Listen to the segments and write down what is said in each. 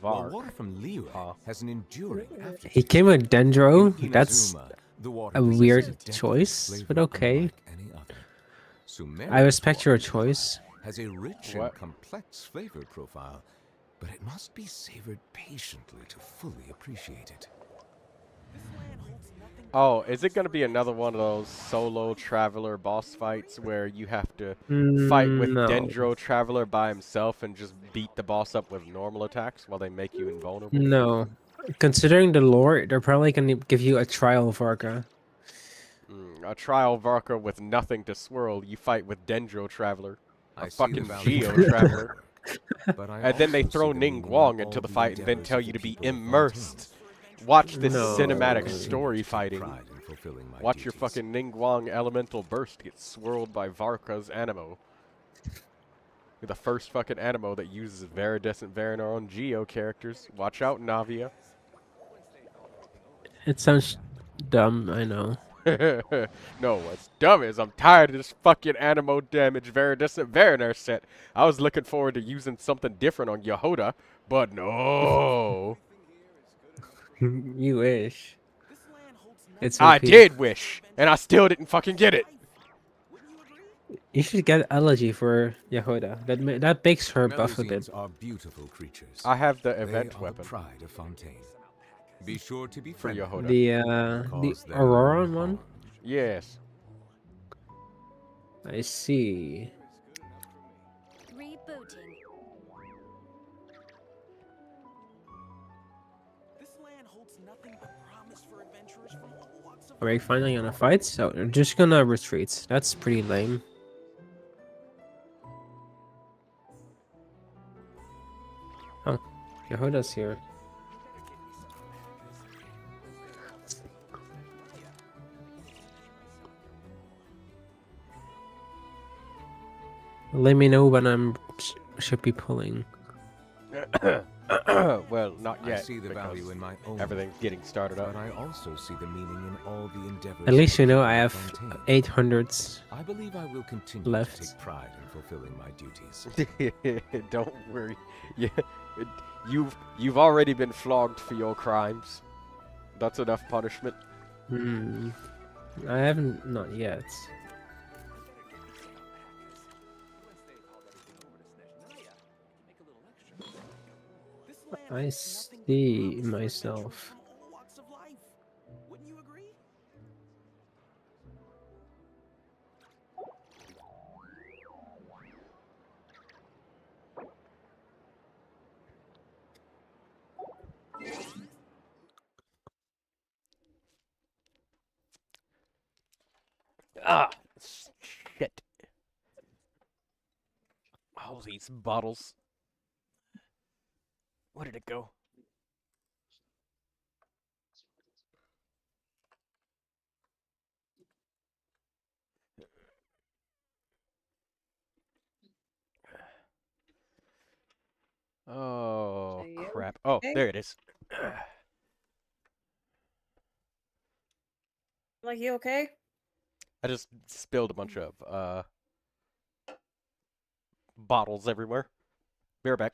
While Vark. water from Liyue has an enduring aftertaste. He came with Dendro. In That's Inazuma, the water a possesses weird depth and choice, but flavor okay. unlike any other. I Sumeria's respect your water choice. has a rich What? and complex flavor profile, but it must be savored patiently to fully appreciate it. Oh, is it gonna be another one of those solo traveler boss fights where you have to fight with No. Dendro Traveler by himself and just beat the boss up with normal attacks while they make you invulnerable? No. Considering the lore, they're probably gonna give you a trial Varka. A trial Varka with nothing to swirl, you fight with Dendro Traveler, a I see the fucking value Geo in Traveler. but I And then they also throw see the Ning meaning in Guang all into the the fight and then endeavors tell of you the to be people of immersed. Watch this No. cinematic Fontaine. story Take fighting. pride in fulfilling my Watch your duties. fucking Ning Guang elemental burst get swirled by Varka's Anemo. You're the first fucking Anemo that uses Viridescent Varinar on Geo characters. Watch out, Navia. It sounds dumb, I know. No, what's dumb is I'm tired of this fucking Anemo damage Viridescent Varinar set. I was looking forward to using something different on Yehoda, but no. You wish. It's I OP. did wish, and I still didn't fucking get it. You should get Elegy for Yehoda. That makes her buff a bit. Melusines are beautiful creatures. I have the They event are weapon the pride of Fontaine. Be sure to be for friendly. Yehoda. The Cause them Aurora no one? harm. Yes. I see. Rebooting. Are we finally gonna fight? So we're just gonna retreat. That's pretty lame. Oh, Yehoda's here. Let me know when should be pulling. Well, not I yet. see the because value in my own everything's getting started up. but I also see the meaning in all the endeavors. At least of you the know people I of have Fontaine. 800s. I believe I will continue left. to take pride in fulfilling my duties. Don't worry. Yeah, you've already been flogged for your crimes. That's enough punishment. I haven't, not yet. I see myself. Ah, shit. All these bottles. Where did it go? Oh, crap. Oh, there it is. Like, you okay? I just spilled a bunch of bottles everywhere. Be right back.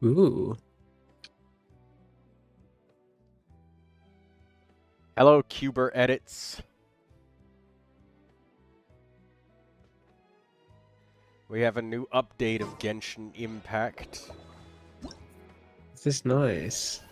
Ooh. Hello, Cuber Edits. We have a new update of Genshin Impact. This is nice.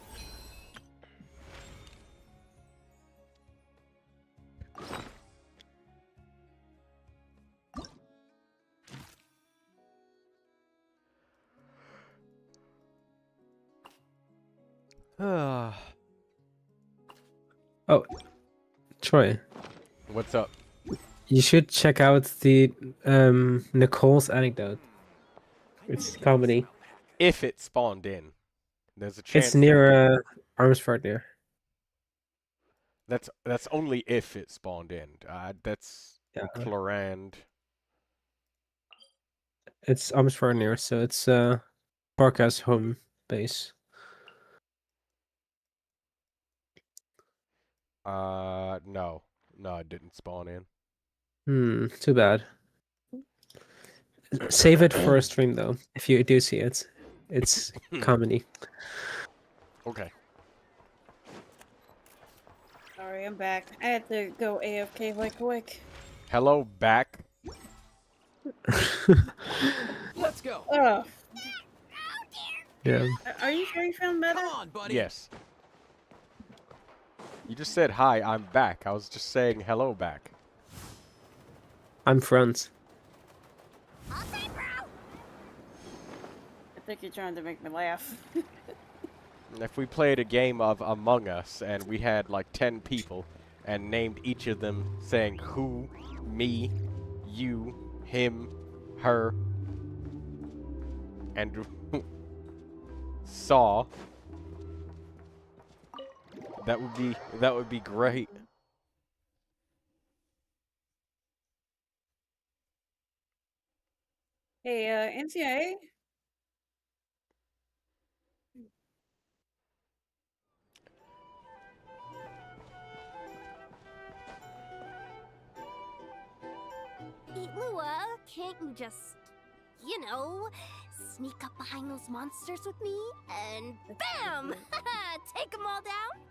Oh, Troy, What's up? you should check out the Nicole's anecdote. It's comedy. If it spawned in, there's a chance. It's near Armsford near. That's only if it spawned in. That's Yeah. Clorand. It's Armsford near, so it's Parka's home base. No, it didn't spawn in. Too bad. Save it for a stream though. If you do see it, it's comedy. Okay. Sorry, I'm back. I had to go AFK right quick. Hello, back. Let's go. Oh, Yeah. are you sure you feeling better? Come on, buddy. Yes. You just said hi. I'm back. I was just saying hello, back. I'm front. I think you're trying to make me laugh. If we played a game of Among Us and we had like 10 people and named each of them saying who, me, you, him, her, and saw, that would be great. Hey, NCIA? Lua, can't you just, you know, sneak up behind those monsters with me and BAM! Take them all down?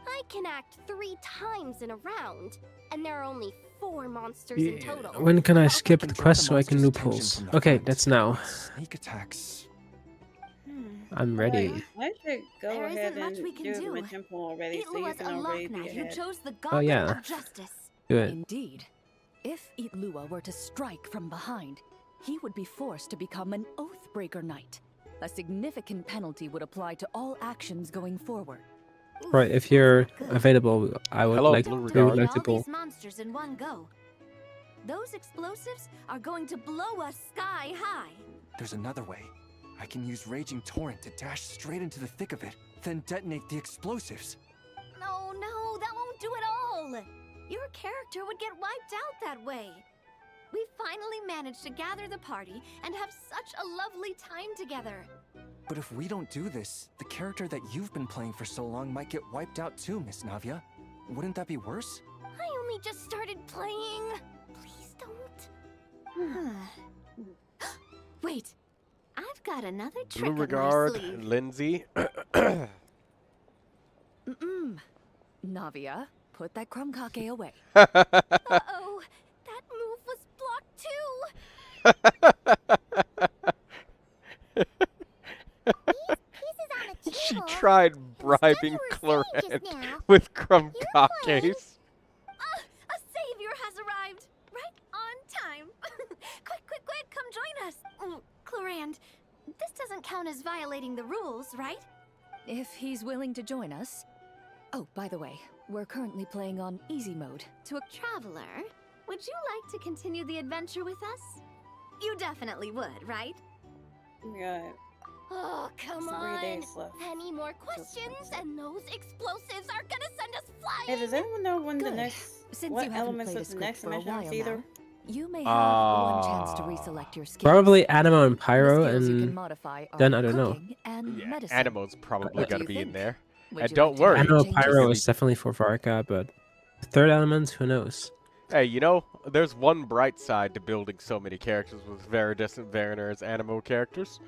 I can act 3 times in a round, and there are only 4 monsters in total. When can I skip can the drop quest the so I can monster's do attention pulls? from the Okay, fight. that's now. Sneak attacks. I'm ready. I should go There ahead isn't much and we can do the do. mission pool already, so you Itlua's can a already Loch be Knight who ahead. chose the Oh, gauntlet yeah. of justice. Do it. Indeed. If Itlua were to strike from behind, he would be forced to become an Oathbreaker Knight. A significant penalty would apply to all actions going forward. Right, if you're available, I would Hello, like Blue we Regard. would like to all pull. these monsters in one go. Those explosives are going to blow us sky high. There's another way. I can use Raging Torrent to dash straight into the thick of it, then detonate the explosives. No, that won't do it all. Your character would get wiped out that way. We finally managed to gather the party and have such a lovely time together. But if we don't do this, the character that you've been playing for so long might get wiped out too, Miss Navia. Wouldn't that be worse? I only just started playing. Please don't. Wait, I've got another trick Blue up my Regard, sleeve. Lindsay. Navia, put that crumkake away. Uh-oh, that move was blocked too. Pieces on the She table. tried bribing you were saying just Clorant now, with crumb you're cockcase. A savior has arrived, right on time. quick, come join us. Clorand, this doesn't count as violating the rules, right? If he's willing to join us. Oh, by the way, we're currently playing on easy mode. Traveler, would you like to continue the adventure with us? You definitely would, right? Yeah, Oh, come 3 on. days left. Any more questions and those explosives are gonna send us flying. Hey, does anyone know when the Good. next Since what you haven't elements played a of the script next for a mission while either? now, you may have one chance to Ah. reselect your skills. Probably Animo and The Pyro, skills you can and modify are then I don't know. cooking and Yeah, medicine. Animo's probably What do gonna you be in think? there. Would And you don't like to worry. make Animo changes? Pyro is definitely for Varka, but the third element, who knows? Hey, you know, there's one bright side to building so many characters with Veridescent Veriner's Animo characters.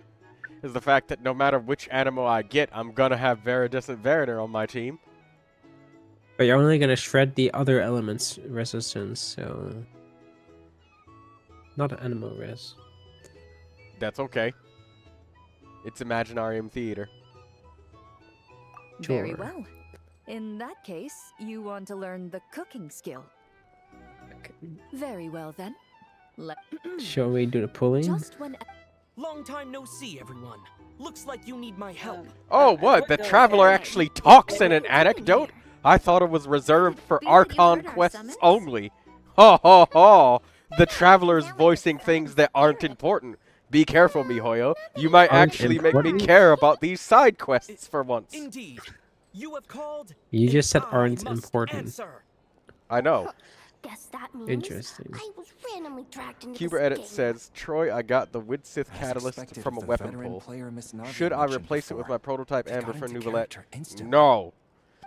Is the fact that no matter which Animo I get, I'm gonna have Veridescent Veriner on my team. But you're only gonna shred the other elements resistance, so not animal res. That's okay. It's Imaginarium Theater. Very Sure. well. In that case, you want to learn the cooking skill. Very well then. Shall we do the pulling? Just when Long time no see, everyone. Looks like you need my help. Oh, what? The Traveler actually talks in an anecdote? I thought it was reserved for Archon quests only. Ha ha ha! The Traveler's voicing things that aren't important. Be careful, miHoYo. You might Aren't actually make me important? care about these side quests for once. Indeed. You have called. You just said and I aren't must important. answer. I know. Guess that means Interesting. I was randomly dragged into Cuber this Edit game. says, Troy, I got the Widsith As Catalyst expected from a of the weapon veteran pull. player Miss Navia Should I mentioned replace it with before. my prototype They Amber got for into Neuvilette? character instantly. No.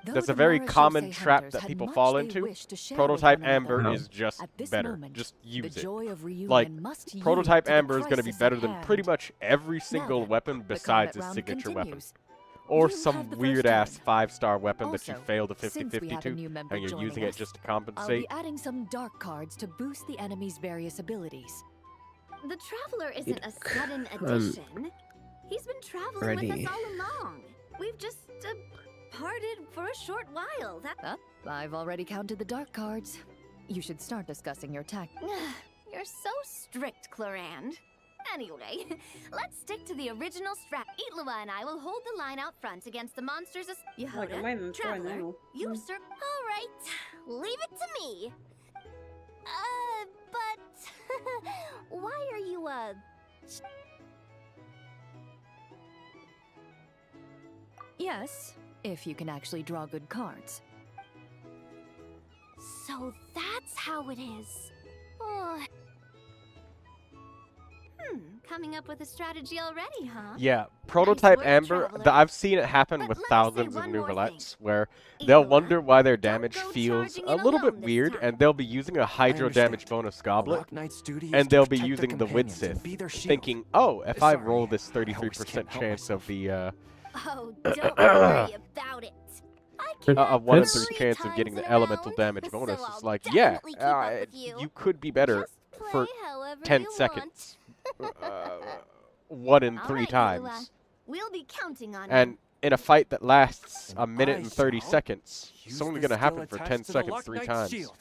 Though That's the a very Marashosei common trap hunters that had people much fall they into. wished to share Prototype with one Amber another, is just at this better. moment, Just the use it. joy of reunion Like, must yield Prototype to the Amber is going to be crisis better at than hand. pretty much every single then, weapon the besides combat his round signature weapon. continues. Or You some have the first weird-ass turn. 5-star weapon that you Also, failed a since we 50-50 have a to, new member and you're joining using it us, just to I'll compensate. be adding some dark cards to boost the enemy's various abilities. The Traveler isn't a It- sudden addition. He's been traveling with Ready. us all along. We've just parted for a short while. That I've already counted the dark cards. You should start discussing your tactics. You're so strict, Clorand. Anyway, let's stick to the original strat. Itlua and I will hold the line out front against the monsters as Like, I might Yehoda, not try Traveler, now. you sir. All right, leave it to me. But why are you Yes, if you can actually draw good cards. So that's how it is. Oh. Coming up with a strategy already, huh? Yeah, Prototype work, Amber, Traveler. I've seen it happen But with let me say thousands of one more Neuvilettes, where they'll Itlua, wonder why their don't damage go feels charging a in little bit alone this weird, time. and they'll be using a Hydro damage understand. bonus A goblet, Rock Knight's duty is and to they'll be protect their using the companions and Widsith, be their shield. thinking, oh, if I Sorry, roll this I always 33% can't help chance of the, Oh, don't worry about it. I can A 1 in That's- 3 chance of getting times the in a elemental round, damage so bonus. I'll It's like, definitely keep up with you you. could be better Just play for however 10 you seconds. want. 1 in All 3 right, times. Itlua. We'll be counting on And you. in a fight that lasts a And minute I and 30 shall seconds, it's use only the going to skill happen for attached 10 to the seconds Lock 3 Knight's times. shield.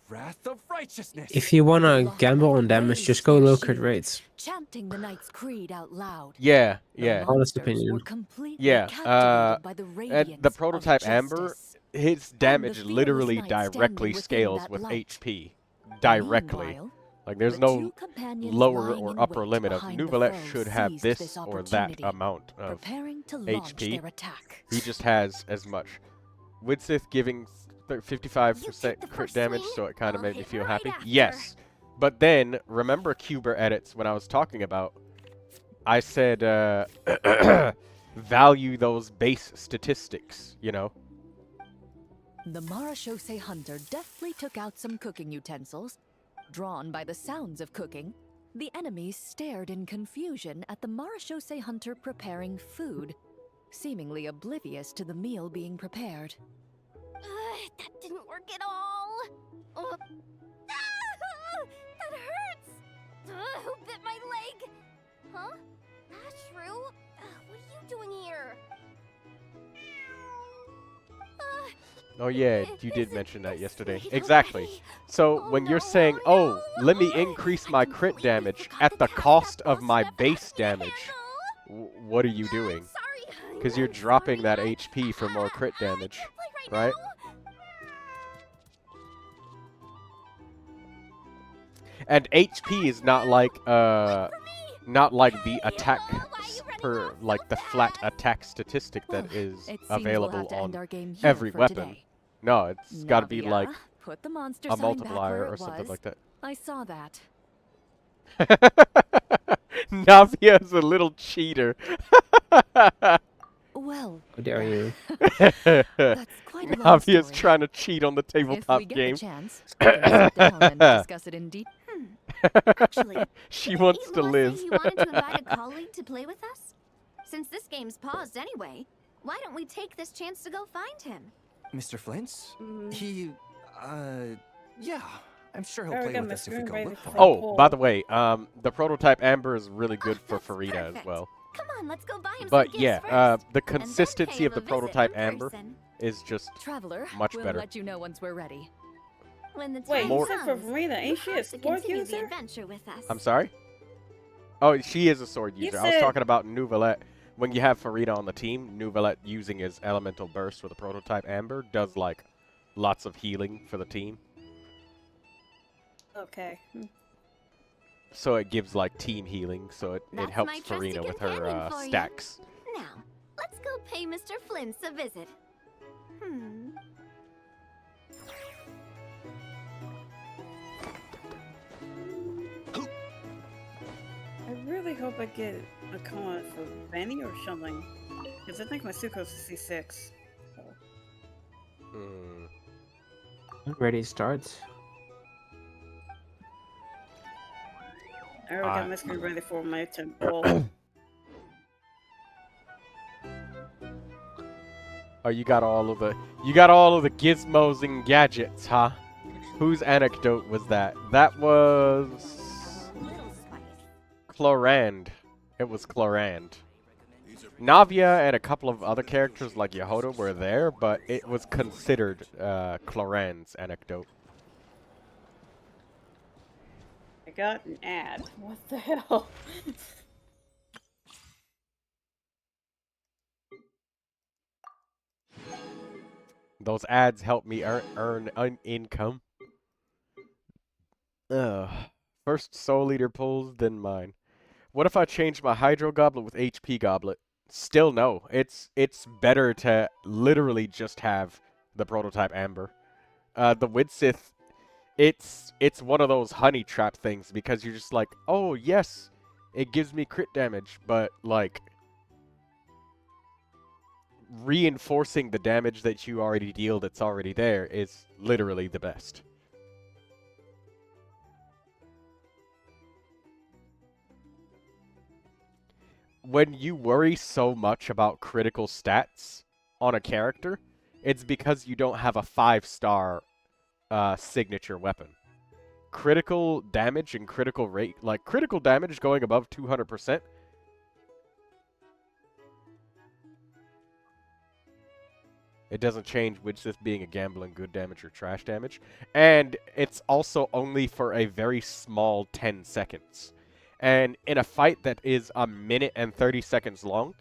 Wrath of Righteousness. If you wanna gamble on damage, just go low crit rates. Chanting the knight's creed out loud. Yeah, The yeah. Honest monsters opinion. were completely Yeah, captivated by the And radiance the of prototype Amber, justice. his damage fearless literally knight standing directly within scales that with light. HP. Directly. Meanwhile, Like, there's the no two companions lower lying or in upper wait limit of behind the Neuvilette foe should have seized this or that opportunity, amount of preparing to launch HP. their attack. He just has as much. Widsith giving 55% You take the crit first damage, swing, so it kind of I'll made me hit feel right happy. after. Yes. But then, remember Cuber edits when I was talking about, I said, value those base statistics, you know? The Marashosei hunter deftly took out some cooking utensils. Drawn by the sounds of cooking, the enemies stared in confusion at the Marashosei hunter preparing food, seemingly oblivious to the meal being prepared. That didn't work at all. Ah, that hurts. Who bit my leg? Huh? Ashru? What are you doing here? Oh yeah, Is you did it mention that yesterday. sweet Exactly. already? So Oh when you're no, saying, oh oh, let me no, increase I my crit completely damage forgot at that the that's cost that of my bullshit base I damage, handle. what are you doing? Sorry. Because you're I'm dropping that sorry. HP for more crit I damage, can't play right? now. And HP is not like not like the Hey, attack why are you running per off so like the flat fast? attack statistic that Ugh, is it seems we'll available have to end on our game here every for weapon. today. No, it's got to be Navia, like put the monster a sign back multiplier where or it something was. like that. I saw that. Navia's a little cheater. Well, How dare you? that's quite a long Navia's story. trying to cheat on the If we tabletop get game. the chance, we can sit down and discuss it in detail. Actually, She didn't wants to Itlua live. say he wanted to invite a colleague to play with us? Since this game's paused anyway, why don't we take this chance to go find him? Mr. Flint's? Mhm. He, yeah. I'm sure he'll Alright, play got with my us if we screen go ready look for for the him. Oh, by the way, the prototype Amber is really good for That's Farina as perfect. well. Come on, let's go buy him some But gifts yeah, first, the and then consistency pay of him the a visit prototype in Amber person. is just Traveler, much we'll better. let you know once we're ready. When the Wait, time you More- said for comes, Farina, ain't you'll she a have to sword continue the user? adventure with us. I'm sorry? Oh, she is a sword You user. I was said- talking about Neuvilette. When you have Farina on the team, Neuvilette using his elemental burst with a prototype Amber does like lots of healing for the team. Okay. So it gives like team healing, so it That's helps my trusty Farina with her companion for ya. stacks. Now, let's go pay Mr. Flint's a visit. I really hope I get a con for Benny or something. Because I think my Suko's C6. Hmm. Ready to start. I already got my screen ready for my temple. Oh, you got all of the gizmos and gadgets, huh? Whose anecdote was that? That was Little spice. Clorand. It was Clorand. Navia and a couple of other characters like Yehoda were there, but it was considered Clorand's anecdote. I got an ad. What the hell? Those ads help me earn income. First Soul Eater pulls, then mine. What if I change my Hydro Goblet with HP Goblet? Still no. It's better to literally just have the prototype Amber. The Widsith, it's one of those honey trap things because you're just like, oh yes, it gives me crit damage, but like reinforcing the damage that you already deal that's already there is literally the best. When you worry so much about critical stats on a character, it's because you don't have a 5-star signature weapon. Critical damage and critical rate, like critical damage going above 200%, it doesn't change which this being a gambling good damage or trash damage. And it's also only for a very small 10 seconds. And in a fight that is a minute and 30 seconds long,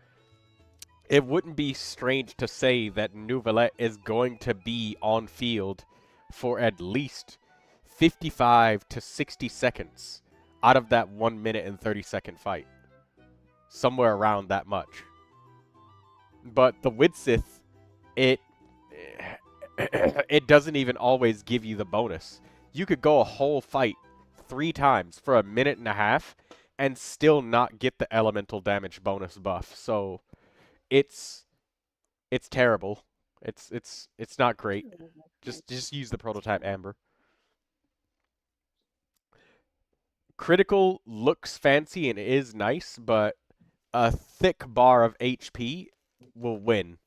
it wouldn't be strange to say that Neuvilette is going to be on field for at least 55 to 60 seconds out of that 1 minute and 30 second fight. Somewhere around that much. But the Widsith, it doesn't even always give you the bonus. You could go a whole fight 3 times for a minute and a half and still not get the elemental damage bonus buff. So it's terrible. It's not great. Just use the prototype Amber. Critical looks fancy and is nice, but a thick bar of HP will win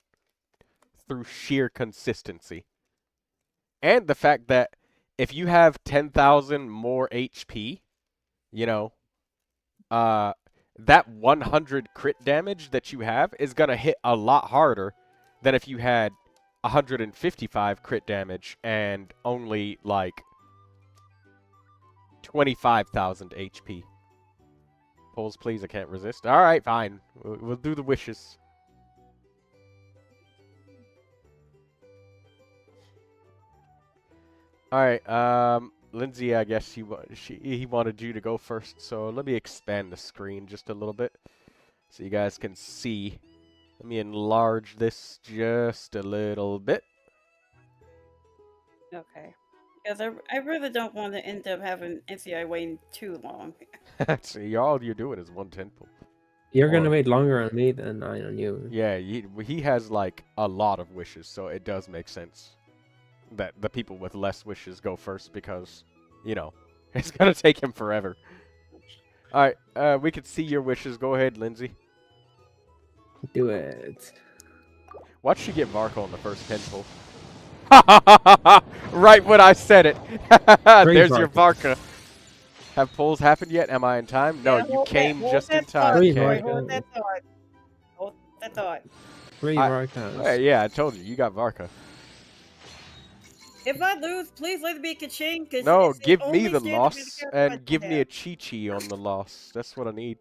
through sheer consistency. And the fact that if you have 10,000 more HP, you know, that 100 crit damage that you have is going to hit a lot harder than if you had 155 crit damage and only, like, 25,000 HP. Pulls, please, I can't resist. Alright, fine. We'll do the wishes. Alright, Lindsay, I guess he wanted you to go first, so let me expand the screen just a little bit so you guys can see. Let me enlarge this just a little bit. Okay. Because I really don't want to end up having NCI waiting too long. See, all you're doing is 1 temple. You're gonna wait longer on me than I on you. Yeah, he has, like, a lot of wishes, so it does make sense that the people with less wishes go first because, you know, it's gonna take him forever. Alright, we can see your wishes. Go ahead, Lindsay. Do it. Watch you get Marco on the first temple. Right when I said it. There's your Varka. Varka. Have polls happened yet? Am I in time? No, Yeah, you hold came that, just in thought. time. Three Okay. Varka. Hold that thought. Hold that thought. 3 Varkas. Yeah, I told you. You got Varka. If I lose, please let it be Kaching, because No, it's the give me only the standard loss character I and give me a have. Chi-Chi on the loss. That's what I need.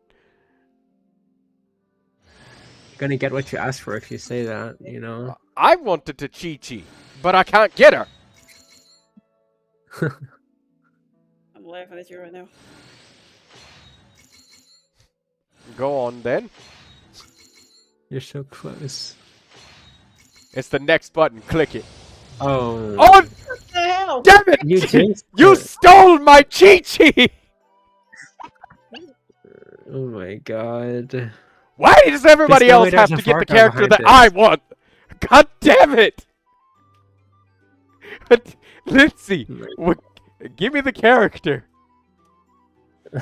Gonna get what you asked for if you say that, you know. I wanted to Chi-Chi, but I can't get her. I'm laughing at you right now. Go on then. You're so close. It's the next button. Click it. Oh. Oh, What the hell? damn it! You jinxed You it. stole my Chi-Chi! Oh my god. Why does everybody There's no way else have there's to a get the Varka character behind that this. I want? God damn it! Lindsay, give me the character. She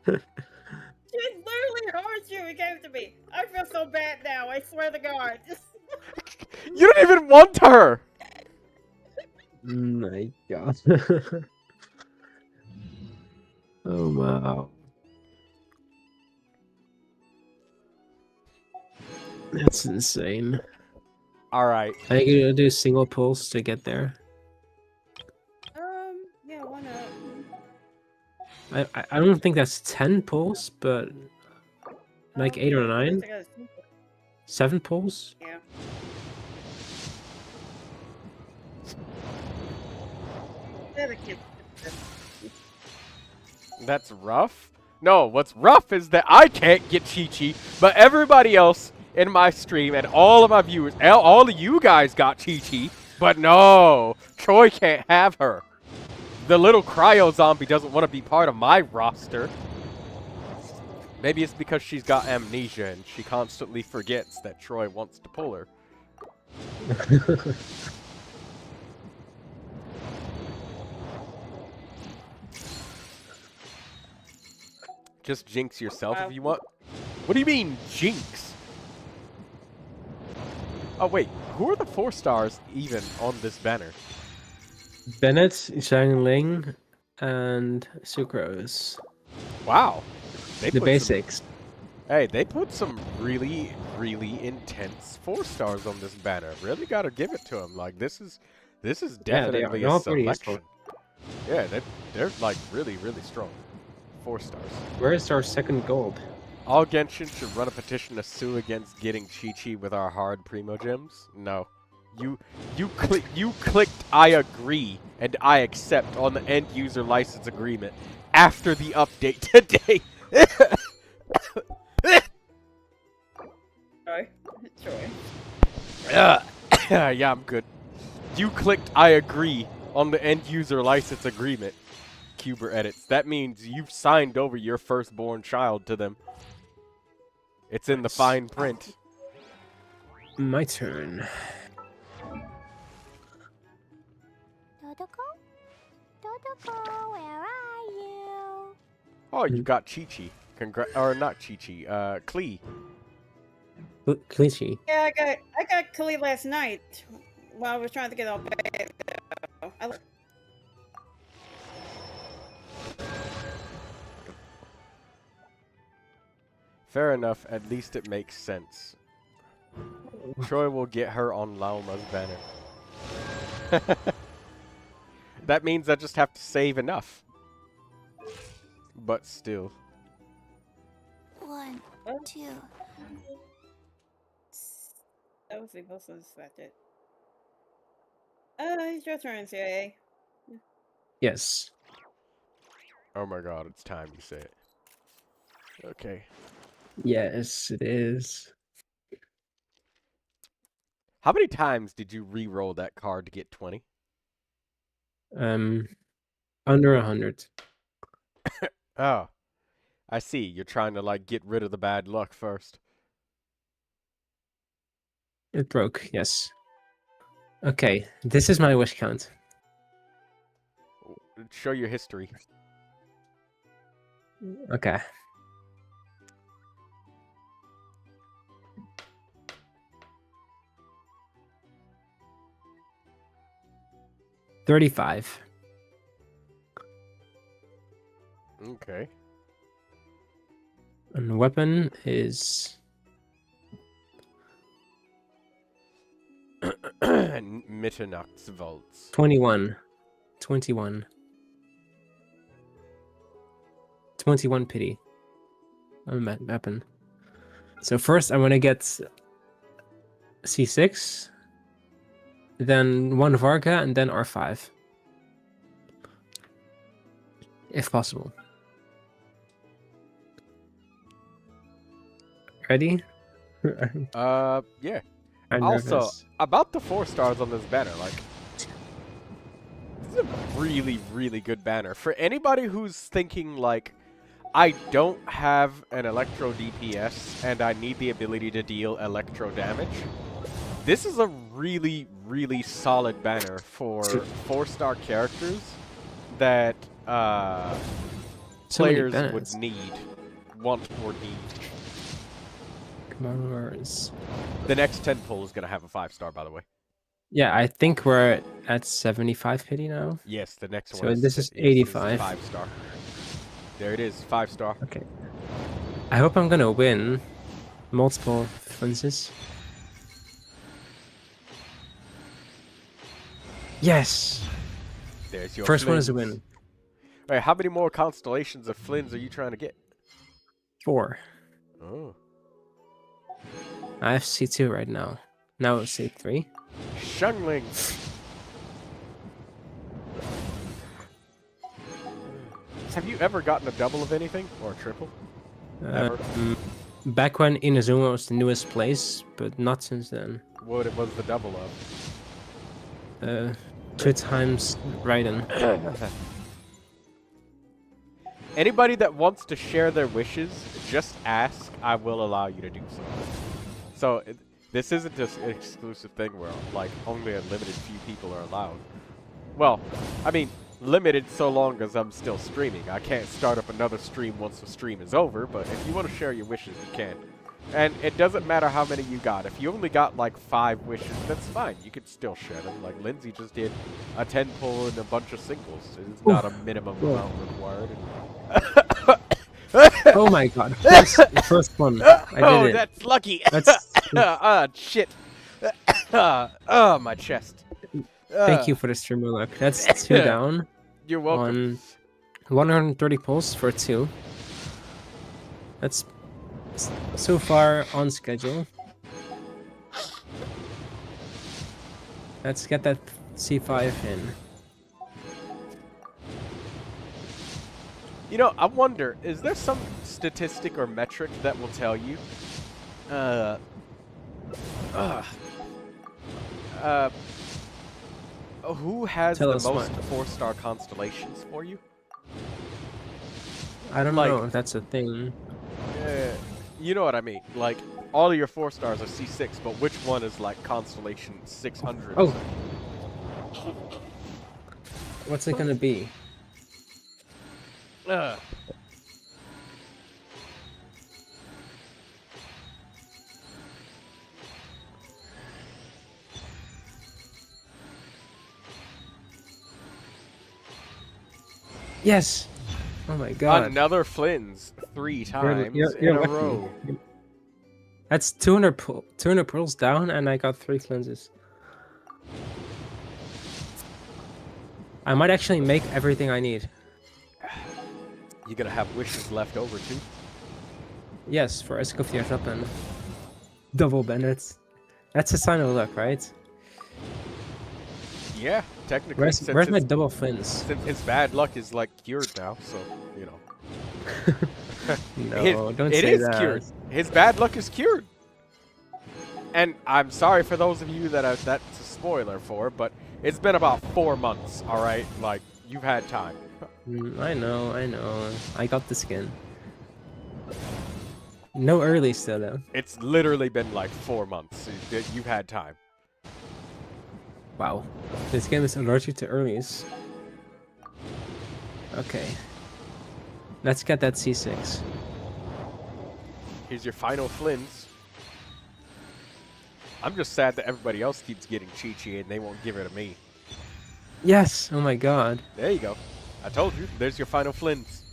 literally hurt you and gave it to me. I feel so bad now. I swear to God. You don't even want her. My god. Oh wow. That's insane. All right. Are you gonna do single pulls to get there? Yeah, why not? I don't think that's 10 pulls, but like 8 or Yeah, at least 9? I got a sneaker. 7 pulls? Yeah. Yeah, the kid. That's rough. No, what's rough is that I can't get Chi-Chi, but everybody else in my stream and all of my viewers, all of you guys got Chi-Chi, but no, Troy can't have her. The little cryo zombie doesn't want to be part of my roster. Maybe it's because she's got amnesia and she constantly forgets that Troy wants to pull her. Just jinx yourself if you want. What do you mean, jinx? Oh, wait. Who are the 4 stars even on this banner? Bennett, Xiangling, and Sucrose. Wow. They The put basics. Hey, they put some really, really intense 4 stars on this banner. Really gotta give it to them. Like, this is Yeah, they are. definitely They're a all pretty useful. selection. Yeah, they're like really, really strong. 4 stars. Where's our second gold? All Genshin should run a petition to sue against getting Chi-Chi with our hard Primogems. No. You clicked I agree and I accept on the end user license agreement after the update today. Troy. Troy. Yeah, I'm good. You clicked I agree on the end user license agreement. Cuber edits. That means you've signed over your firstborn child to them. It's in the fine print. My turn. Dodoko? Dodoko, where are you? Oh, you got Chi-Chi. Or not Chi-Chi. Klee. Clichy. Yeah, I got Khalid last night while I was trying to get on bed. Fair enough. At least it makes sense. Troy will get her on Lauma's banner. That means I just have to save enough. But still. 1, 2. That was supposed to distract it. It's your turn, CIA. Yes. Oh my god, it's time you say it. Okay. Yes, it is. How many times did you re-roll that card to get 20? Under 100. Oh. I see. You're trying to, like, get rid of the bad luck first. It broke, yes. Okay, this is my wish count. Show your history. Okay. 35. Okay. And weapon is Mitternachts 21. 21. 21 pity. Weapon. So first I want to get C6, then 1 Varga, and then R5. If possible. Ready? Yeah. I'm Also, nervous. about the 4 stars on this banner, like, this is a really, really good banner. For anybody who's thinking, like, I don't have an electro DPS and I need the ability to deal electro damage, this is a really, really solid banner for 4-star characters that So many players would banners. want or need. Commanders. The next 10 pull is going to have a 5-star, by the way. Yeah, I think we're at 75 pity now. Yes, the next So one this is 85. 5-star. There it is, 5-star. Okay. I hope I'm gonna win multiple flinches. Yes! There's your First one is a Flins. win. Alright, how many more constellations of Flins are you trying to get? 4. Oh. I have C2 right now. Now it's C3. Shungling! Have you ever gotten a double of anything? Or a triple? Ever? Back when Inazuma was the newest place, but not since then. What was the double of? 2 times Raiden. Anybody that wants to share their wishes, just ask. I will allow you to do so. So, this isn't just an exclusive thing where, like, only a limited few people are allowed. Well, I mean, limited so long as I'm still streaming. I can't start up another stream once the stream is over, but if you want to share your wishes, you can. And it doesn't matter how many you got. If you only got like 5 wishes, that's fine. You could still share them. Like Lindsay just did a 10 pull and a bunch of singles. It's not a minimum amount required. Oh my god. First one. I did Oh, it. that's lucky. That's- Shit. Oh, my chest. Thank you for the streamer luck. That's 2 down. You're welcome. On 130 pulls for 2. That's so far on schedule. Let's get that C5 in. You know, I wonder, is there some statistic or metric that will tell you who has Tell the us most what. 4-star constellations for you? I don't Like- know if that's a thing. You know what I mean. Like, all of your 4 stars are C6, but which one is like constellation 600? Oh. What's it gonna be? Yes! Oh my god. Another Flynn's 3 times You're in a lucky. row. That's 200 pearls down, and I got 3 cleanses. I might actually make everything I need. You gonna have wishes left over too? Yes, for Escoffier up and double Bennett. That's a sign of luck, right? Yeah, technically. Where's my double Flins? Since his bad luck is like cured now, so you know. No, don't it say is that. cured. His bad luck is cured. And I'm sorry for those of you that that's a spoiler for, but it's been about 4 months, alright? Like, you've had time. I know. I got the skin. No early still though. It's literally been like 4 months. You've had time. Wow. This game is allergic to earlies. Okay. Let's get that C6. Here's your final Flins. I'm just sad that everybody else keeps getting Chi-Chi and they won't give it to me. Yes! Oh my god. There you go. I told you. There's your final Flins.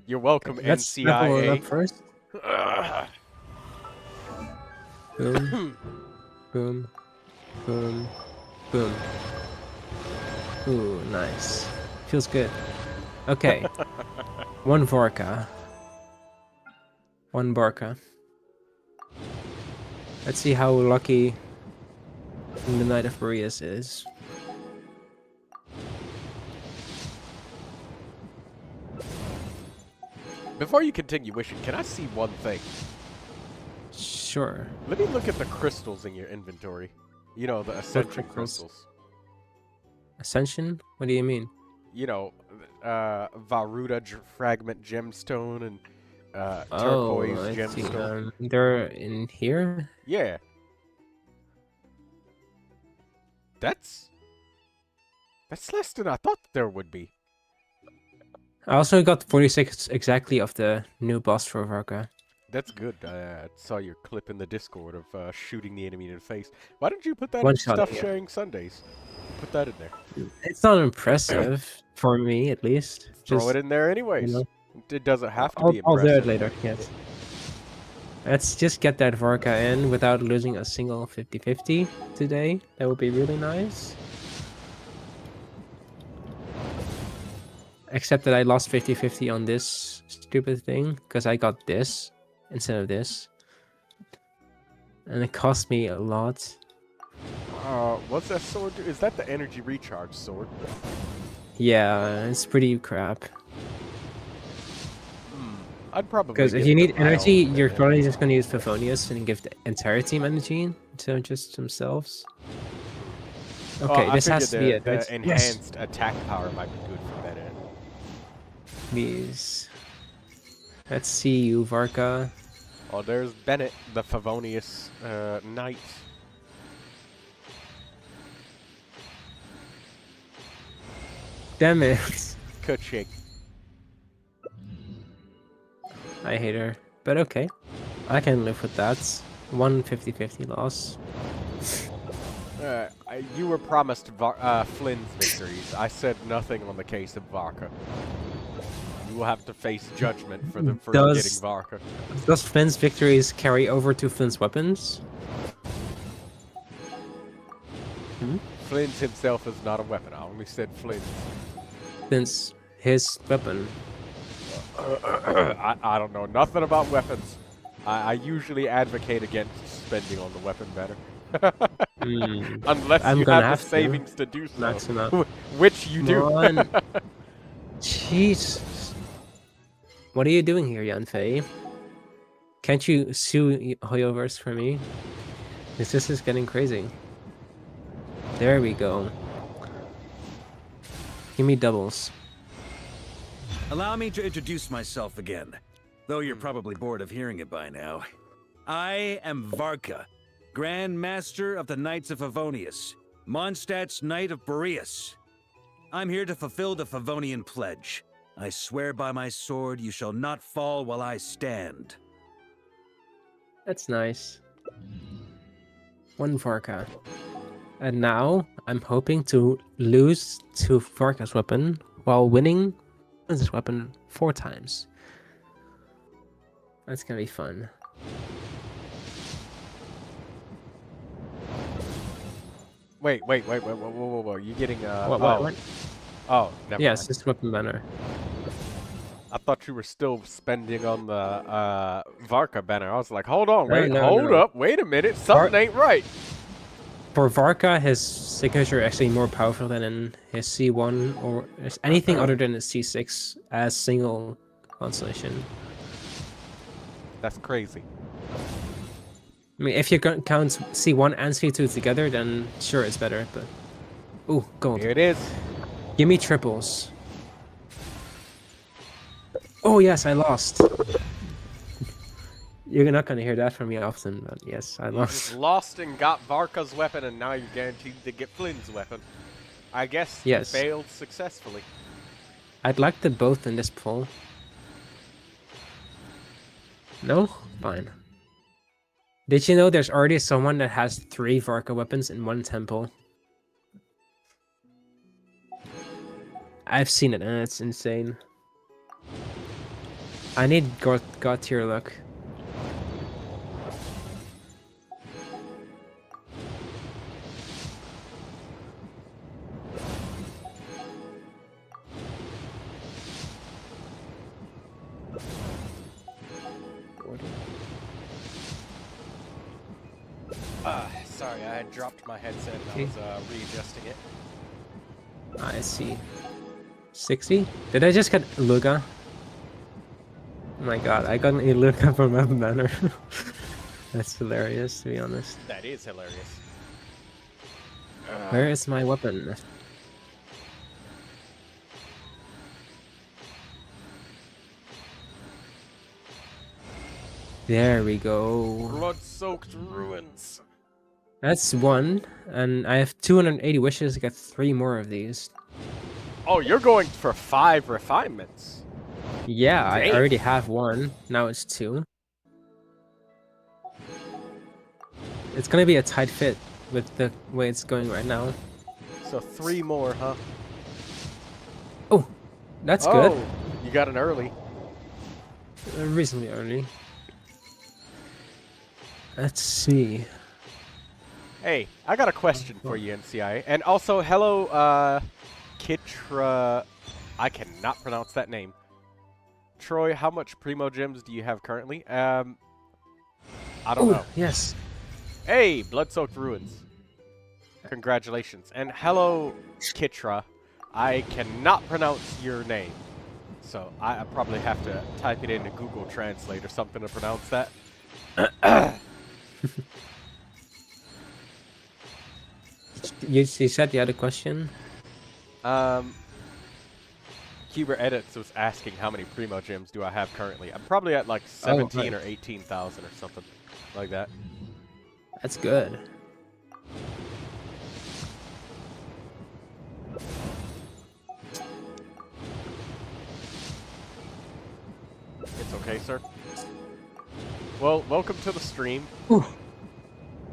You're welcome, Let's level it up NCIA. first. Boom. Boom. Boom. Boom. Ooh, nice. Feels good. Okay. One Vorka. One Barca. Let's see how lucky the Knight of Boreas is. Before you continue wishing, can I see one thing? Sure. Let me look at the crystals in your inventory. You know, the Ascension crystals? crystals. Ascension? What do you mean? You know, Varuda Fragment Gemstone and Turquoise I see. Gemstone. They're in here? Yeah. That's less than I thought there would be. I also got 46 exactly of the new boss for Varka. That's good. I saw your clip in the Discord of shooting the enemy in the face. Why didn't you put that One in shot, Stuff yeah. Sharing Sundays? Put that in there. It's not impressive, for me at least. Throw it in there anyways. you know, It doesn't have to be I'll do impressive. it later, yes. Let's just get that Varka in without losing a single 50-50 today. That would be really nice. Except that I lost 50-50 on this stupid thing, because I got this instead of this. And it cost me a lot. What's that sword do? Is that the energy recharge sword? Yeah, it's pretty crap. I'd probably Because if give you it need a while, energy, you're but, probably just going to use Favonius and give the entire team energy instead of just themselves. Okay, I this has to be figured it, the right? Yes, enhanced attack power might be good for that end. please. Let's see you, Varka. Oh, there's Bennett, the Favonius knight. Damn it. Ka-ching. I hate her. But okay. I can live with that. 150-50 loss. You were promised Flynn's victories. I said nothing on the case of Varka. You will have to face judgment for getting Varka. Does Flynn's victories carry over to Flynn's weapons? Flynn's himself is not a weapon. I only said Flynn's. Flynn's his weapon. I don't know nothing about weapons. I usually advocate against spending on the weapon better. Unless you have the savings to do so. Max him out. Which you do. Jeez. What are you doing here, Yanfei? Can't you sue Hoyoverse for me? This is getting crazy. There we go. Give me doubles. Allow me to introduce myself again, though you're probably bored of hearing it by now. I am Varka, Grand Master of the Knights of Favonius, Mondstadt's Knight of Boreas. I'm here to fulfill the Favonian pledge. I swear by my sword you shall not fall while I stand. That's nice. One Varka. And now, I'm hoping to lose to Varka's weapon while winning this weapon 4 times. That's gonna be fun. Wait, whoa. You getting What? Oh, never Yes, mind. this weapon banner. I thought you were still spending on the Varka banner. I was like, hold on, No, hold no. up, wait a minute, something ain't right. For Varka, his signature is actually more powerful than in his C1 or anything other than his C6 as single constellation. That's crazy. I mean, if you count C1 and C2 together, then sure, it's better, but... Ooh, gold. Here it is. Give me triples. Oh, yes, I lost. You're not going to hear that from me often, but yes, I You lost. just lost and got Varka's weapon, and now you're guaranteed to get Flynn's weapon. I guess Yes. you failed successfully. I'd like them both in this poll. No? Fine. Did you know there's already someone that has 3 Varka weapons in one temple? I've seen it and it's insane. I need God tier luck. Sorry, I had dropped my headset and I was readjusting it. I see. 60? Did I just get Luga? Oh my god, I got an Luga from a banner. That's hilarious, to be honest. That is hilarious. Where is my weapon? There we go. Blood-soaked ruins. That's one, and I have 280 wishes to get 3 more of these. Oh, you're going for 5 refinements. Yeah, I Damn. already have 1. Now it's 2. It's gonna be a tight fit with the way it's going right now. So 3 more, huh? Oh, that's Oh, good. you got an early. Reasonably early. Let's see. Hey, I got a question for you, NCI. And also, hello, Kitra... I cannot pronounce that name. Troy, how much Primogems do you have currently? I don't know. Yes. Hey, Blood-Soaked Ruins. Congratulations. And hello, Kitra. I cannot pronounce your name. So I probably have to type it into Google Translate or something to pronounce that. You said you had a question? Cuber Edits was asking how many Primogems do I have currently. I'm probably at like 17 or 18,000 or something like that. That's good. It's okay, sir. Well, welcome to the stream. Ooh.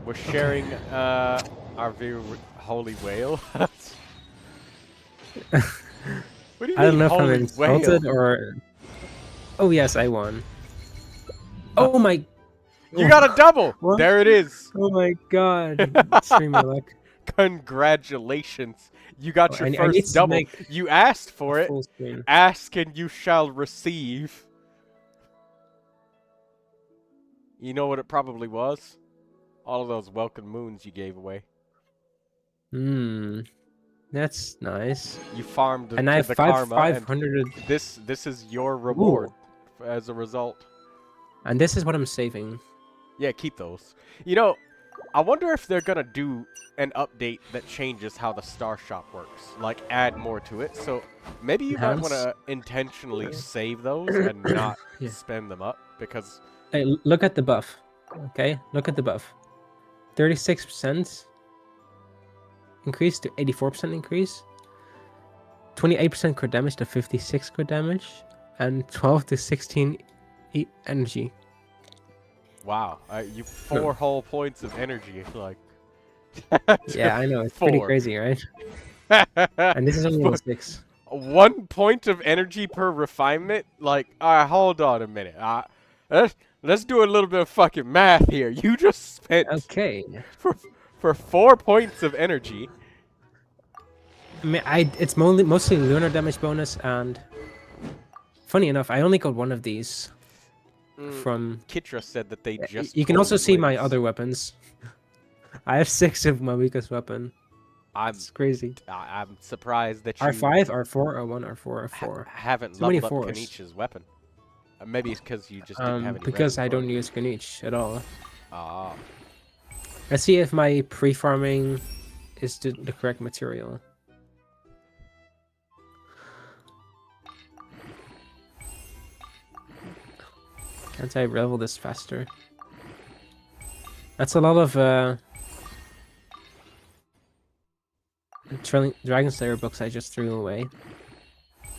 We're sharing our very holy whale. What do you I don't mean, know if I'm holy insulted whale? or... Oh yes, I won. Oh my... You got a double! What? There it is! Oh my god. Streamer luck. Congratulations. You got your I need first to double. make You asked for it. Full screen. Ask and you shall receive. You know what it probably was? All of those welcome moons you gave away. That's nice. You farmed And to I have the 500. karma. And this is your reward as a result. And this is what I'm saving. Yeah, keep those. You know, I wonder if they're gonna do an update that changes how the Star Shop works. Like, add more to it. So, maybe you might want to intentionally save those and not spend them up. Because... Hey, look at the buff. Okay? Look at the buff. 36% increase to 84% increase. 28% crit damage to 56 crit damage. And 12 to 16 energy. Wow, you 4 whole points of energy, like. Yeah, I know, it's 4. pretty crazy, right? And this is only level 6. 1 point of energy per refinement? Like, hold on a minute. Let's do a little bit of fucking math here. You just spent for 4 points of energy. I mean, it's mostly lunar damage bonus, and funny enough, I only got 1 of these. From Kitra said that they just... You can also see my other weapons. I have 6 of my weakest weapon. It's crazy. I'm surprised that you... R5, R4, R1, R4, R4. Haven't so many leveled up 4s. Kanich's weapon. Maybe it's because you just didn't have any because I resin for don't it. use Ganich at all. Ah. Let's see if my pre-farming is the correct material. Can't I level this faster? That's a lot of Dragon Slayer books I just threw away.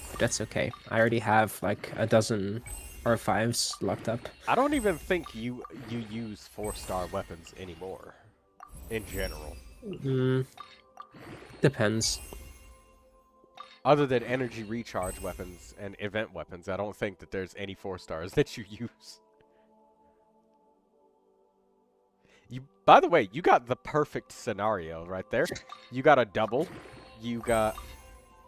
But that's okay. I already have like a dozen R5s locked up. I don't even think you use 4-star weapons anymore. In general. Depends. Other than energy recharge weapons and event weapons, I don't think that there's any 4 stars that you use. By the way, you got the perfect scenario right there. You got a double. You got...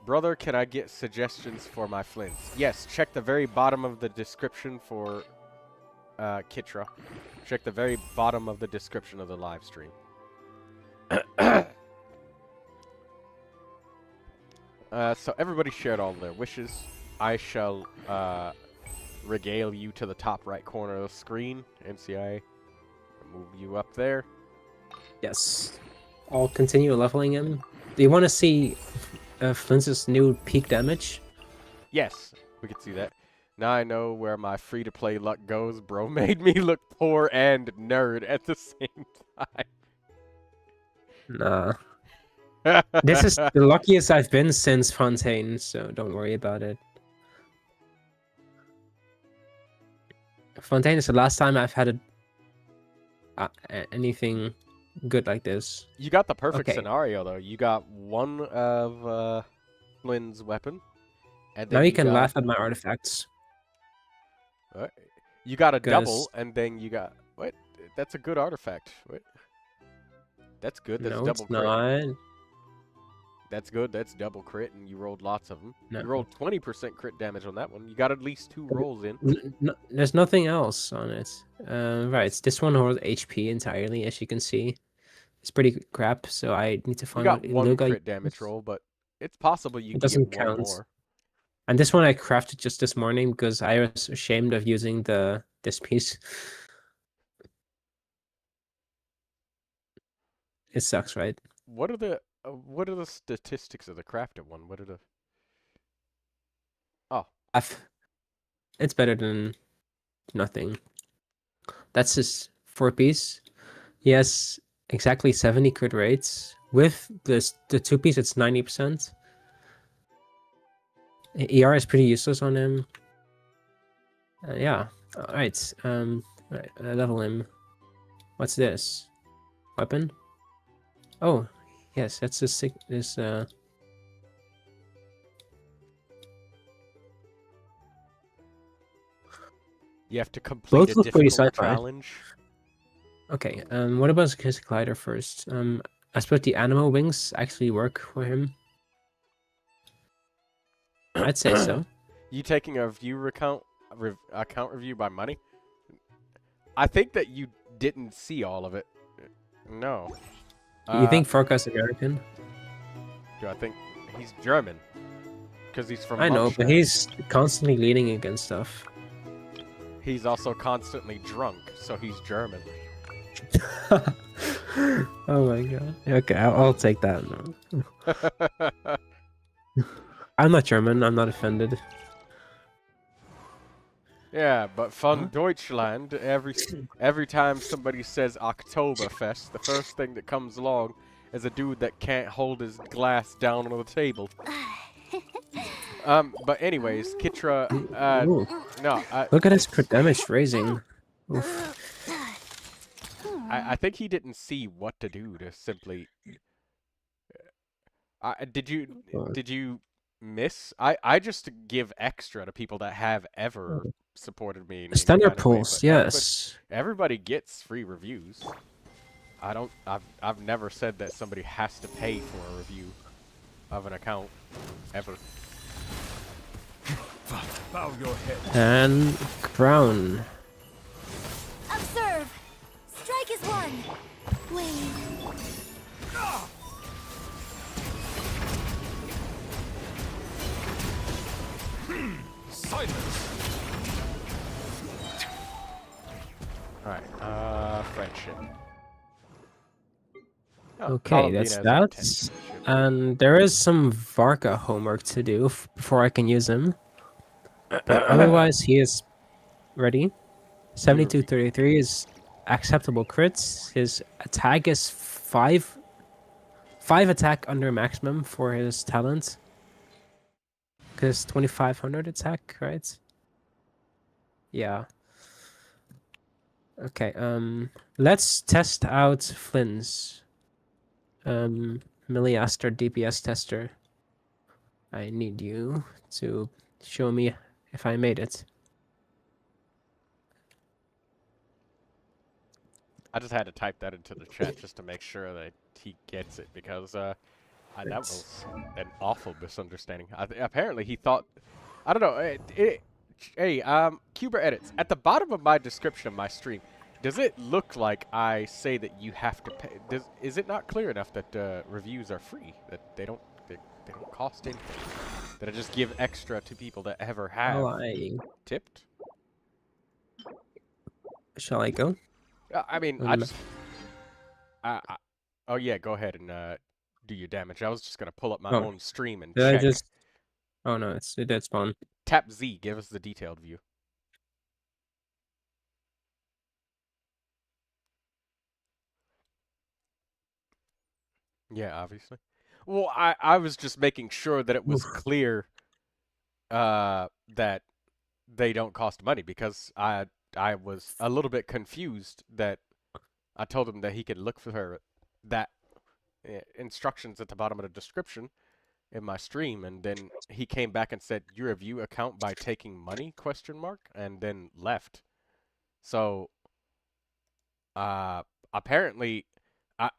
Brother, can I get suggestions for my flints? Yes, check the very bottom of the description for Kitra. Check the very bottom of the description of the live stream. So everybody shared all their wishes. I shall regale you to the top right corner of the screen. NCIA, move you up there. Yes. I'll continue leveling him. Do you want to see Flint's new peak damage? Yes, we can see that. Now I know where my free-to-play luck goes. Bro made me look poor and nerd at the same time. Nah. This is the luckiest I've been since Fontaine, so don't worry about it. Fontaine is the last time I've had anything good like this. You got the perfect scenario, though. You got one of Flynn's weapon. And then now you can laugh at my artifacts. You got a double, and then you got... What? That's a good artifact. What? That's good. That's no, double it's crit. not. That's good. That's double crit, and you rolled lots of them. No. You rolled 20% crit damage on that one. You got at least 2 rolls in. There's nothing else on it. Right, this one holds HP entirely, as you can see. It's pretty crap, so I need to find... You got one crit damage roll, but it's possible you can get one more. And this one I crafted just this morning because I was ashamed of using this piece. It sucks, right? What are the statistics of the crafted one? What are the... Oh. It's better than nothing. That's his 4-piece. He has exactly 70 crit rates. With the 2-piece, it's 90%. ER is pretty useless on him. Yeah. Alright. Right, level him. What's this? Weapon? Oh, yes, that's a sick. This You have to complete a difficult challenge. Okay. What about his glider first? I suppose the animal wings actually work for him. I'd say so. You taking a view account review by money? I think that you didn't see all of it. No. You think Farka's American? Do I think he's German? Because he's from... I know, but he's constantly leaning against stuff. He's also constantly drunk, so he's German. Oh my god. Okay, I'll take that. I'm not German, I'm not offended. Yeah, but von Deutschland, every time somebody says Oktoberfest, the first thing that comes along is a dude that can't hold his glass down on the table. But anyways, Kitra, look at his crit damage raising. Oof. I think he didn't see what to do to simply... Did you miss? I just give extra to people that have ever supported me. Standard pulse, yes. Everybody gets free reviews. I've never said that somebody has to pay for a review of an account ever. Bow your head. And crown. Observe. Strike is one. Wait. Silence. Alright, friendship. Oh, okay, that's that. And there is some Varka homework to do before I can use him. But otherwise, he is ready. 7233 is acceptable crits. His attack is 5 attack under maximum for his talent. Because 2500 attack, right? Yeah. Okay, let's test out Flynn's Milliaster DPS tester. I need you to show me if I made it. I just had to type that into the chat just to make sure that he gets it because that was an awful misunderstanding. Apparently he thought, I don't know. Hey, Cuba edits at the bottom of my description of my stream. Does it look like I say that you have to pay? Is it not clear enough that reviews are free? That they don't cost anything? That I just give extra to people that ever have tipped? Shall I go? I mean, I just. Oh yeah, go ahead and do your damage. I was just gonna pull up my own stream and check. Oh no, it did spawn. Tap Z, give us the detailed view. Yeah, obviously. Well, I was just making sure that it was clear that they don't cost money because I was a little bit confused that I told him that he could look for that instructions at the bottom of the description in my stream, and then he came back and said you review account by taking money ? And then left. So apparently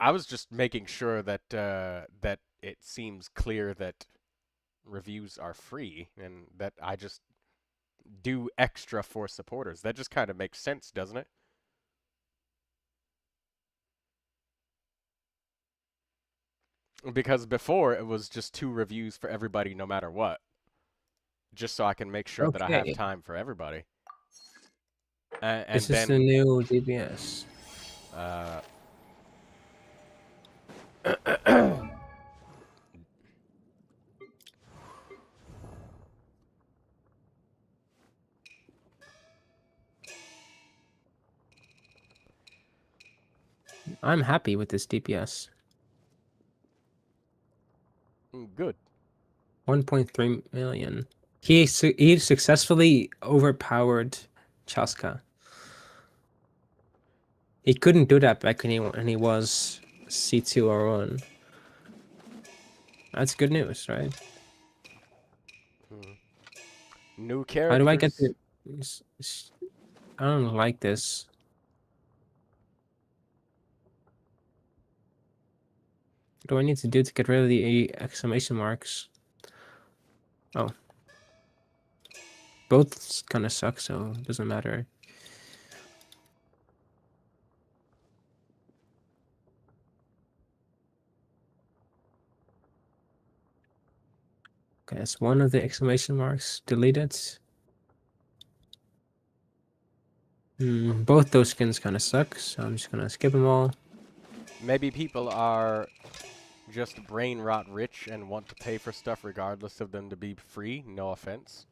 I was just making sure that that it seems clear that reviews are free and that I just do extra for supporters. That just kind of makes sense, doesn't it? Because before it was just 2 reviews for everybody no matter what. Just so I can make sure that I have time for everybody. And this then, is the new DBS. I'm happy with this DPS. Good. 1.3 million. He successfully overpowered Chaska. He couldn't do that back when he was C2 or 1. That's good news, right? New characters. How do I get the... I don't like this. What do I need to do to get rid of the exclamation marks? Oh. Both kind of suck, so it doesn't matter. Okay, that's one of the exclamation marks deleted. Both those skins kind of suck, so I'm just gonna skip them all. Maybe people are just brain rot rich and want to pay for stuff regardless of them to be free. No offense.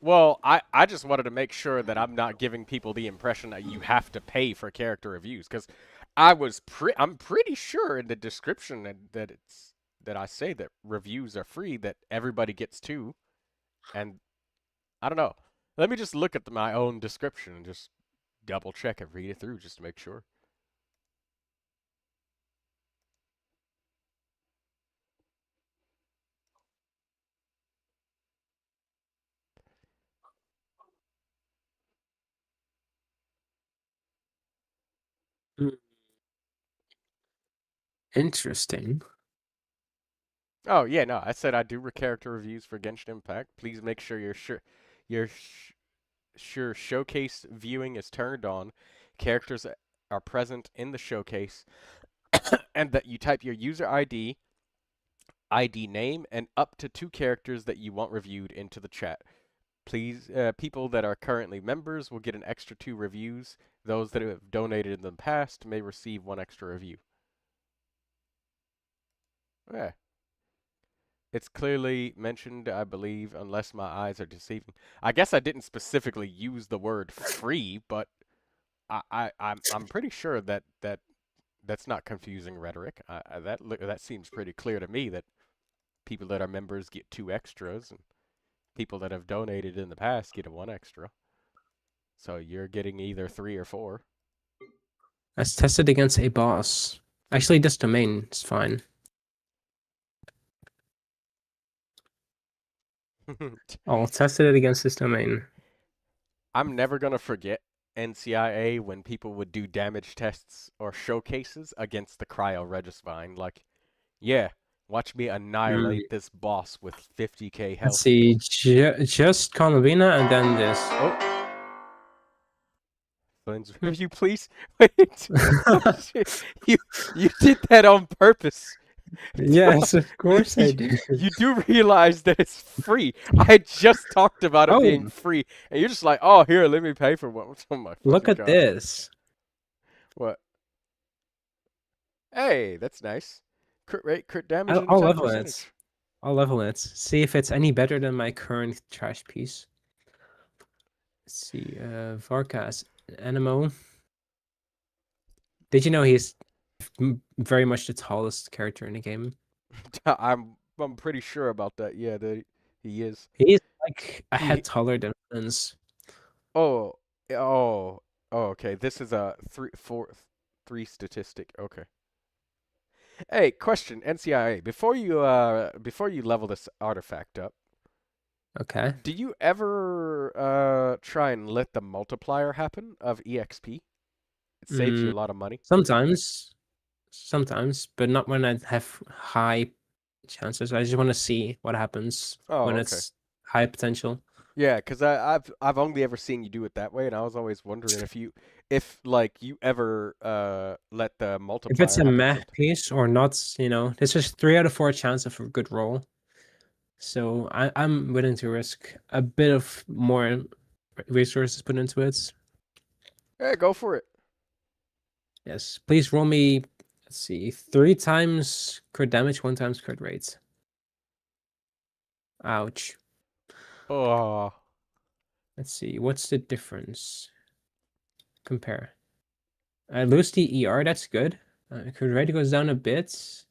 Well, I just wanted to make sure that I'm not giving people the impression that you have to pay for character reviews, because I'm pretty sure in the description that I say that reviews are free, that everybody gets 2, and I don't know. Let me just look at my own description and just double check and read it through just to make sure. Interesting. Oh yeah, no, I said I do character reviews for Genshin Impact. Please make sure your showcase viewing is turned on, characters are present in the showcase, and that you type your user ID name, and up to 2 characters that you want reviewed into the chat. Please, people that are currently members will get an extra 2 reviews. Those that have donated in the past may receive 1 extra review. Yeah. It's clearly mentioned, I believe, unless my eyes are deceiving. I guess I didn't specifically use the word free, but I'm pretty sure that that's not confusing rhetoric. That seems pretty clear to me that people that are members get 2 extras, and people that have donated in the past get 1 extra. So you're getting either 3 or 4. Let's test it against a boss. Actually, this domain is fine. I'll test it against this domain. I'm never gonna forget NCIA when people would do damage tests or showcases against the Cryo Regisvine. Like, yeah, watch me annihilate this boss with 50k health. Let's see, just Convina and then this. Oh. If you please wait. Oh, shit. You did that on purpose. Yes, of course I did. You do realize that it's free. I just talked about it being free, and you're just like, oh, here, let me pay for one. Oh my Look at God. this. What? Hey, that's nice. Crit rate, crit damage. I'll level it. I'll level it. See if it's any better than my current trash piece. Let's see, Varkas, Animo. Did you know he's very much the tallest character in the game? I'm pretty sure about that. Yeah, that he is. He's like a head taller than Flins. Oh, okay. This is a 3 statistic. Okay. Hey, question, NCIA. Before you level this artifact up, okay, do you ever try and let the multiplier happen of EXP? It saves you a lot of money. Sometimes, but not when I have high chances. I just want to see what happens when it's high potential. Yeah, because I've only ever seen you do it that way, and I was always wondering if you ever let the multiplier. If it's a meh piece or not, you know, this is 3 out of 4 chance of a good roll. So I'm willing to risk a bit of more resources put into it. Yeah, go for it. Yes, please roll me. Let's see, 3 times crit damage, 1 times crit rate. Ouch. Oh. Let's see, what's the difference? Compare. I lose the ER, that's good. Crit rate goes down a bit.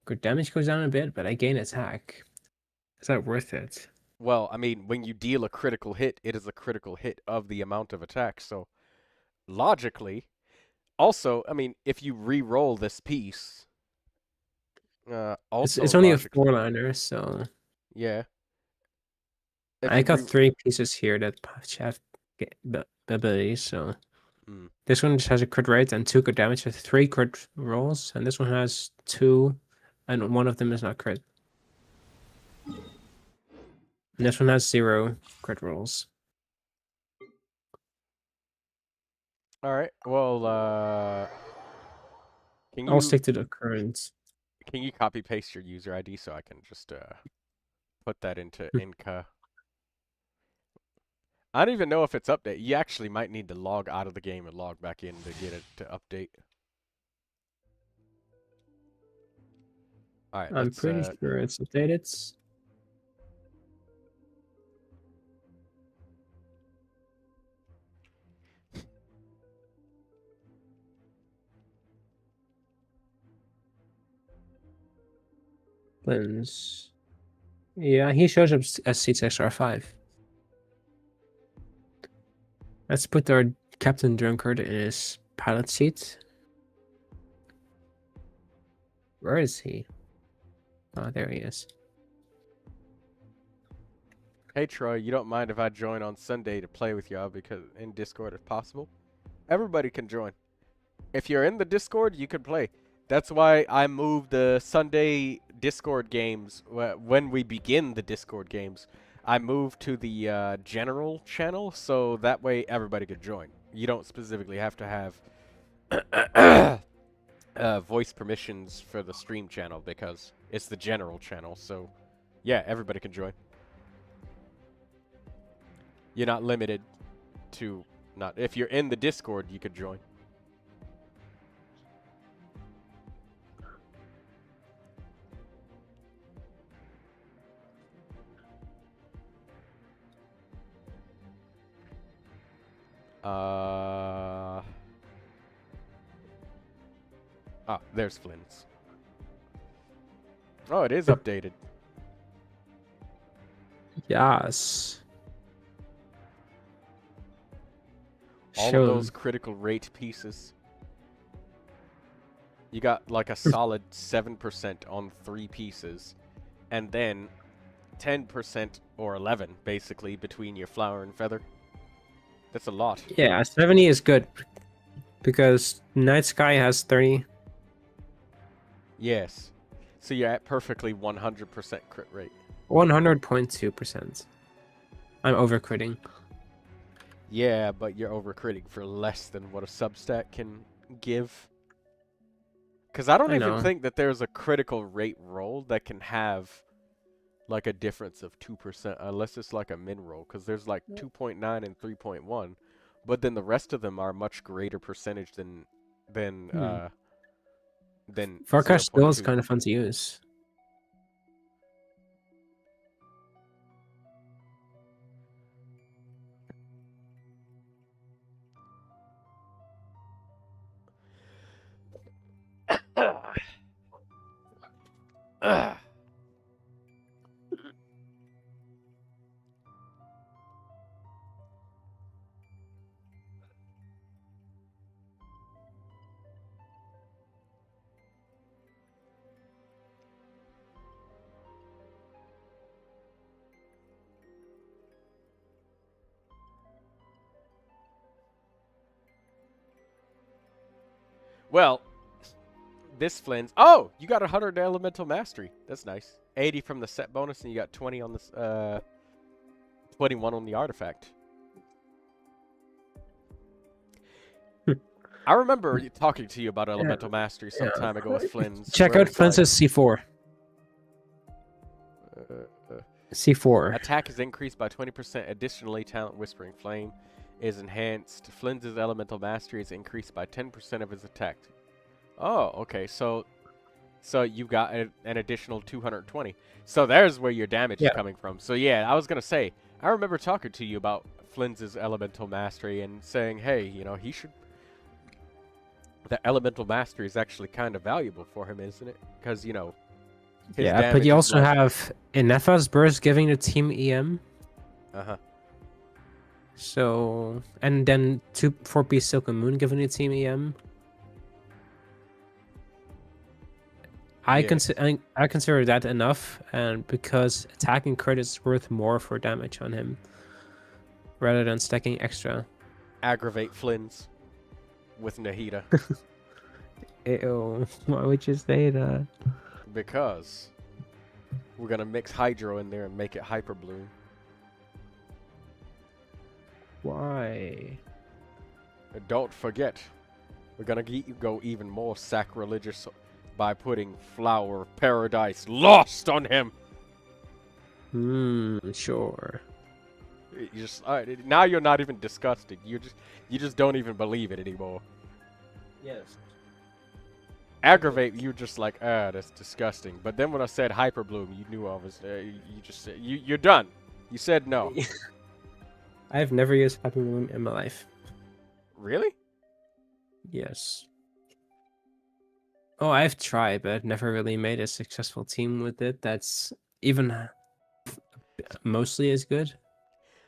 Crit damage goes down a bit, but I gain attack. Is that worth it? Well, I mean, when you deal a critical hit, it is a critical hit of the amount of attack. So, logically, also, I mean, if you re-roll this piece, also it's only a 4-liner, so yeah. I got 3 pieces here that have abilities, so this one just has a crit rate and 2 crit damage with 3 crit rolls, and this one has 2, and 1 of them is not crit. And this one has 0 crit rolls. All right. Well, I'll stick to the current. Can you copy paste your user ID so I can just put that into Inca? I don't even know if it's updated. You actually might need to log out of the game and log back in to get it to update. All right. I'm pretty sure it's updated. Lens. Yeah, he shows up as CTSR5. Let's put our Captain Drunkard in his pilot seat. Where is he? Oh, there he is. Hey Troy, you don't mind if I join on Sunday to play with y'all because in Discord if possible? Everybody can join. If you're in the Discord, you can play. That's why I moved the Sunday Discord games. When we begin the Discord games, I moved to the general channel, so that way everybody could join. You don't specifically have to have voice permissions for the stream channel because it's the general channel. So, yeah, everybody can join. You're not limited to if you're in the Discord, you could join. There's Flynn's. Oh, it is updated. Yes. All of those critical rate pieces. You got like a solid 7% on 3 pieces. And then 10% or 11, basically, between your flower and feather. That's a lot. Yeah, 70 is good because Night Sky has 30. Yes. So you're at perfectly 100% crit rate. 100.2%. I'm overcritting. Yeah, but you're overcritting for less than what a substat can give. Because I don't even think that there's a critical rate roll that can have like a difference of 2%, unless it's like a min roll. Because there's like 2.9 and 3.1, but then the rest of them are much greater percentage than Forecast still is 0.2. kind of fun to use. Well, this Flynn's. Oh, you got 100 elemental mastery. That's nice. 80 from the set bonus, and you got 20 on this. 21 on the artifact. I remember talking to you about elemental mastery some time ago with Flynn's. Check out Flynn's C4. C4. Attack is increased by 20%. Additionally, talent Whispering Flame is enhanced. Flynn's elemental mastery is increased by 10% of his attack. Oh, okay. So you've got an additional 220. So there's where your damage is coming from. So yeah, I was gonna say, I remember talking to you about Flynn's elemental mastery and saying, hey, you know, he should. The elemental mastery is actually kind of valuable for him, isn't it? Because you know. Yeah, but you also have Inetha's Burst giving the team EM. So, and then 4-piece Silken Moon giving the team EM. I consider that enough, and because attacking crit is worth more for damage on him, rather than stacking extra. Aggravate Flynn's with Nahida. Ew, why would you say that? Because we're gonna mix Hydro in there and make it Hyper Bloom. Why? And don't forget, we're gonna go even more sacrilegious by putting Flower of Paradise Lost on him. Sure. You just now you're not even disgusted. You just don't even believe it anymore. Yes. Aggravate, you're just like, that's disgusting. But then when I said Hyper Bloom, you knew I was. You just said you're done. You said no. I've never used Hyper Bloom in my life. Really? Yes. Oh, I've tried, but never really made a successful team with it. That's even mostly as good.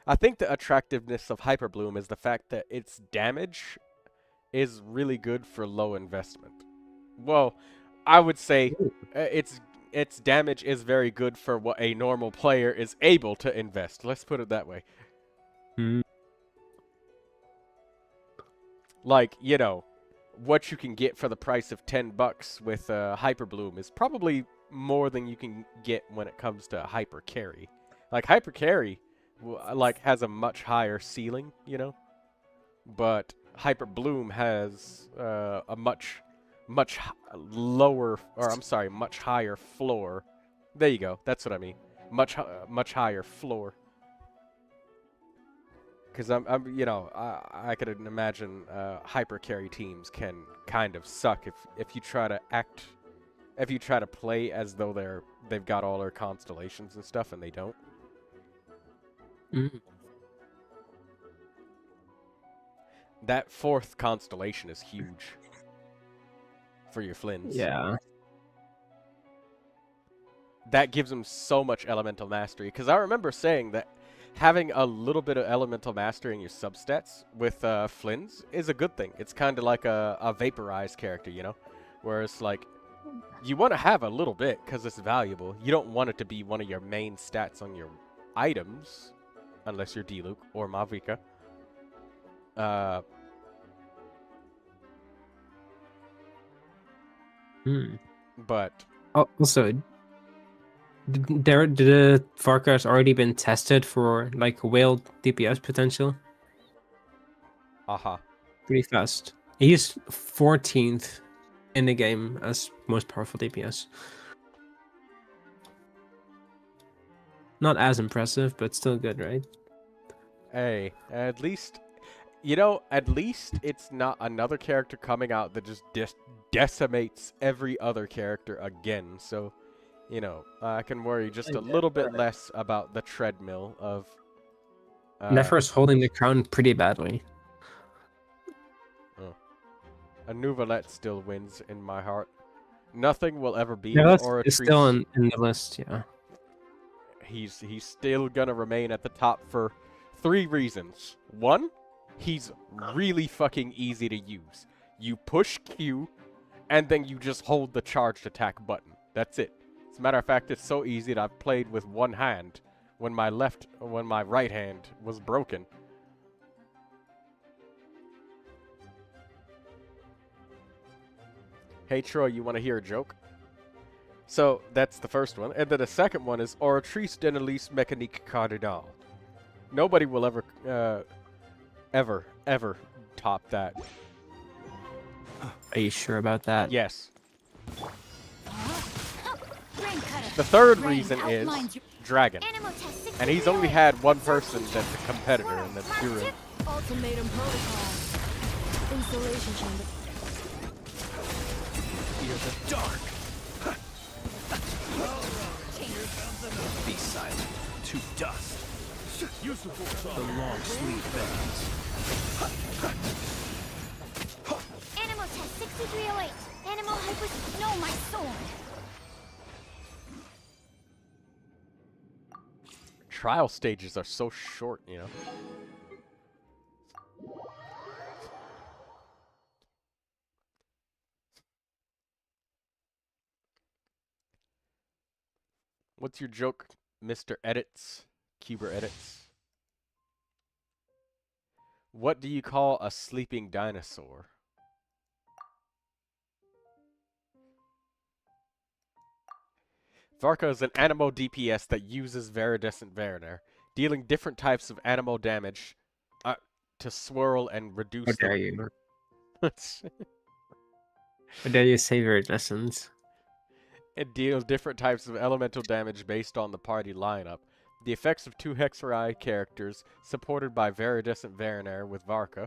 I think the attractiveness of Hyper Bloom is the fact that its damage is really good for low investment. Well, I would say its damage is very good for what a normal player is able to invest. Let's put it that way. Like, you know, what you can get for the price of $10 with Hyper Bloom is probably more than you can get when it comes to Hyper Carry. Like, Hyper Carry, like, has a much higher ceiling, you know? But Hyper Bloom has a much lower, or I'm sorry, much higher floor. There you go. That's what I mean. Much higher floor. Because you know, I could imagine hyper carry teams can kind of suck if you try to play as though they've got all their constellations and stuff and they don't. That 4th constellation is huge for your Flynn's. Yeah. That gives them so much elemental mastery. Because I remember saying that having a little bit of elemental mastery in your substats with Flynn's is a good thing. It's kind of like a vaporized character, you know? Whereas, like, You want to have a little bit because it's valuable. You don't want it to be one of your main stats on your items, unless you're Diluc or Mavrika. But Oh, also, the Varka has already been tested for like whale DPS potential. Pretty fast. He's 14th in the game as most powerful DPS. Not as impressive, but still good, right? Hey, at least, you know, at least it's not another character coming out that just decimates every other character again. So, you know, I can worry just a little bit less about the treadmill of... Nefer's holding the crown pretty badly. A Neuvilette still wins in my heart. Nothing will ever beat Neuvilette is still in the list, yeah. He's still gonna remain at the top for 3 reasons. 1, he's really fucking easy to use. You push Q, and then you just hold the charged attack button. That's it. As a matter of fact, it's so easy that I've played with one hand when my right hand was broken. Hey Troy, you want to hear a joke? So, that's the first one. And then the second one is Oratrice d'analyse mécanique cardinal. Nobody will ever top that. Are you sure about that? Yes. The third reason is Dragon. And he's only had one person that's a competitor, and that's Guru. Ultimatum protocol. Installation chamber. Fear the dark. Be silent. To dust. The long sleeve bands. Animal test 6308. Animal hyper... No, my sword. Trial stages are so short, you know. What's your joke, Mr. Edits? Cuber Edits. What do you call a sleeping dinosaur? Varka is an Animo DPS that uses Viridescent Variner, dealing different types of Animo damage to swirl and reduce How dare you? How dare you say Viridescent? It deals different types of elemental damage based on the party lineup. The effects of 2 Hexarai characters, supported by Viridescent Variner with Varka,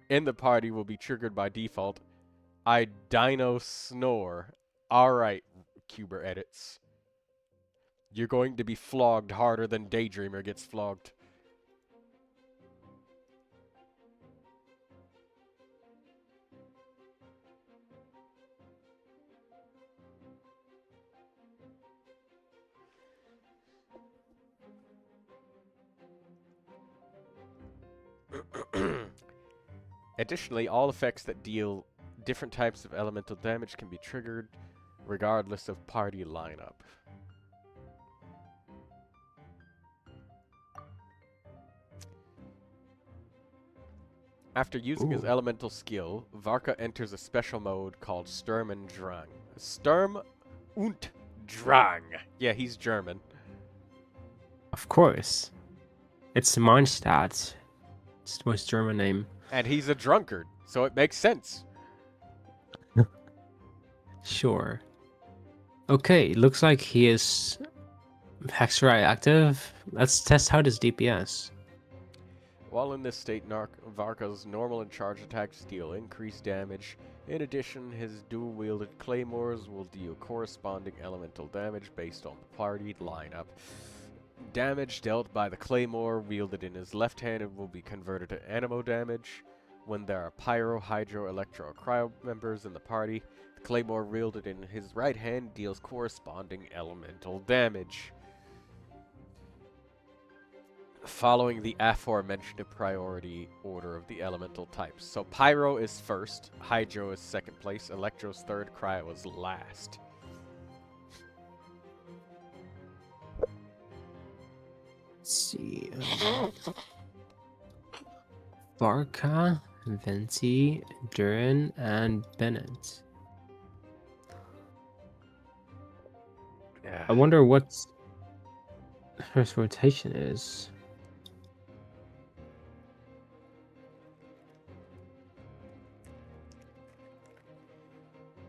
in the party will be triggered by default. I Dino Snore. Alright, Cuber Edits. You're going to be flogged harder than Daydreamer gets flogged. Additionally, all effects that deal different types of elemental damage can be triggered regardless of party lineup. After using his elemental skill, Varka enters a special mode called Sturm und Drang. Sturm und Drang. Yeah, he's German. Of course. It's Mondstadt. It's the most German name. And he's a drunkard, so it makes sense. Sure. Okay, looks like he is Hexarai active. Let's test out his DPS. While in this state, Varka's normal and charge attacks deal increased damage. In addition, his dual-wielded claymores will deal corresponding elemental damage based on the party lineup. Damage dealt by the claymore wielded in his left hand will be converted to animo damage. When there are pyro, hydro, electro, or cryo members in the party, the claymore wielded in his right hand deals corresponding elemental damage. following the aforementioned priority order of the elemental types. So Pyro is first, Hydro is second place, Electro's third, Cryo is last. Let's see. Varka, Venti, Durin, and Bennett. Yeah. I wonder what her rotation is.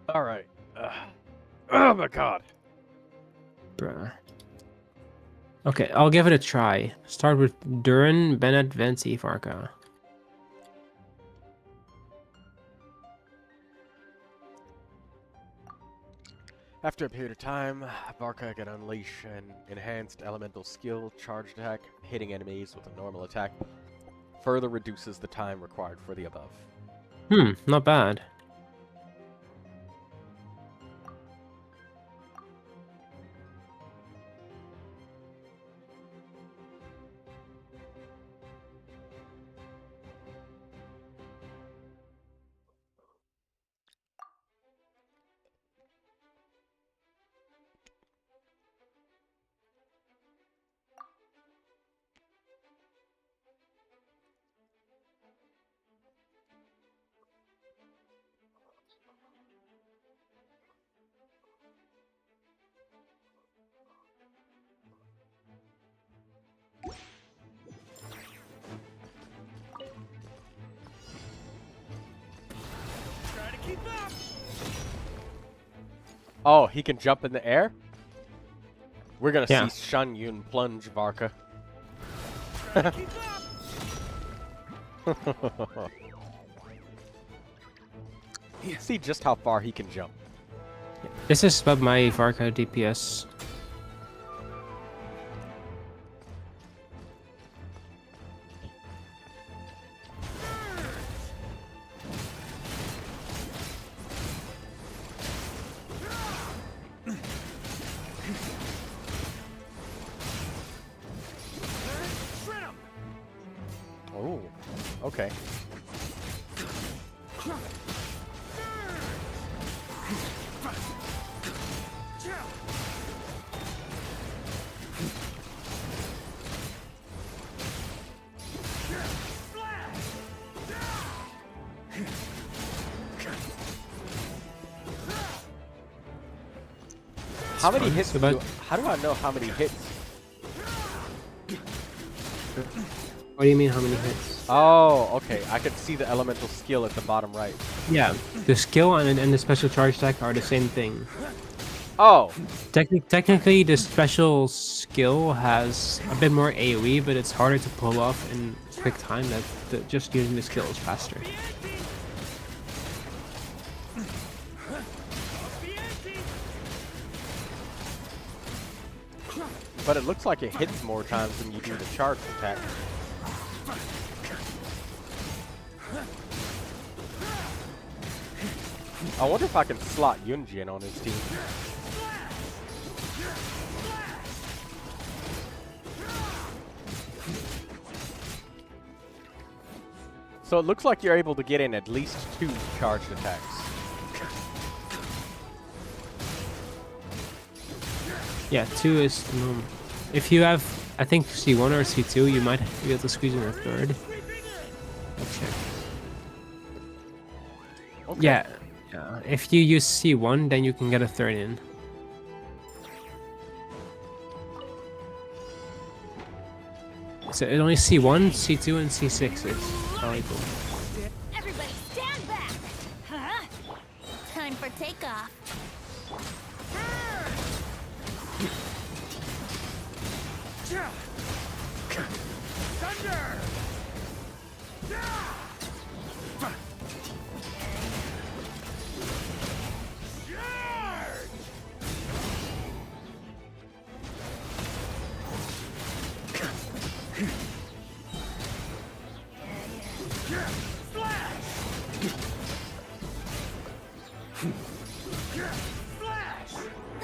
All right. Oh my god. Bruh. Okay, I'll give it a try. Start with Durin, Bennett, Venti, Varka. After a period of time, Varka can unleash an enhanced elemental skill, charge attack, hitting enemies with a normal attack. Further reduces the time required for the above. Not bad. Oh, he can jump in the air? We're gonna Yeah. see Shan Yun plunge Varka. See just how far he can jump. This is about my Varka DPS. Oh, okay. How many hits do you, how do I know how many hits? What do you mean, how many hits? Oh, okay. I could see the elemental skill at the bottom right. Yeah, the skill and the special charge attack are the same thing. Oh, Technically, the special skill has a bit more AoE, but it's harder to pull off in quick time. That just using the skill is faster. but it looks like it hits more times than you do the charge attack. I wonder if I can slot Yunjin on his team. So it looks like you're able to get in at least 2 charged attacks. Yeah, 2 is the norm. If you have, I think, C1 or C2, you might be able to squeeze in a third. Let's check. Okay. Yeah, if you use C1, then you can get a third in. So it only C1, C2, and C6 is valuable. Everybody stand back! Huh? Time for takeoff. Thunder!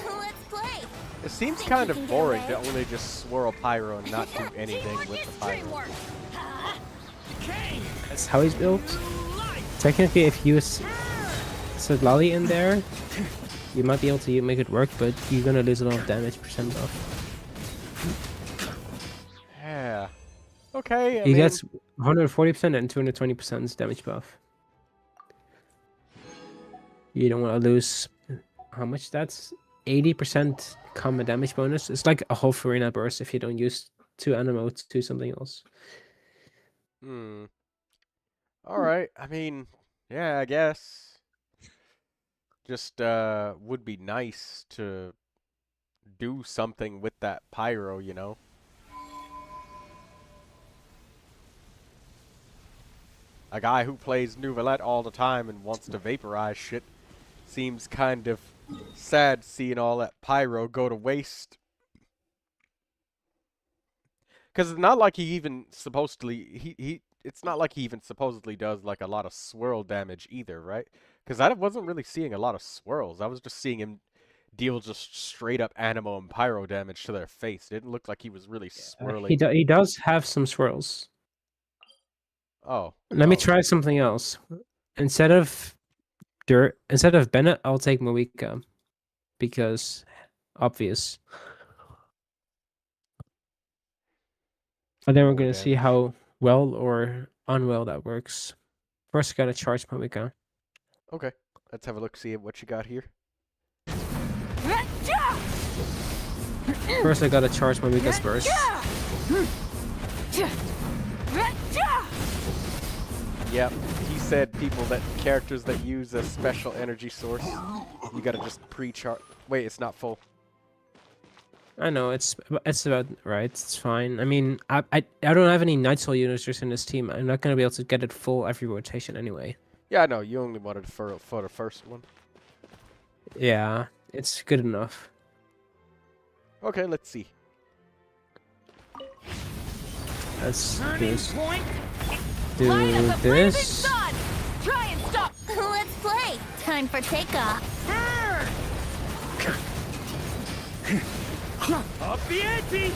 Let's play! It seems kind of boring to only just swirl pyro and not do anything with the pyro. That's how he's built. Technically, if you set Lolly in there, you might be able to make it work, but you're gonna lose a lot of damage percent buff. Yeah. Okay. He gets 140% and 220% damage buff. You don't want to lose how much that's 80% combat damage bonus. It's like a whole Farina burst if you don't use 2 Animo to something else. Alright, I mean, yeah, I guess. Just would be nice to do something with that pyro, you know? A guy who plays Neuvilette all the time and wants to vaporize shit seems kind of sad seeing all that pyro go to waste. Because it's not like he even supposedly it's not like he even supposedly does like a lot of swirl damage either, right? Because I wasn't really seeing a lot of swirls. I was just seeing him deal just straight up Animo and pyro damage to their face. It didn't look like he was really swirling. He does have some swirls. Oh. Let me try something else. Instead of Bennett, I'll take Moika. Because obvious. And then we're gonna see how well or unwell that works. First, gotta charge Moika. Okay. Let's have a look, see what you got here. First, I gotta charge Moika's burst. Yep, he said characters that use a special energy source, you gotta just pre-charge. Wait, it's not full. I know, it's about right. It's fine. I mean, I don't have any Night Soul users in this team. I'm not gonna be able to get it full every rotation anyway. Yeah, I know. You only wanted for the first one. Yeah, it's good enough. Okay, let's see. Let's do this. Try and stop. Let's play. Time for takeoff. Up the ante!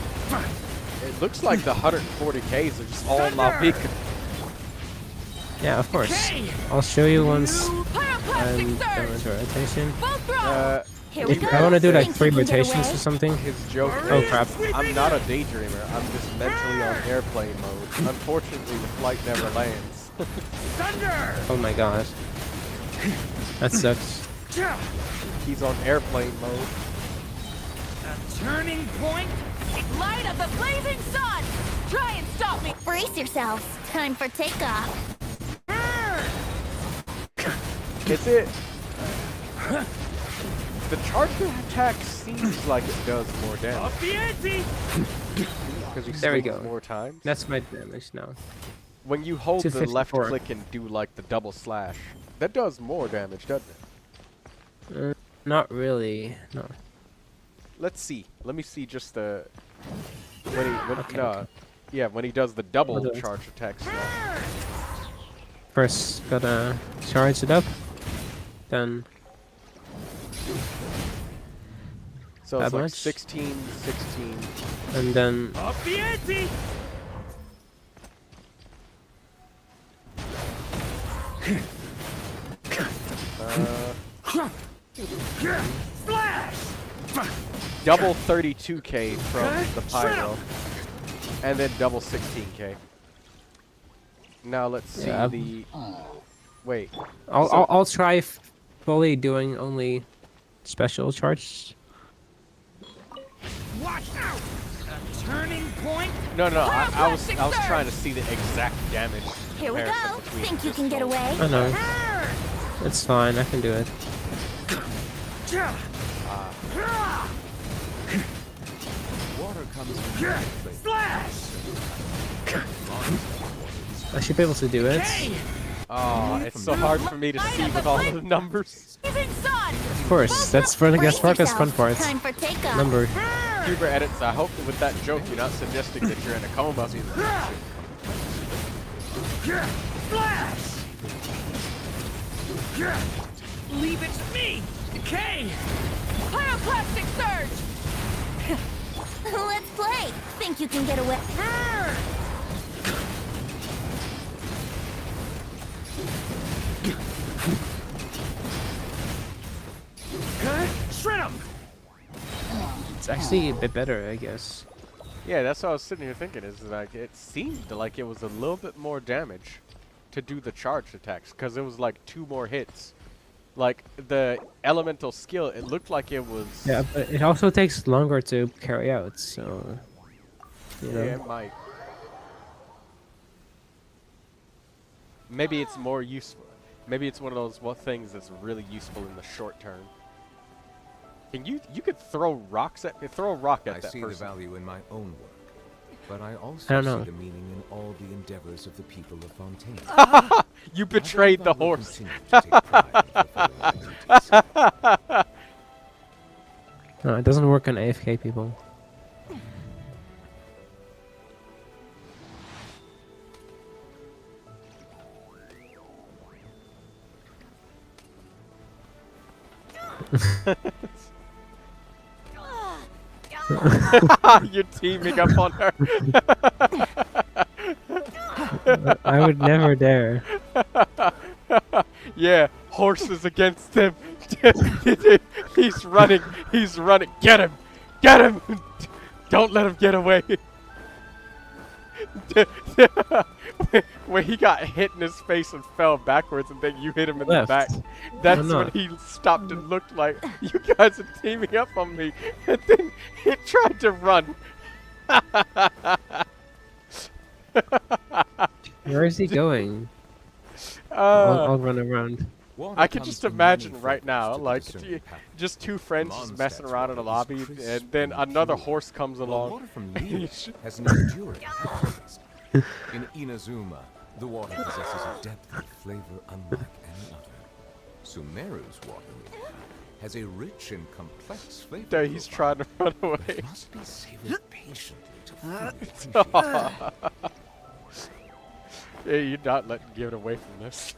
It looks like the 140Ks are just all Mavic. Yeah, of course. I'll show you once I'm done with rotation. If I want to do like 3 rotations or something. His joke Oh is, crap. I'm not a daydreamer. I'm just mentally on airplane mode. Unfortunately, the flight never lands. Oh my god. That sucks. He's on airplane mode. A turning point? Light up the blazing sun! Try and stop me! Brace yourselves. Time for takeoff. Is it? The charger attack seems like it does more damage. Up the ante! Because he There we swings go. more times. That's my damage now. When you hold the left 254. click and do like the double slash, that does more damage, doesn't it? Not really. No. Let's see. Let me see just the when he does the double What charge attack slot. First, gotta charge it up. Then. So it's That like much? 16, 16. And then. Up the ante! Splash! Double 32k from the pyro, and then double 16k. Now let's see Yeah. the. Wait. I'll try fully doing only special charges. Watch out! A turning point? No, I was trying to see the exact damage. Here we comparison go. between Think you this can get one. away? I know. It's fine. I can do it. Water comes from Splash! I should be able to do it. Oh, it's so hard for me to see with all the numbers. Blazing sun! Of course, that's for the guest workers fun part. Time for takeoff. Number. Huber edits. I hope that with that joke you're not suggesting that you're in a coma. Splash! Leave it to me! Decay! Pyroclastic surge! Let's play. Think you can get away? Shred him! It's actually a bit better, I guess. Yeah, that's what I was sitting here thinking. Is like it seemed like it was a little bit more damage to do the charged attacks because it was like 2 more hits. Like the elemental skill, it looked like it was. Yeah, but it also takes longer to carry out, so. You know. Yeah, it might. Maybe it's more useful. Maybe it's one of those things that's really useful in the short term. Can you could throw rocks at throw a rock at I that see person. the value in my own work, but I also I don't know. see the meaning in all the endeavors of the people of Fontaine. You betrayed the I will horse. continue to take pride in fulfilling my duties. No, it doesn't work on AFK people. You're teaming up on her. I would never dare. Yeah, horses against him. He's running. He's running. Get him. Get him. Don't let him get away. When he got hit in his face and fell backwards and then you hit him in the back, that's when he stopped and looked like, you guys are teaming up on me. And then he tried to run. Where is he going? I'll run around. I can just imagine right now, like, just 2 friends just messing around in a lobby, and then another horse comes Well, along. water from Leash has an enduring taste. In Inazuma, the water possesses a depth and flavor unlike any other. Sumeru's water has a rich and complex flavor. There he's trying to run away. It must be savored patiently to fully appreciate. Yeah, you're not letting give it away from this.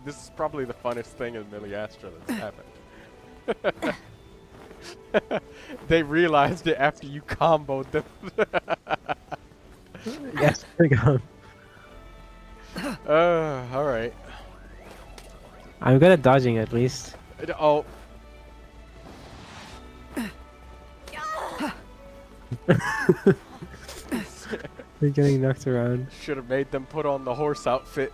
This is probably the funnest thing in Miliastra that's happened. They realized it after you comboed them. Yes, I go. Alright. I'm good at dodging at least. Oh. They're getting knocked around. Should have made them put on the horse outfit.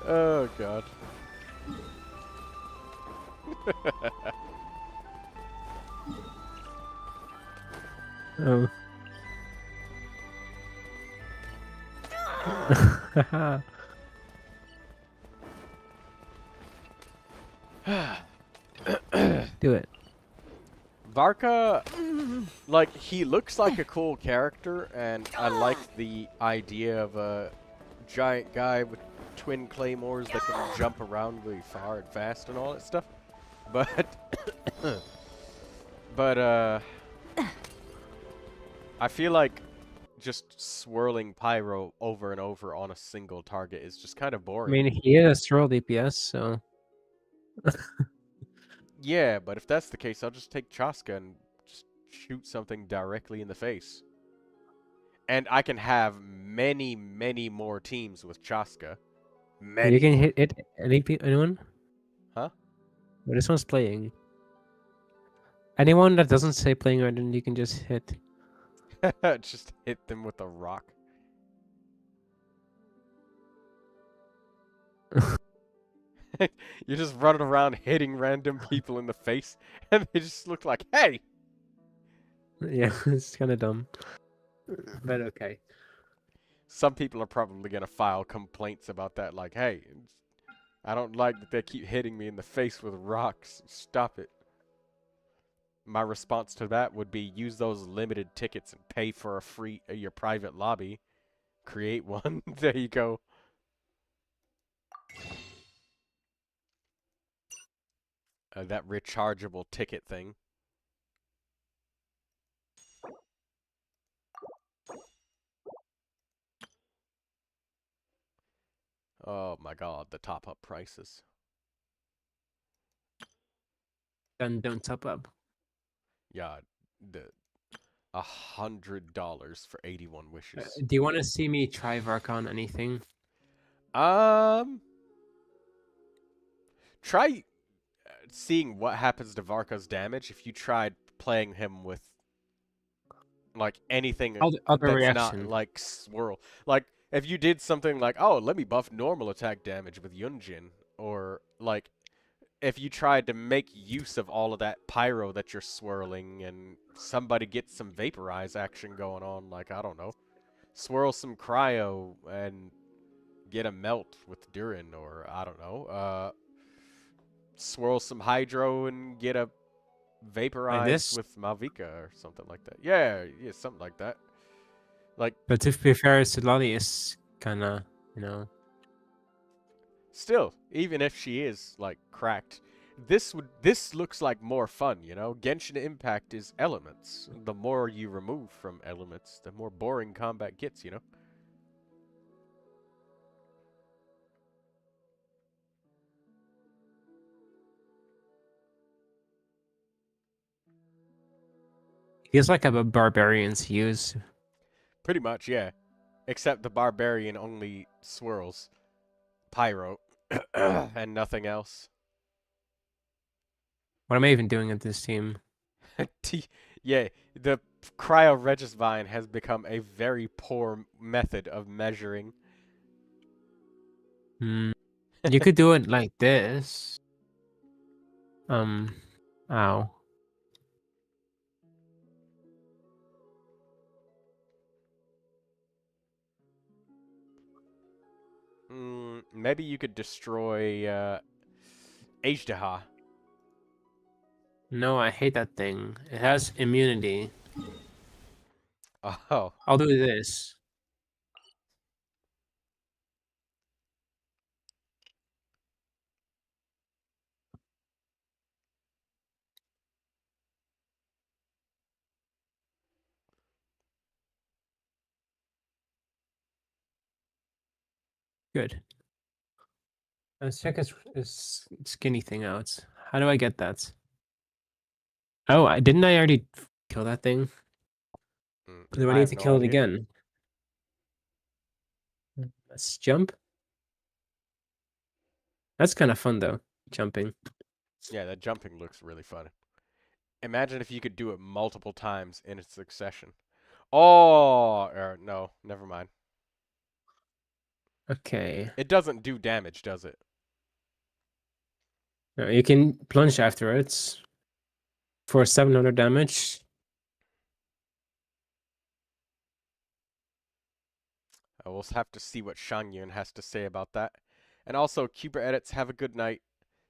Oh god. Oh. Do it. Varka, like, he looks like a cool character, and I like the idea of a giant guy with twin claymores that can jump around really far and fast and all that stuff. But, I feel like just swirling pyro over and over on a single target is just kind of I boring. mean, he is swirl DPS, so. Yeah, but if that's the case, I'll just take Chaska and just shoot something directly in the face. And I can have many, many more teams with Chaska. Many. You can hit it. Anyone? Huh? But this one's playing. Anyone that doesn't say playing right, then you can just hit. Just hit them with a rock. You're just running around hitting random people in the face, and they just look like, hey! Yeah, it's kind of dumb. But okay. Some people are probably going to file complaints about that, like, hey, I don't like that they keep hitting me in the face with rocks. Stop it. My response to that would be use those limited tickets and pay for a free your private lobby. Create one. There you go. That rechargeable ticket thing. Oh my god, the top-up prices. then don't top up. Yeah, the $100 for 81 wishes. Do you want to see me try Varkon anything? Try seeing what happens to Varka's damage if you tried playing him with like anything Other that's reaction. not like swirl. Like if you did something like, oh, let me buff normal attack damage with Yunjin, or like if you tried to make use of all of that pyro that you're swirling and somebody gets some vaporize action going on, like I don't know, swirl some cryo and get a melt with Durin, or I don't know, swirl some hydro and get a vaporize this? with Malvika or something like that. Yeah, something like that. Like, But to be fair, Silali is kind of, you know. still, even if she is like cracked, this looks like more fun, you know? Genshin Impact is elements. The more you remove from elements, the more boring combat gets, you know? Feels like a barbarian's use. Pretty much, yeah. Except the barbarian only swirls pyro and nothing else. What am I even doing at this team? Yeah, the Cryo Regisvine has become a very poor method of measuring. You could do it like this. Ow. Maybe you could destroy Ajdaha. No, I hate that thing. It has immunity. Oh. I'll do this. Good. Let's check his skinny thing out. How do I get that? Oh, didn't I already kill that thing? Do I need have to no kill it idea. again? Let's jump. That's kind of fun though, jumping. Yeah, that jumping looks really fun. Imagine if you could do it multiple times in a succession. Oh, no, never mind. Okay. It doesn't do damage, does it? No, you can plunge afterwards for 700 damage. We'll have to see what Shangyun has to say about that. And also, Cuber Edits, have a good night.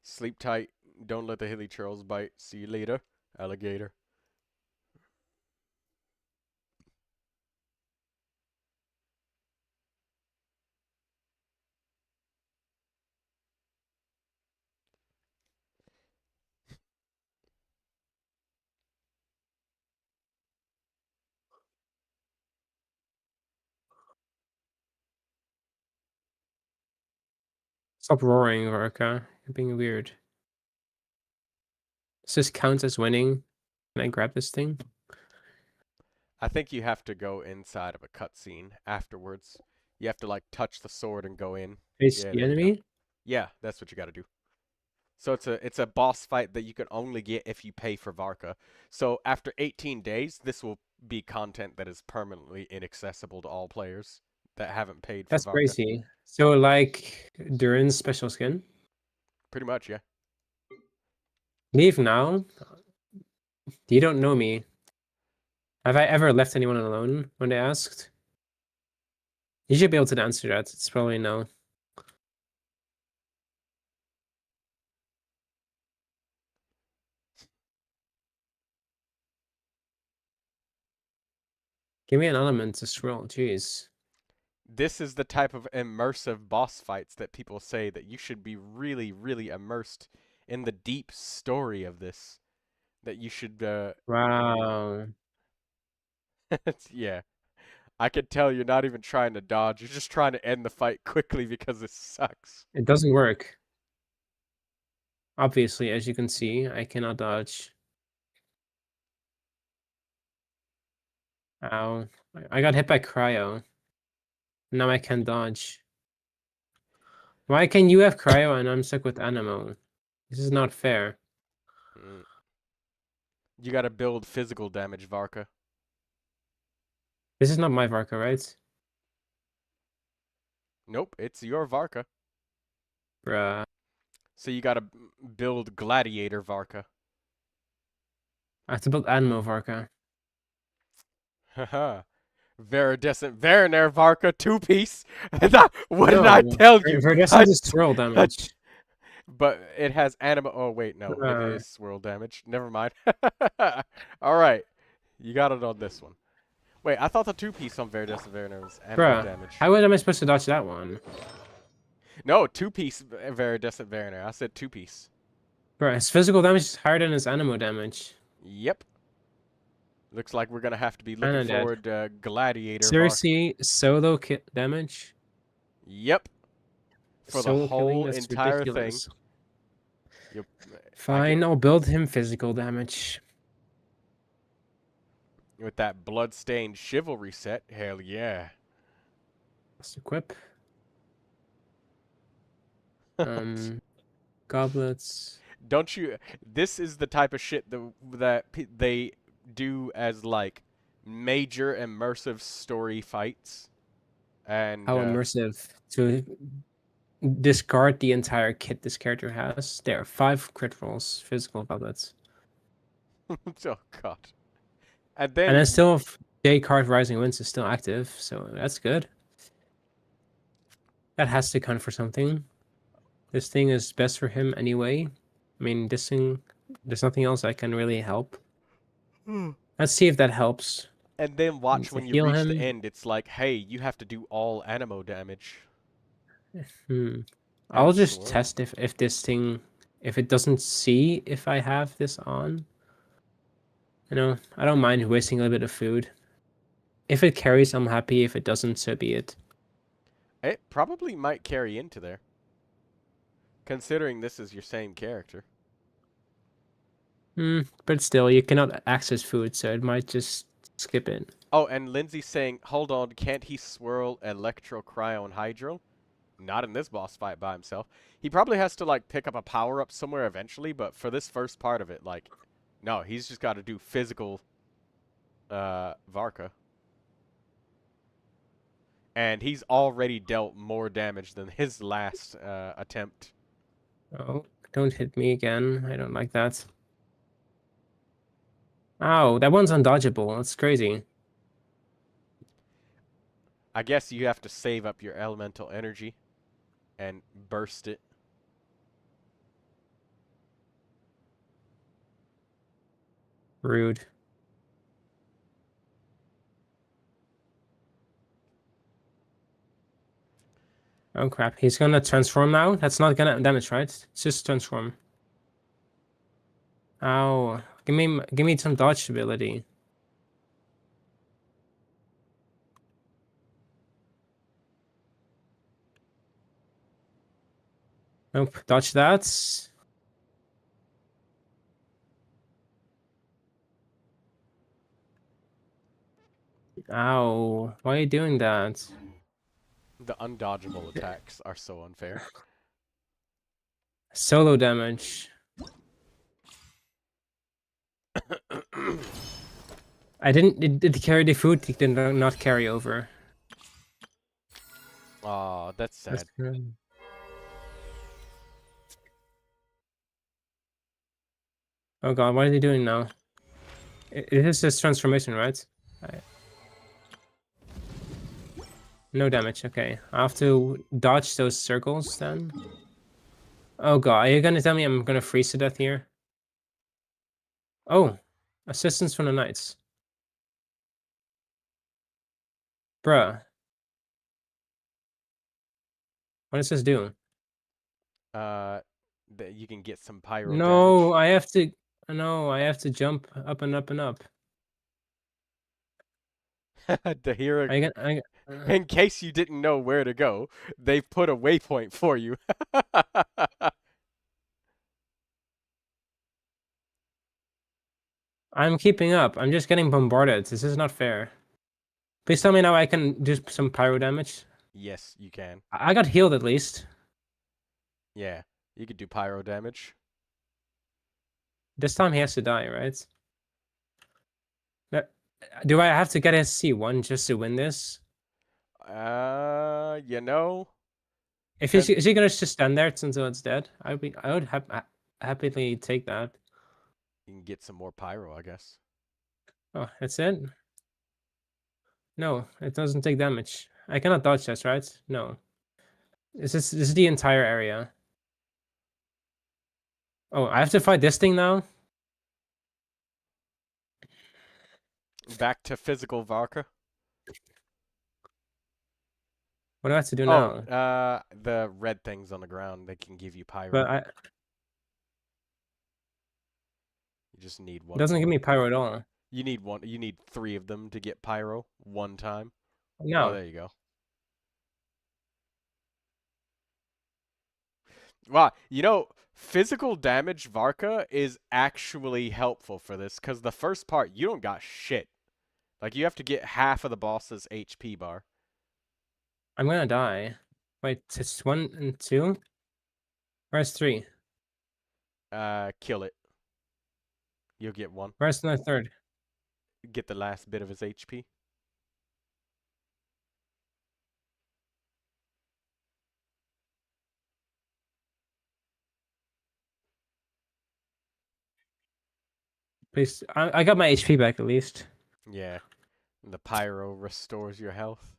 Sleep tight. Don't let the hilly churls bite. See you later, alligator. Stop roaring, Varka. You're being weird. Does this count as winning? Can I grab this thing? I think you have to go inside of a cutscene afterwards. You have to like touch the sword and go in. Face Yeah, the there you go. enemy? Yeah, that's what you got to do. So it's a boss fight that you can only get if you pay for Varka. So after 18 days, this will be content that is permanently inaccessible to all players that haven't paid for That's Varka. crazy. So like Durin's special skin? Pretty much, yeah. Leave now? You don't know me. Have I ever left anyone alone when they asked? You should be able to answer that. It's probably no. Give me an element to scroll. Jeez. This is the type of immersive boss fights that people say that you should be really, really immersed in the deep story of this. That you should, Wow. yeah. I could tell you're not even trying to dodge. You're just trying to end the fight quickly because it sucks. It doesn't work. Obviously, as you can see, I cannot dodge. Ow. I got hit by cryo. Now I can dodge. Why can you have cryo and I'm stuck with Anemo? This is not fair. Mm. You gotta build physical damage, Varka. This is not my Varka, right? Nope, it's your Varka. Bruh. So you gotta build Gladiator Varka. I have to build Anemo Varka. Haha. Veridescent Veriner Varka 2-piece. What did I tell you? Verdescent is swirl damage. But it has anima. Oh wait, no, it is swirl damage. Never mind. All right, you got it on this one. Wait, I thought the 2-piece on Veridescent Veriner was anima damage. How am I supposed to dodge that one? No, 2-piece Veridescent Veriner. I said 2-piece. Bruh, his physical damage is higher than his animo damage. Yep. Looks like we're gonna have to be looking forward to Gladiator. Seriously, solo kit damage? Yep. For solo the whole killing, that's entire ridiculous. thing. Yep. Fine, I'll build him physical damage. With that bloodstained chivalry set, hell yeah. Let's equip. Goblets. Don't you? This is the type of shit that they do as like major immersive story fights. And how immersive to discard the entire kit this character has. There are 5 crit rolls, physical goblets. Oh god. And then still J card Rising Winds is still active, so that's good. That has to count for something. This thing is best for him anyway. I mean, this thing, there's nothing else that can really help. Let's see if that helps. And then watch when you reach the him. end, it's like, hey, you have to do all animo damage. I'll just test if this thing, if it doesn't see if I have this on. You know, I don't mind wasting a little bit of food. If it carries, I'm happy. If it doesn't, so be it. It probably might carry into there. Considering this is your same character. But still, you cannot access food, so it might just skip it. Oh, and Lindsay's saying, hold on, can't he swirl Electro, Cryo, and Hydro? Not in this boss fight by himself. He probably has to, like, pick up a power-up somewhere eventually, but for this first part of it, like, no, he's just got to do physical Varka. And he's already dealt more damage than his last attempt. Oh, don't hit me again. I don't like that. Ow, that one's undodgeable. That's crazy. I guess you have to save up your elemental energy and burst it. Rude. Oh crap, he's gonna transform now? That's not gonna damage, right? It's just transform. Ow. Give me some dodge ability. Nope, dodge that. Ow, why are you doing that? The undodgeable attacks are so unfair. Solo damage. I didn't. It did carry the food. It did not carry over. Aw, that's sad. That's good. Oh god, what are they doing now? It is this transformation, right? No damage. Okay, I have to dodge those circles then. Oh god, are you gonna tell me I'm gonna freeze to death here? Oh, assistance from the knights. Bruh. What does this do? That you can get some pyro No, damage. I have to. No, I have to jump up and up and up. The hero. I In case you didn't know where to go, they've put a waypoint for you. I'm keeping up. I'm just getting bombarded. This is not fair. Please tell me now I can do some pyro damage. Yes, you can. I got healed at least. Yeah, you could do pyro damage. This time he has to die, right? Do I have to get his C1 just to win this? You know. If he's, is he gonna just stand there until it's dead? I would happily take that. You can get some more pyro, I guess. Oh, that's it? No, it doesn't take damage. I cannot dodge this, right? No. This is the entire area. Oh, I have to fight this thing now? Back to physical Varka. What do I have to do now? The red things on the ground, they can give you pyro. But You just need one. it doesn't more. give me pyro at all. You need one. You need 3 of them to get pyro one time. No. Oh, there you go. Wow, you know, physical damage Varka is actually helpful for this, because the first part, you don't got shit. Like, you have to get half of the boss's HP bar. I'm gonna die. Wait, it's 1 and 2? Where's 3? Kill it. You'll get 1. Where's the third? Get the last bit of his HP. Please, I got my HP back at least. Yeah. And the pyro restores your health.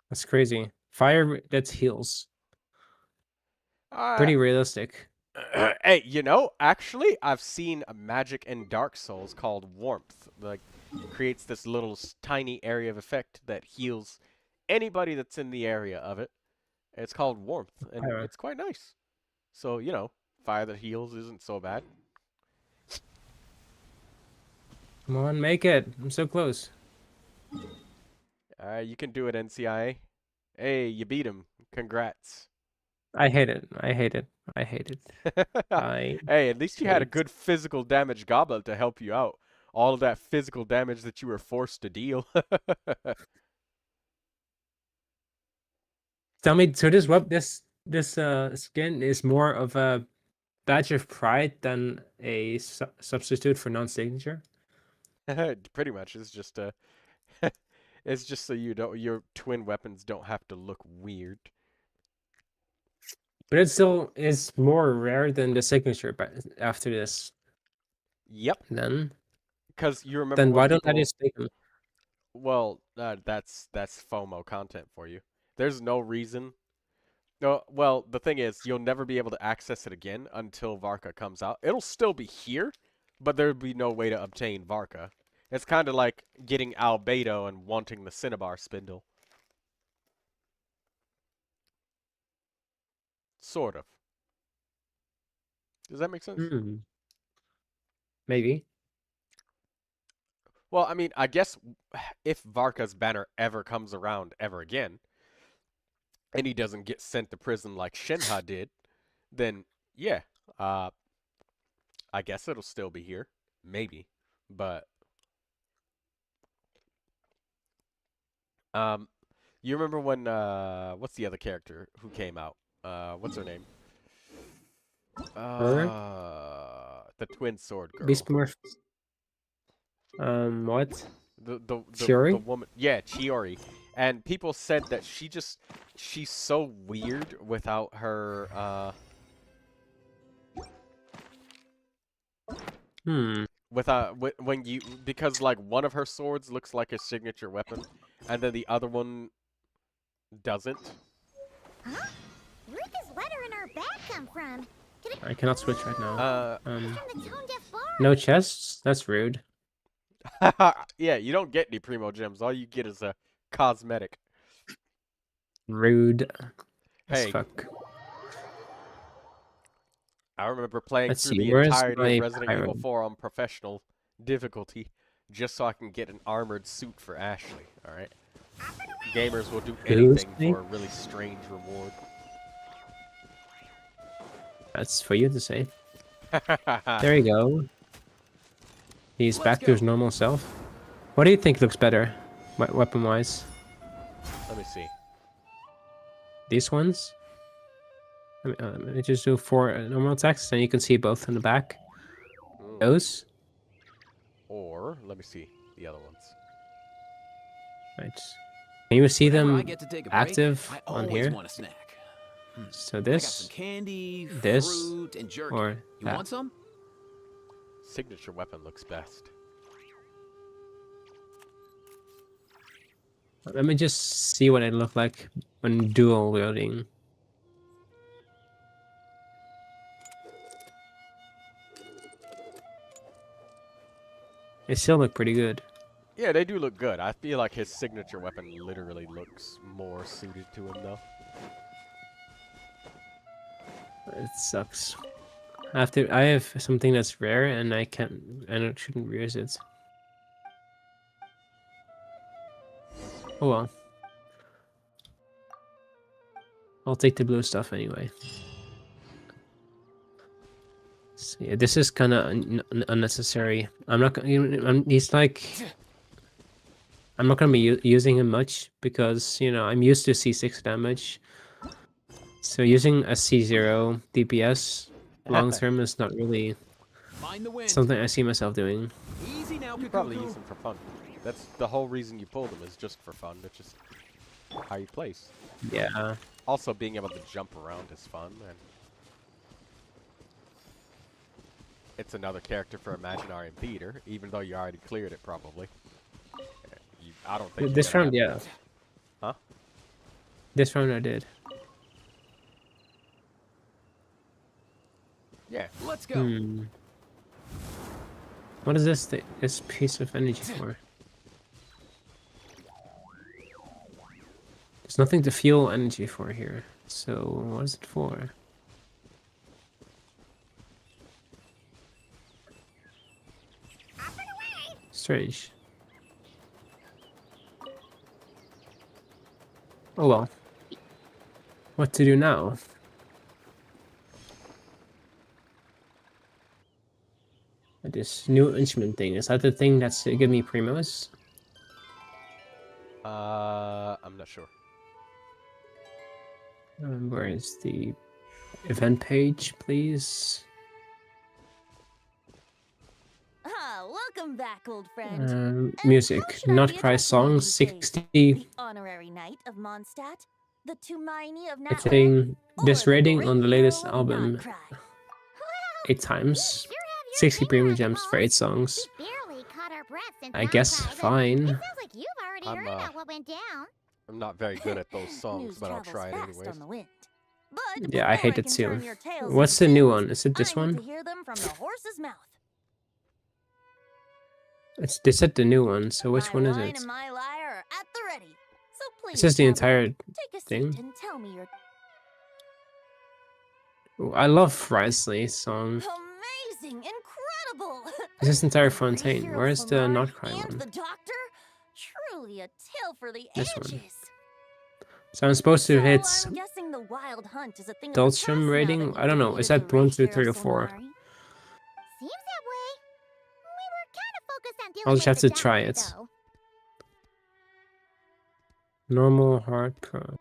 That's crazy. Fire that heals. Pretty realistic. Hey, you know, actually, I've seen a magic in Dark Souls called Warmth. Like, it creates this little tiny area of effect that heals anybody that's in the area of it. It's called Warmth, and it's quite nice. So, you know, fire that heals isn't so bad. Come on, make it. I'm so close. You can do it, NCIA. Hey, you beat him. Congrats. I hate it. I hate it. I hate it. Hey, at least you had a good physical damage goblet to help you out. All of that physical damage that you were forced to deal. Tell me, so this skin is more of a badge of pride than a substitute for non-signature? Pretty much, it's just it's just so your twin weapons don't have to look weird. But it still is more rare than the signature. But after this, yep. Then, because you remember. Then why don't I just take them? Well, that's FOMO content for you. There's no reason. No, well, the thing is, you'll never be able to access it again until Varka comes out. It'll still be here, but there'll be no way to obtain Varka. It's kind of like getting Albedo and wanting the Cinnabar Spindle. Sort of. Does that make sense? Maybe. Well, I mean, I guess if Varka's banner ever comes around ever again, and he doesn't get sent to prison like Shenhe did, then yeah, I guess it'll still be here. Maybe. But you remember when what's the other character who came out? What's her name? The twin sword girl. Beastmorph. What? The Chiori? the woman. Yeah, Chiori. And people said that she's so weird without her because like one of her swords looks like a signature weapon and then the other one doesn't. Huh? Where did this letter in our bag come from? I cannot switch right now. From the tone-deaf bar. No chests? That's rude. Yeah, you don't get any Primogems. All you get is a cosmetic. Rude. Hey. As fuck. I remember playing Let's through see, the where's entirety my of Resident Evil pirate? 4 on professional difficulty just so I can get an armored suit for Ashley, alright? Gamers will do anything for a really strange reward. That's for you to say. There you go. He's back to his normal self. What do you think looks better, weapon-wise? Let me see. These ones? Let me just do 4 normal attacks, and you can see both in the back. Those? Or, let me see the other ones. Right. Can you see Whenever I them get to take a break, active I on always here? want a snack. So I got this, some candy, this, fruit, and jerky. or You that. want some? Signature weapon looks best. Let me just see what it look like when dual wielding. They still look pretty good. Yeah, they do look good. I feel like his signature weapon literally looks more suited to him, though. It sucks. I have something that's rare, and I shouldn't use it. Oh well. I'll take the blue stuff anyway. So yeah, this is kind of unnecessary. I'm not gonna. He's like. I'm not gonna be using him much because I'm used to C6 damage. So using a C0 DPS long term is not really Mind the wind. something I see myself doing. Easy now, You probably use him for fun. That's the whole reason you pulled him, is just for fun. That's just how you place. Yeah. Also, being able to jump around is fun, and it's another character for Imaginary and Peter, even though you already cleared it, probably. I don't think This round, yeah. Huh? This round I did. Yeah. Let's go. What is this this piece of energy for? There's nothing to fuel energy for here. So what is it for? Strange. Oh well. What to do now? This new instrument thing, is that the thing that's give me primos? I'm not sure. Where is the event page, please? Ah, welcome back, old friend. Music, how should I not be price addressing you songs, these days? 60. The honorary knight of Mondstadt, the Tumaini of It's Natlan, saying this or the rating great on the latest hero of album Notcry. 8 times. 60 premium gems for 8 songs. Barely caught our breath since I guess Notcry, but fine. It sounds like you've already I'm, heard about what went down. I'm not very good at those songs, News but I'll travels try it fast anyways. on the wind. But Yeah, I before hate it can too. turn your tales What's the into new tunes, one? Is it this I need one? to hear them from the horse's mouth. They said the new one, so which My one is line it? and my lyre are at the ready. So please, This is the entire take a seat thing. and tell me your Ooh, I love Risley's song. amazing, incredible. Is this entire The great Fontaine? hero Where's the Flamar Notcry and one? the doctor? Truly a tale for the This one. ages. So I'm supposed to So hit I'm guessing the wild hunt is a thing of the Dulcium past now rating? that I you've don't know. Is defeated that the 1, great 2, 3, hero or 4? Solmari. Seems that way. We were kind of focused on dealing I'll just with have the to try doctor, it. though. Normal, hard, pro.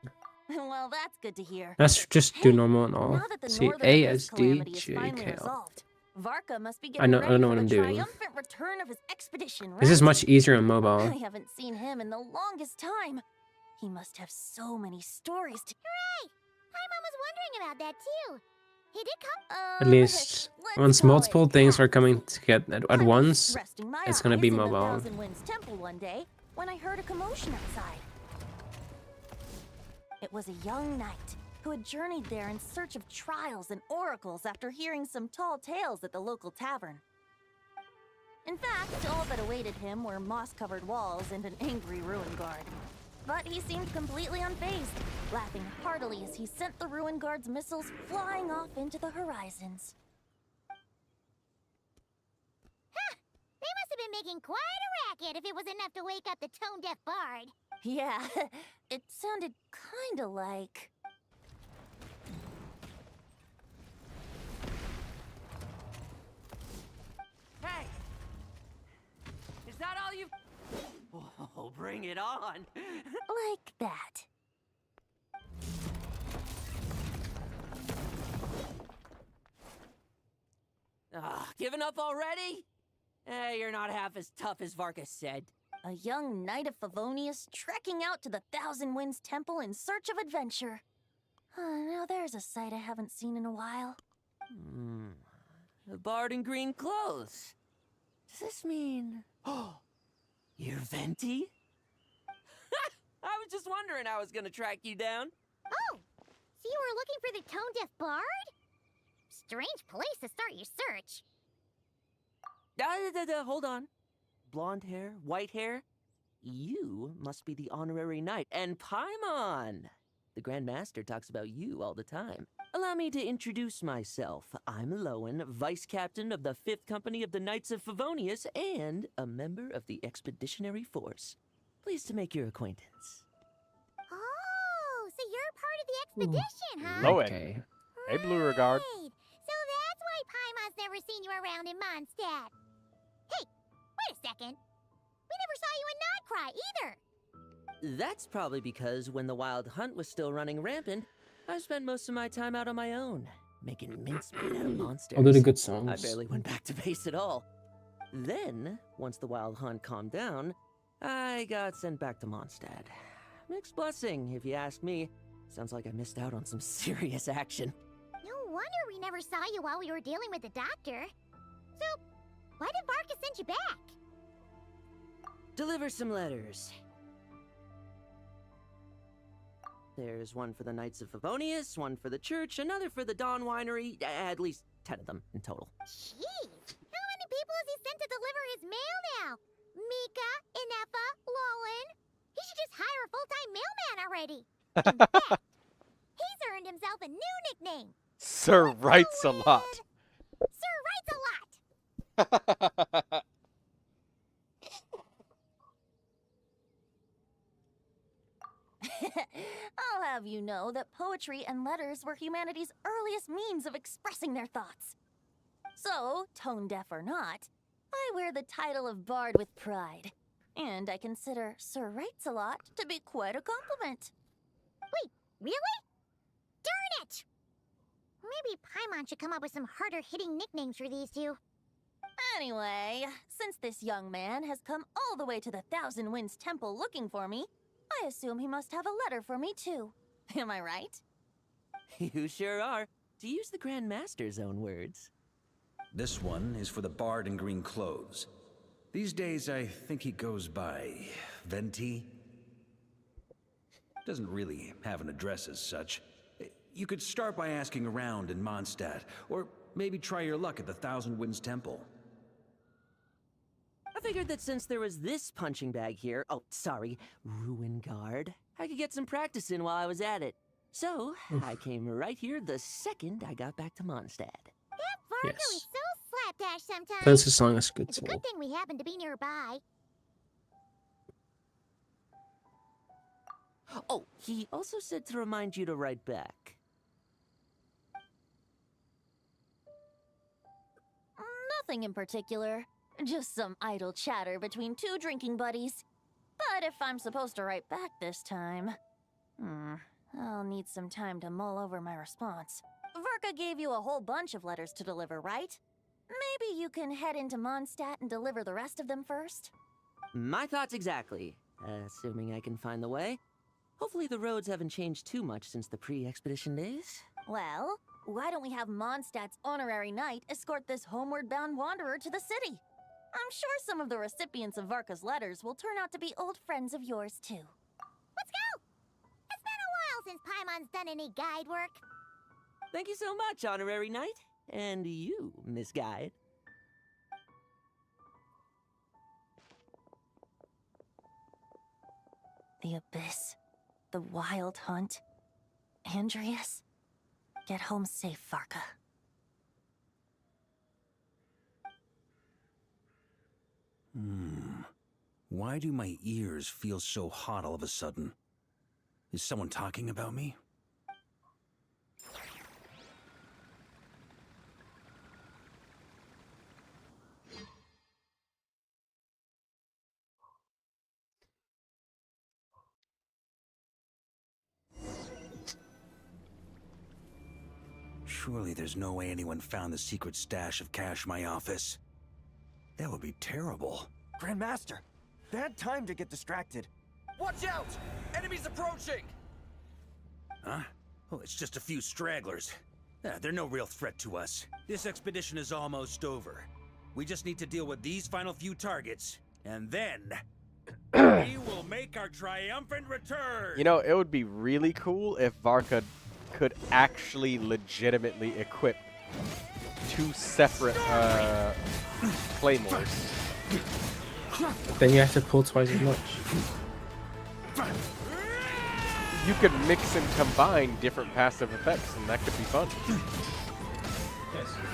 Well, that's good to hear. Let's just do normal and all. Now that the See, Northern A, Abyss S, D, calamity is J, finally K, L. resolved, Varka must be I getting know ready what for I'm the doing. triumphant return of his expedition, right? This is much easier on mobile. I haven't seen him in the longest time. He must have so many stories to... Hooray! Paimon was wondering about that, too. He did come. At least let's once call multiple it things are half. coming together at I was once, resting my it's gonna eyes be in the mobile. Thousand Winds Temple one day when I heard a commotion outside. It was a young knight who had journeyed there in search of trials and oracles after hearing some tall tales at the local tavern. In fact, all that awaited him were moss-covered walls and an angry ruin guard. But he seemed completely unfazed, laughing heartily as he sent the ruin guard's missiles flying off into the horizons. They must have been making quite a racket if it was enough to wake up the tone-deaf bard. Yeah, it sounded kinda like... Hey! it on. Like that. Giving up already? You're not half as tough as Varka said. A young knight of Favonius trekking out to the Thousand Winds Temple in search of adventure. Now there's a sight I haven't seen in a while. A bard in green clothes. Does this mean... Oh, you're Venti? I was just wondering how I was gonna track you down. Oh, so you were looking for the tone-deaf bard? Strange place to start your search. Hold on. Blonde hair, white hair. You must be the honorary knight. And Paimon! The Grand Master talks about you all the time. Allow me to introduce myself. I'm Lowen, Vice Captain of the 5th Company of the Knights of Favonius and a member of the Expeditionary Force. Pleased to make your acquaintance. Oh, so you're part of the expedition, huh? Lowen. Okay. Hey, Blue Regard. Right. So that's why Paimon's never seen you around in Mondstadt. Hey, wait a second. We never saw you in Nodcry either. That's probably because when the Wild Hunt was still running rampant, I spent most of my time out on my own, making mincemeat out of monsters. All the good I songs. barely went back to base at all. Then, once the Wild Hunt calmed down, I got sent back to Mondstadt. Mixed blessing, if you ask me. Sounds like I missed out on some serious action. No wonder we never saw you while we were dealing with the doctor. So, why did Varka send you back? Deliver some letters. There's one for the Knights of Favonius, one for the church, another for the Dawn Winery, at least 10 of them in total. Jeez, how many people has he sent to deliver his mail now? Mika, Inefa, Lowen. He should just hire a full-time mailman already. In fact, he's earned himself a new nickname. Sir writes a lot. Sir writes a lot. I'll have you know that poetry and letters were humanity's earliest means of expressing their thoughts. So, tone deaf or not, I wear the title of bard with pride. And I consider Sir Writes-A-Lot to be quite a compliment. Wait, really? Darn it! Maybe Paimon should come up with some harder-hitting nicknames for these two. Anyway, since this young man has come all the way to the Thousand Winds Temple looking for me, I assume he must have a letter for me too. Am I right? You sure are, to use the Grand Master's own words. This one is for the bard in green clothes. These days, I think he goes by Venti. Doesn't really have an address as such. You could start by asking around in Mondstadt, or maybe try your luck at the Thousand Winds Temple. I figured that since there was this punching bag here, Ruin Guard, I could get some practice in while I was at it. So, I came right here the second I got back to Mondstadt. That Varka Yes. is so slapdash sometimes. That's a song that's good It's a too. good thing we happen to be nearby. Oh, he also said to remind you to write back. Nothing in particular. Just some idle chatter between two drinking buddies. But if I'm supposed to write back this time... I'll need some time to mull over my response. Varka gave you a whole bunch of letters to deliver, right? Maybe you can head into Mondstadt and deliver the rest of them first? My thoughts exactly, assuming I can find the way. Hopefully the roads haven't changed too much since the pre-expedition days. Well, why don't we have Mondstadt's honorary knight escort this homeward-bound wanderer to the city? I'm sure some of the recipients of Varka's letters will turn out to be old friends of yours, too. Let's go! It's been a while since Paimon's done any guide work. Thank you so much, honorary knight. And you, Miss Guide. The Abyss. The Wild Hunt. Andreas. Get home safe, Varka. Why do my ears feel so hot all of a sudden? Is someone talking about me? Surely there's no way anyone found the secret stash of cash in my office. That would be terrible. Grandmaster, bad time to get distracted. Watch out! Enemies approaching! Huh? Oh, it's just a few stragglers. They're no real threat to us. This expedition is almost over. We just need to deal with these final few targets, and then we will make our triumphant return! You know, it would be really cool if Varka could actually legitimately equip 2 separate claymores. Then you have to pull twice as much. You could mix and combine different passive effects, and that could be fun.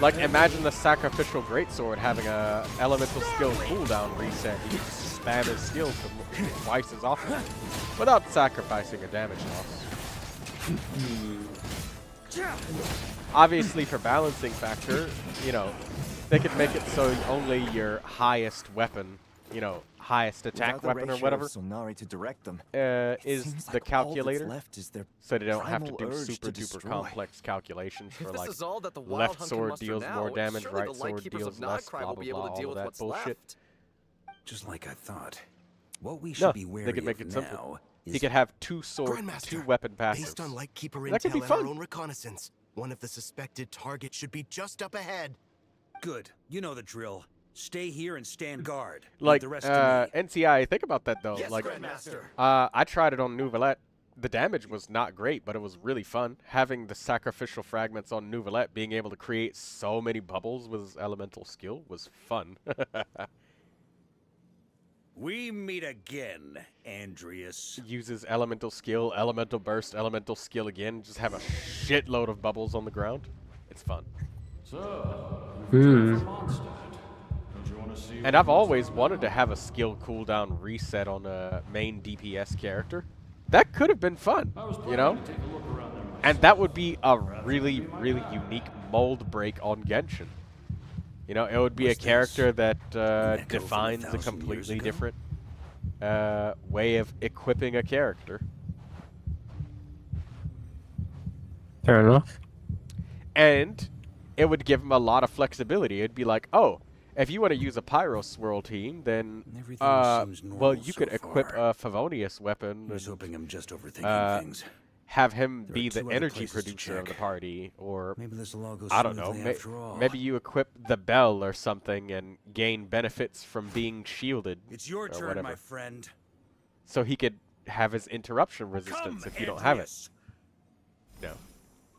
Like, imagine the Sacrificial Greatsword having a elemental skill cooldown reset. You could spam his skills twice as often without sacrificing a damage loss. Obviously, for balancing factor, you know, they could make it so only your highest weapon, you know, highest attack weapon or whatever, Sonari to direct them. is Seems the like all calculator, that's left is their so they don't have to primal do urge super to duper destroy. complex calculations for If this like is all that the Wild left Hunt can sword muster deals now, more damage, surely right the sword Lightkeepers deals of less, Notcry blah will blah be able blah, to all deal of with that what's bullshit. left. Just like I thought. What we should No, be they wary could make of it simple. now He is could have 2 sword, Grandmaster, 2 weapon passives. Based on Lightkeeper That could be intel and our fun. own reconnaissance, one of the suspected targets should be just up ahead. good. You know the drill. Stay here and stand guard. Leave Like, the rest to me. NCI, think about that though. Yes, Like, Grandmaster. I tried it on Neuvilette. The damage was not great, but it was really fun. Having the sacrificial fragments on Neuvilette, being able to create so many bubbles with his elemental skill was fun. We meet again, Andreas. Uses elemental skill, elemental burst, elemental skill again. Just have a shitload of bubbles on the ground. It's fun. And I've always wanted to have a skill cooldown reset on a main DPS character. That could have been fun, you know? And that would be a really, really unique mold break on Genshin. You know, it would be a character that defines a completely different way of equipping a character. Fair enough. And it would give him a lot of flexibility. It'd be like, oh, if you want to use a Pyro Swirl team, then, Everything seems normal well, you so could equip far. a Favonius weapon. I was and, hoping I'm just overthinking things. have him There be are the 2 other energy places to producer of the check. party, or Maybe this will all go I don't know, smoothly after all. maybe you equip the bell or something and gain benefits from being shielded. It's your or turn, whatever. my friend. So he could have his interruption resistance if you don't have it. No,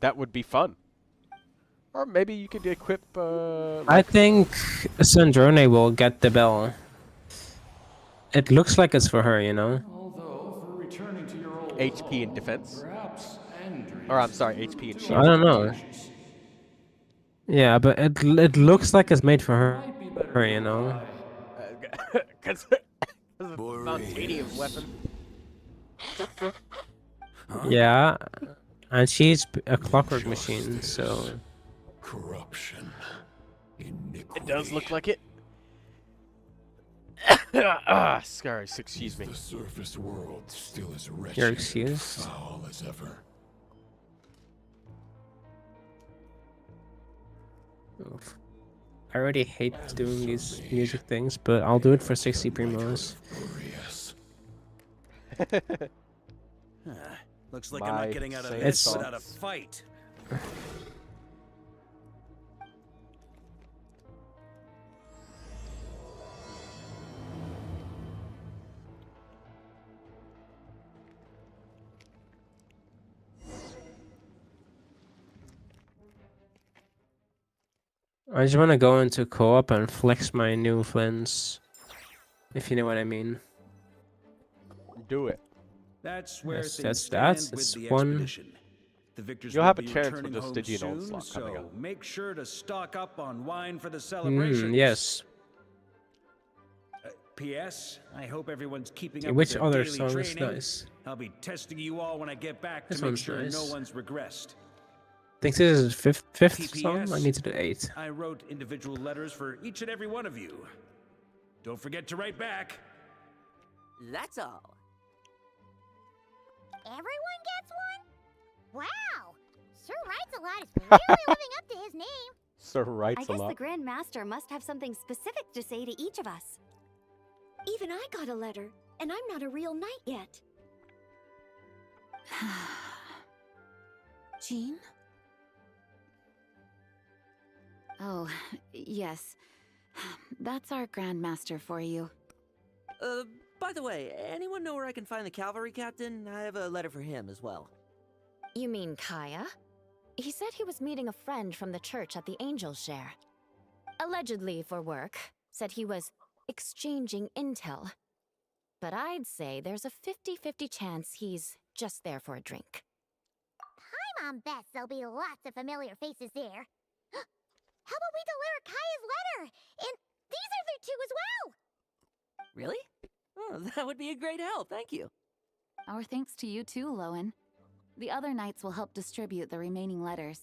that would be fun. Or maybe you could equip. I think Sandrone will get the bell. It looks like it's for her, you know? HP and defense. Or I'm sorry, HP and shield. I don't know. Yeah, but it looks like it's made for her, you know? Because of the Montanium weapon. Yeah, and she's a clockwork machine, so... Corruption. It does look like it. Sorry, excuse me. The surface world still as wretched You're excused. foul as ever. Oof. I already hate doing these music things, but I'll do it for 60 primos. Looks like I'm My not getting out of same this thoughts. without a fight. I just want to go into co-op and flex my new flins, if you know what I mean. Do it. That's where Yes, things that's stand with it's the one. expedition. The victors You'll will have a be chance returning with the home Stygian soon, Onslaught coming so up. make sure to stock up on wine for the celebration. Yes. P.S. I hope everyone's keeping up Which with their other daily song is training. nice? I'll be testing you all when I get back This to make one's sure nice. no one's regressed. I think this is fifth song. I PPS, need to do 8. I wrote individual letters for each and every one of you. Don't forget to write back. That's all. Everyone gets one? Wow! Sir Writes-a-lot is really living up to his name. Sir I writes a guess lot. the Grand Master must have something specific to say to each of us. Even I got a letter, and I'm not a real knight yet. Jean? Oh, yes. That's our Grand Master for you. By the way, anyone know where I can find the cavalry captain? I have a letter for him as well. You mean Kaya? He said he was meeting a friend from the church at the Angel's Share. Allegedly for work. Said he was exchanging intel. But I'd say there's a 50-50 chance he's just there for a drink. Paimon bets there'll be lots of familiar faces there. How about we deliver Kaya's letter? And these are there too as well! Really? Oh, that would be a great help, thank you. Our thanks to you too, Lowen. The other knights will help distribute the remaining letters.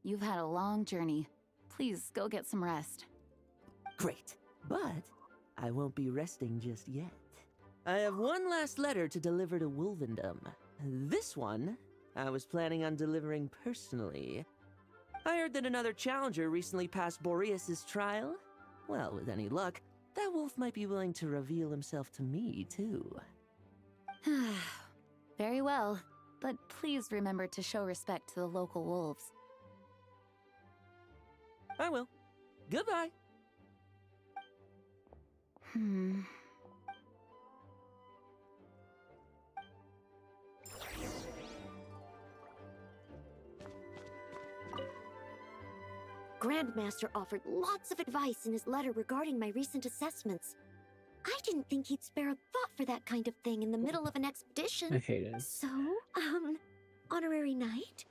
You've had a long journey. Please go get some rest. Great, but I won't be resting just yet. I have one last letter to deliver to Wolvendom. This one, I was planning on delivering personally. I heard that another challenger recently passed Boreas's trial. Well, with any luck, that wolf might be willing to reveal himself to me, too. Very well, but please remember to show respect to the local wolves. I will. Goodbye. Grandmaster offered lots of advice in his letter regarding my recent assessments. I didn't think he'd spare a thought for that kind of thing in the middle of an expedition. I hate it. So, Honorary Knight,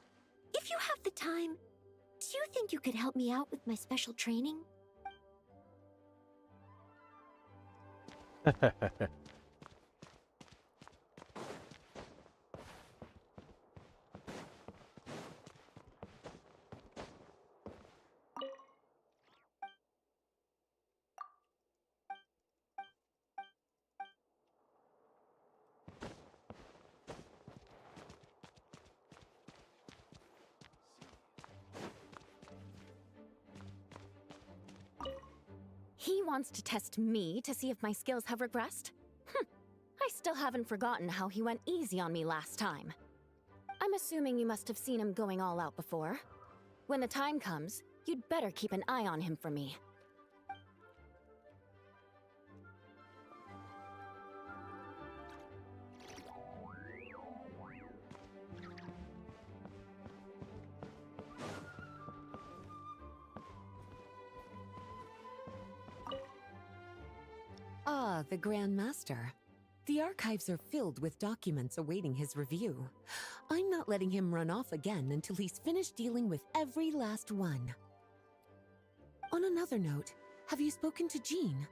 if you have the time, do you think you could help me out with my special training? He wants to test me to see if my skills have regressed? I still haven't forgotten how he went easy on me last time. I'm assuming you must have seen him going all out before. When the time comes, you'd better keep an eye on him for me. Ah, the Grand Master. The archives are filled with documents awaiting his review. I'm not letting him run off again until he's finished dealing with every last one. On another note, have you spoken to Jean?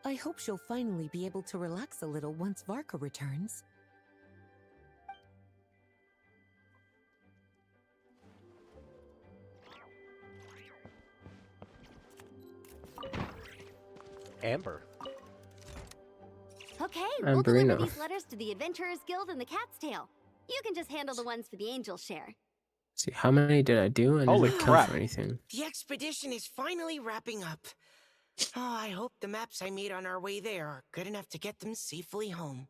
I hope she'll finally be able to relax a little once Varka returns. Amber. Okay, I'm we'll deliver Bruno. these letters to the Adventurers Guild and the Cat's Tail. You can just handle the ones for the Angel's Share. See, how many did I do? And Holy didn't count crap. for anything. The expedition is finally wrapping up. Oh, I hope the maps I made on our way there are good enough to get them safely home.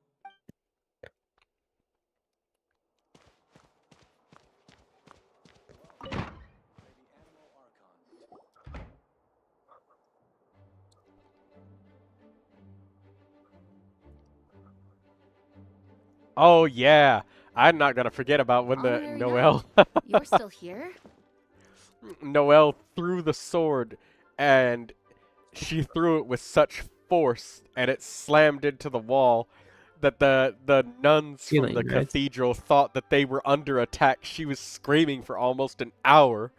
Oh yeah, I'm not gonna forget about when the Honorary Noelle You're still here? Noelle threw the sword, and she threw it with such force, and it slammed into the wall, that the nuns from Healing, the right? cathedral thought that they were under attack. She was screaming for almost an hour.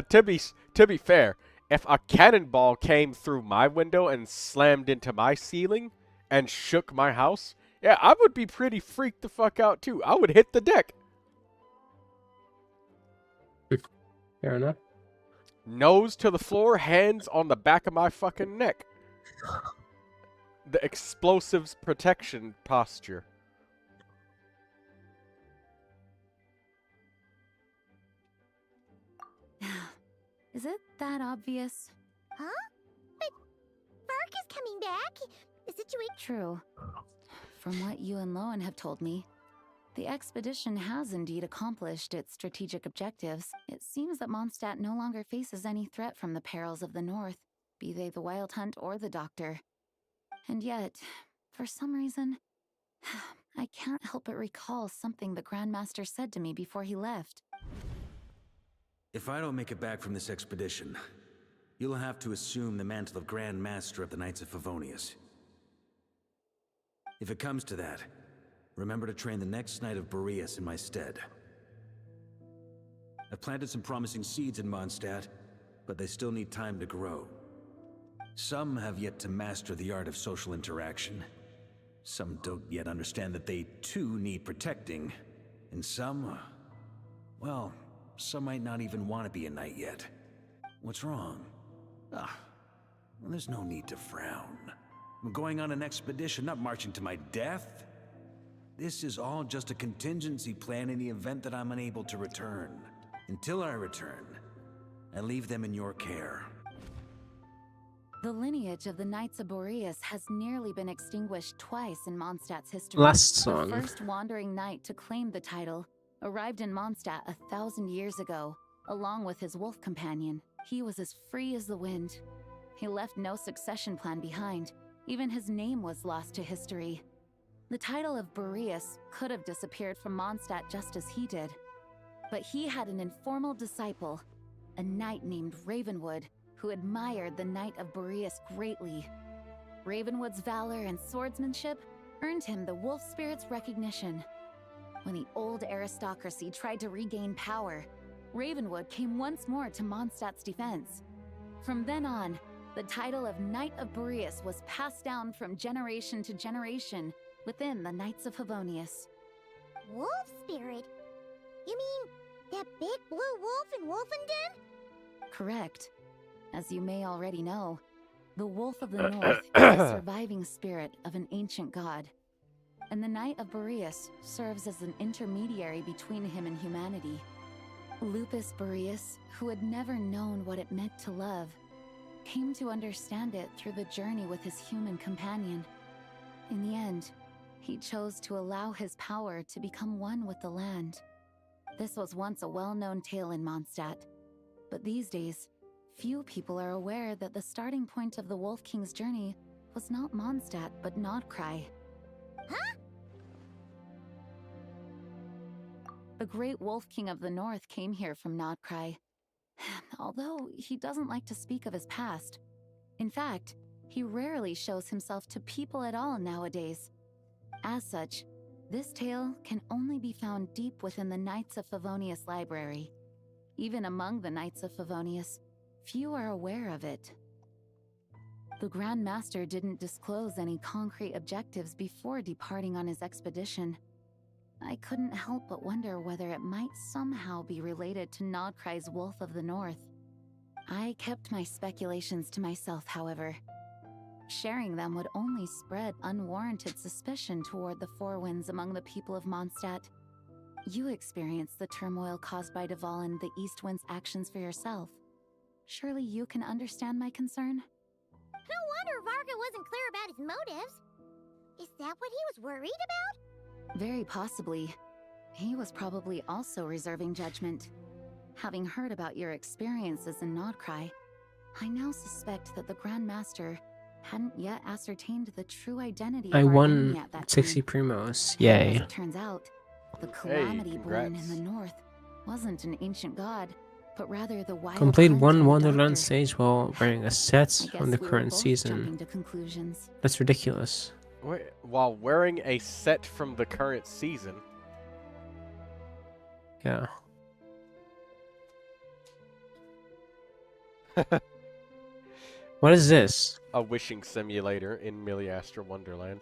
To be fair, if a cannonball came through my window and slammed into my ceiling and shook my house, yeah, I would be pretty freaked the fuck out too. I would hit the deck. Fair enough. Nose to the floor, hands on the back of my fucking neck. The explosives protection posture. Is it that obvious? Huh? But Vark is coming back. The situation. True. From what you and Lowen have told me, the expedition has indeed accomplished its strategic objectives. It seems that Mondstadt no longer faces any threat from the perils of the North, be they the Wild Hunt or the Doctor. And yet, for some reason, I can't help but recall something the Grandmaster said to me before he left. If I don't make it back from this expedition, you'll have to assume the mantle of Grand Master of the Knights of Favonius. If it comes to that, remember to train the next Knight of Boreas in my stead. I've planted some promising seeds in Mondstadt, but they still need time to grow. Some have yet to master the art of social interaction. Some don't yet understand that they too need protecting. And some, well, some might not even want to be a knight yet. What's wrong? Well, there's no need to frown. I'm going on an expedition, not marching to my death. This is all just a contingency plan in the event that I'm unable to return. Until I return, I leave them in your care. The lineage of the Knights of Boreas has nearly been extinguished twice in Mondstadt's history. Last song. The first wandering knight to claim the title arrived in Mondstadt 1,000 years ago, along with his wolf companion. He was as free as the wind. He left no succession plan behind. Even his name was lost to history. The title of Boreas could have disappeared from Mondstadt just as he did. But he had an informal disciple, a knight named Ravenwood, who admired the Knight of Boreas greatly. Ravenwood's valor and swordsmanship earned him the wolf spirit's recognition. When the old aristocracy tried to regain power, Ravenwood came once more to Mondstadt's defense. From then on, the title of Knight of Boreas was passed down from generation to generation within the Knights of Favonius. Wolf spirit? You mean that big blue wolf in Wolfenden? Correct. As you may already know, the Wolf of the North is the surviving spirit of an ancient god, and the Knight of Boreas serves as an intermediary between him and humanity. Lupus Boreas, who had never known what it meant to love, came to understand it through the journey with his human companion. In the end, he chose to allow his power to become one with the land. This was once a well-known tale in Mondstadt, but these days, few people are aware that the starting point of the Wolf King's journey was not Mondstadt, but Nodcry. Huh? The great Wolf King of the North came here from Nodcry, although he doesn't like to speak of his past. In fact, he rarely shows himself to people at all nowadays. As such, this tale can only be found deep within the Knights of Favonius library. Even among the Knights of Favonius, few are aware of it. The Grand Master didn't disclose any concrete objectives before departing on his expedition. I couldn't help but wonder whether it might somehow be related to Nodcry's Wolf of the North. I kept my speculations to myself, however. Sharing them would only spread unwarranted suspicion toward the Four Winds among the people of Mondstadt. You experienced the turmoil caused by Duval and the East Wind's actions for yourself. Surely you can understand my concern? No wonder Varka wasn't clear about his motives. Is that what he was worried about? Very possibly. He was probably also reserving judgment. Having heard about your experiences in Nodcry, I now suspect that the Grand Master hadn't yet ascertained the true identity I of our won enemy at that 60 time. primos. As Yay. it turns out, the Calamity born in the north wasn't an ancient god, but rather the Wild Complete Hunt one and the Wonderland Doctor. stage while wearing a set I from the guess we were current both season. jumping to conclusions. That's ridiculous. While wearing a set from the current season. Yeah. What is this? A wishing simulator in Miliastra Wonderland.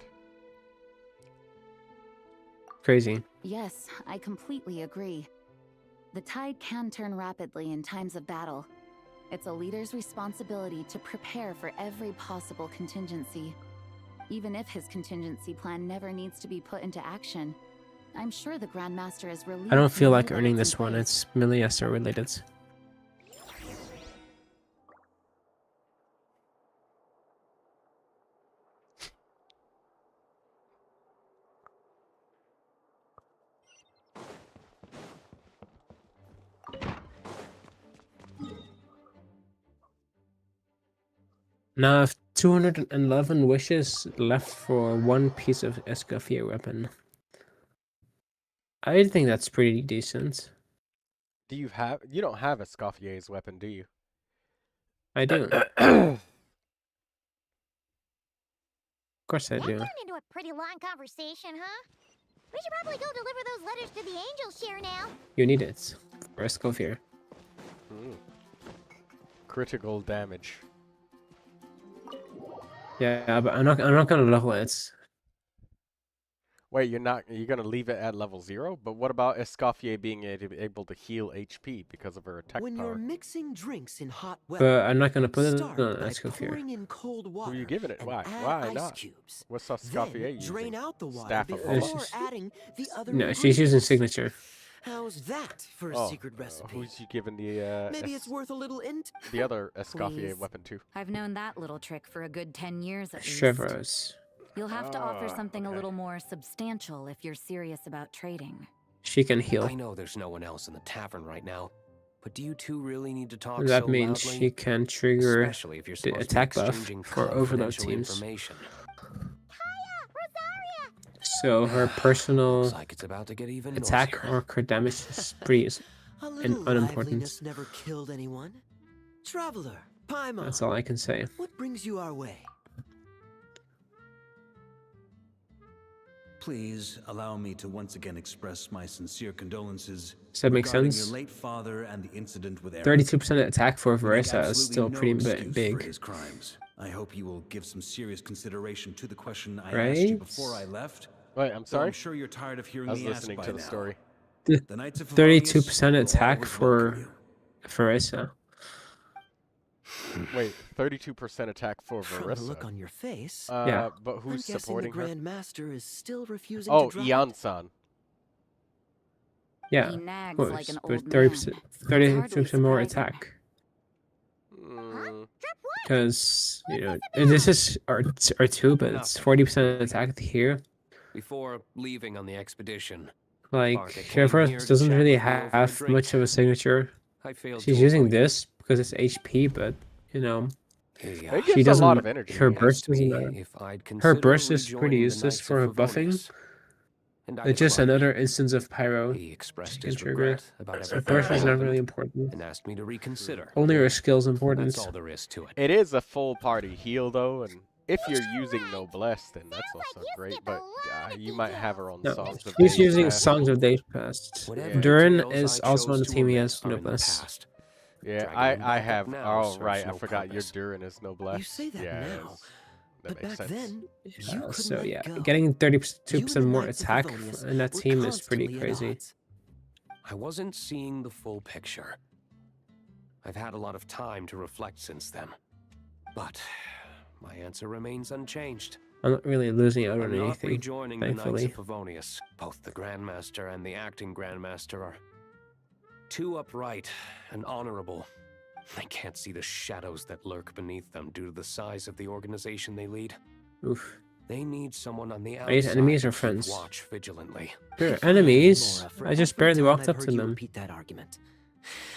Crazy. Yes, I completely agree. The tide can turn rapidly in times of battle. It's a leader's responsibility to prepare for every possible contingency. Even if his contingency plan never needs to be put into action, I'm sure the Grand Master is relieved. I don't feel to know like that earning it's this in one. place. It's Miliastra related. Now I have 211 wishes left for one piece of Escoffier weapon. I think that's pretty decent. Do you have? You don't have Escoffier's weapon, do you? I do. Of course I do. Turned into a pretty long conversation, huh? We should probably go deliver those letters to the angels here now. You need it for Escoffier. Critical damage. Yeah, but I'm not gonna level it. Wait, you're gonna leave it at level 0? But what about Escoffier being able to heal HP because of her attack When power? you're mixing drinks in hot weather, But I'm not gonna put it start on by Escoffier. pouring in cold water. Who are you giving it? and Why? add Why ice not? Cubes. What's Escoffier Then using? drain out the water Staff of before Hope? adding the other No, she's using signature. How's that for a secret recipe? Who's you giving the Maybe it's worth a little the other Escoffier Please. weapon to? I've known that little trick for a good 10 years at least. Chevros. You'll have to offer something a okay. little more substantial if you're serious about trading. She can heal. I know there's no one else in the tavern right now, but do you two really need to talk That so means loudly? she can trigger Especially if you're the supposed attack to be buff exchanging for overload confidential teams. information. So her personal Looks like it's about to get even attack noisier. or crit damage is pretty A little unimportant. liveliness never killed anyone. Traveler, Paimon, That's all I can say. what brings you our way? Please allow me to once again express my sincere condolences Does that make regarding sense? your late father and the incident with Eric. 32% attack for We make Versa is absolutely still no pretty excuse for big. his crimes. I hope you will give some serious consideration to the question I asked Right? you before I left. Wait, I'm Though sorry? I'm sure you're tired of hearing I was me ask listening by to the now. story. The Knights of Favonius 32% will attack always for welcome you. Versa. Wait, 32% attack for From the Verissa. look on your face, Yeah. But I'm who's guessing supporting the her? Grand Master is still refusing Oh, to drop it. Ian-san. Yeah, He of nags course. like an But old 30%, man. 32% more surprising. attack. Mm, Because, you know, this is R2, but it's 40% attack here. Before leaving on the expedition, Like, Barca came Chevros here to doesn't chat really with me over a have drink. much of a signature. I failed She's to using avoid this because it's HP, but, you know, He, It she gives a doesn't. lot of energy. Her yeah. burst asked me doesn't. if I'd Her consider burst is pretty rejoining the useless Knights for her of buffing. Favonius, and I It's just declined. another instance of pyro. He expressed She can his trigger. regret about Her everything burst that is not happened really important. and asked me to reconsider. Only her skill's important. That's all there is to it. It is a full party heal though, and if you're using Noblesse, then that's also great. But you might have her on No, Songs of he's Days using Past. Songs of Days Past. Whatever Durin details is I also on the chose to team. He omit has are in the Noblesse. past. Yeah, Dragging them I back up have. now Oh serves right, I no forgot your purpose. Durin is Noblesse. You say that yeah, now, that but makes back sense. then, you couldn't So let yeah, go. getting 32% more Knights of attack Favonius in that were team is pretty constantly at crazy. odds. I wasn't seeing the full picture. I've had a lot of time to reflect since then. But my answer remains unchanged. I'm not really losing out on I'm not anything, rejoining the thankfully. Knights of Favonius. Both the Grandmaster and the acting Grandmaster are too upright and honorable. I can't see the shadows that lurk beneath them due to the size of the organization they lead. Oof. They need someone on the Are these outside enemies or to keep friends? watch vigilantly. They're enemies. Laura, for I just every barely time walked I've up to heard you them. repeat that argument.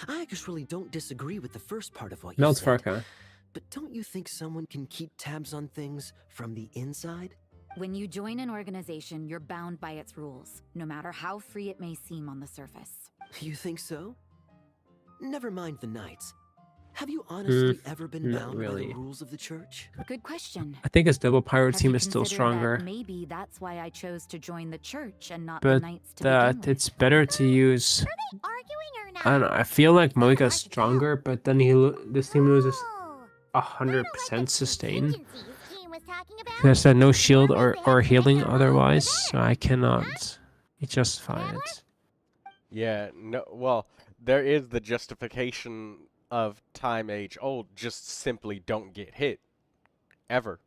I actually don't disagree with the first part of what you Melt said. Farka. But don't you think someone can keep tabs on things from the inside? When you join an organization, you're bound by its rules, no matter how free it may seem on the surface. You think so? Never mind the knights. Have you honestly ever been not bound by really. the rules of the church? Good question. I think his double pyro Have team you is still considered that stronger, maybe that's why I chose to join the church and not the but knights to begin that with. it's better to use. I don't know. I feel like Moika's stronger, but then this team loses 100% sustain. There's no shield or healing otherwise, so I cannot justify it. Yeah, no. Well, there is the justification of time age old. Just simply don't get hit, ever.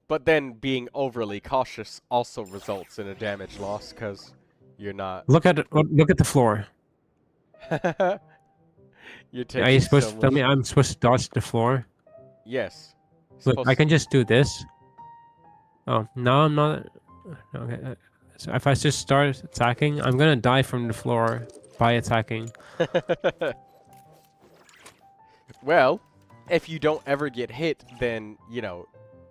But then being overly cautious also results in a damage loss because you're not. Look at the floor. You're Are taking you supposed so to tell me much- I'm supposed to dodge the floor? Yes. Look, Supposed I can just do this. Oh, no, I'm not. Okay. So if I just start attacking, I'm gonna die from the floor by attacking. Well, if you don't ever get hit, then, you know,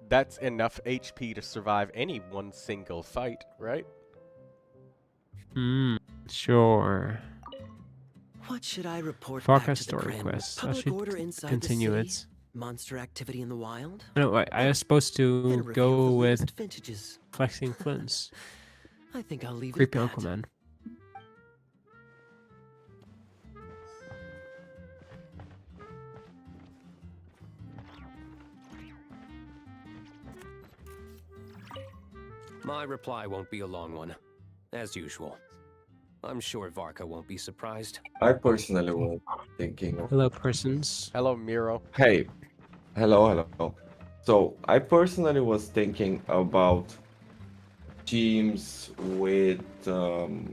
that's enough HP to survive any one single fight, right? Sure. What should I report Varka back to the story Grand quest. I Public should order inside continue the it. city? Monster activity in the wild? No, I was supposed And a to review of go the with latest vintages. flexing flints. I think I'll leave Creepy it at Uncle that. Man. My reply won't be a long one, as usual. I'm sure Varka won't be surprised. I personally was thinking of... Hello, persons. Hello, Miro. Hey. Hello. So, I personally was thinking about teams with Varka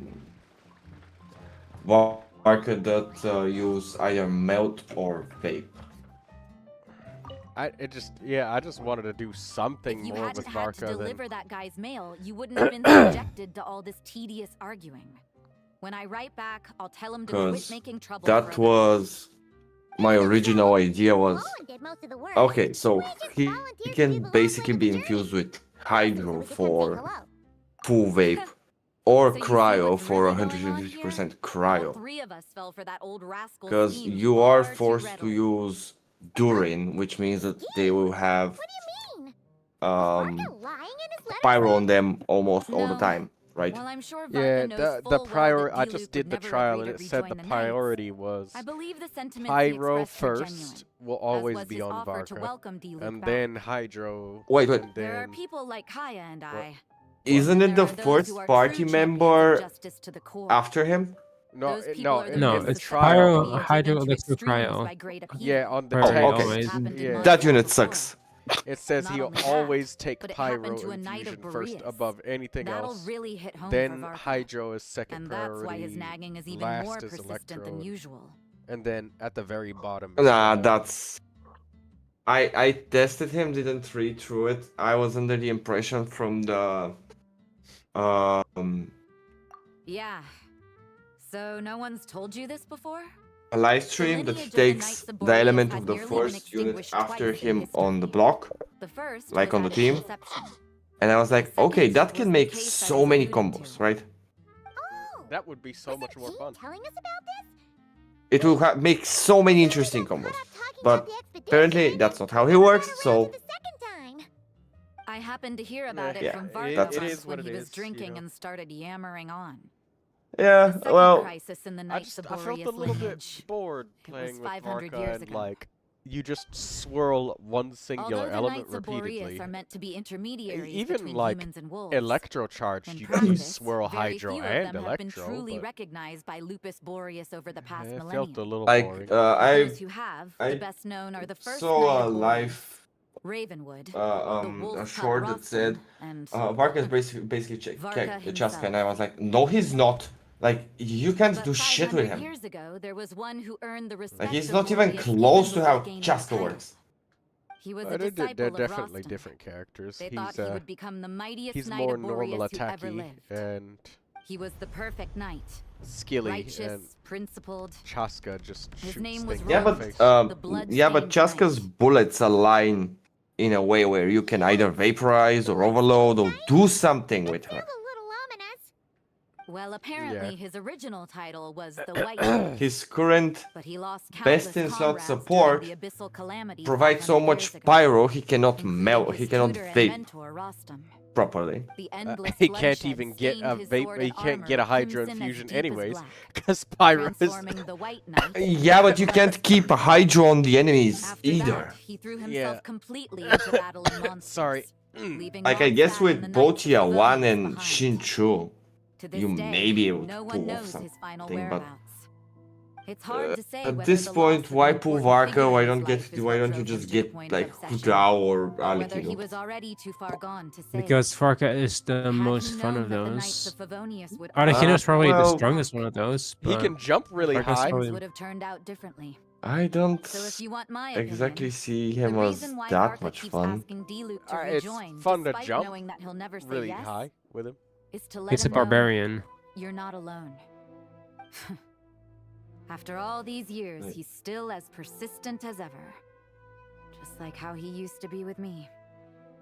that use either melt or vape. I just wanted to do something If you more hadn't with had Varka to than... deliver that guy's mail, you wouldn't have been subjected to all this tedious arguing. When I write back, I'll tell him to quit Because making trouble. that was my original idea was... Okay, so he can basically be infused with Hydro for full vape. Or cryo for 150% cryo. Because you are forced to use Durin, which means that they will have pyro on them almost all the time, right? Well, I'm sure Yeah, Varka knows the full prior. well that I Diluc just would did the never trial agree and to it said rejoin the the Knights. priority was I believe the sentiments he pyro expressed were first genuine, will as always was be his on offer to Varka, welcome Diluc and back. then Hydro. Wait. And There are then people like Kaya and I. Isn't it the There are those first who are party true champions of member justice to the core. after him? no, Those it- people no, are the in No, ones the it's trial. Pyro, Hydro, into Elixir, extremes Cryo. by great appeal. Yeah, on the Oh, text. okay. Yeah. That unit sucks. It says Not he'll only that, always take but it pyro happened to a knight of infusion first Boreas. above anything That'll else. really hit home Then for Varka. Hydro is second And that's priority. why his nagging is even last more is persistent than Electro, usual. and then at the very bottom. is Nah, Cryo. that's... I tested him, didn't read through it. I was under the impression from the... Yeah. So no one's told you this before? a live stream that lineage of the takes Knights of the Boreas element had of the nearly been first unit extinguished after twice in him history. on the block, The first like was on the at team. Inception. And I was like, okay, that can make case I so was many alluding combos, right? That would be so much more fun. It will make so many interesting combos. But apparently that's not how he works, so... I happened to hear about Yeah, it from Varka that's- once when he was drinking and started yammering on. Yeah, The second well... crisis in the I Knights just of I felt Boreas a little lineage. bit bored It playing was with 500 Varka years and ago. like you just swirl one singular Although the element Knights of repeatedly. Boreas are meant to be intermediaries Even between like humans and wolves. electrocharged, In you can practice, swirl very Hydro few and of them have been Electro. truly But recognized by Lupus Boreas over the past it millennium. felt a little Like, boring. Those who have, I the best known are the first saw Knight a of Boreas, live Ravenwood, a short that said and Varka is basically Varka Chaska, and I was like, no, he's not. Like, you can't But do shit with 500 him. years ago, there was one who earned the respect Like, he's of not even Boreas close to before how gaining Chaska title. works. He was a They're disciple of definitely Rostam. different characters. They He's thought he would become the mightiest he's knight more of Boreas normal who ever attacky lived. and He was the perfect knight. skilly, Righteous, and principled. Chaska just His shoots name was things Yeah, in the but face. Chaska's bullets align in a way where you can either vaporize or overload or do something with her. Well, apparently Yeah. his original title was the White Knight. His current But he lost best countless in slot comrades during support the abyssal calamity provides so 500 much years ago, pyro he cannot melt, including he his cannot tutor and vape mentor, Rostam. properly. The endless He can't bloodshed even get a stained his vape. sword He and can't armor get a Hydro crimson as infusion deep as anyways, black, because Pyro is. transforming the White Knight. Yeah, but you can't keep a Hydro on the enemies After either. that, he threw himself completely into battling monsters. Sorry. leaving Like, I Ronstadt guess and with the Knights of Botia 1 Favonius and behind. Shinchu, To this you day, may be able no to one pull off knows his something, final but whereabouts. It's hard to say at whether this the point, loss of why an pull important figure Varka? in Why his don't life is why what don't you drove him just to the get point of like obsession, Hudao or or whether he Alekino? was already too far gone to say. Because Varka is the Had most he fun known of that the Knights those. of Favonius would Arakino is probably the well, strongest one of those. He but can jump really Varka's high. probably- would have turned out differently. I don't So if you want my exactly opinion, see the him as reason why that Varka much keeps fun. asking Diluc to It's rejoin, fun to despite jump knowing that he'll never say really yes, high with him. is to let He's a him know barbarian. you're not alone. After all these years, Right. he's still as persistent as ever. Just like how he used to be with me.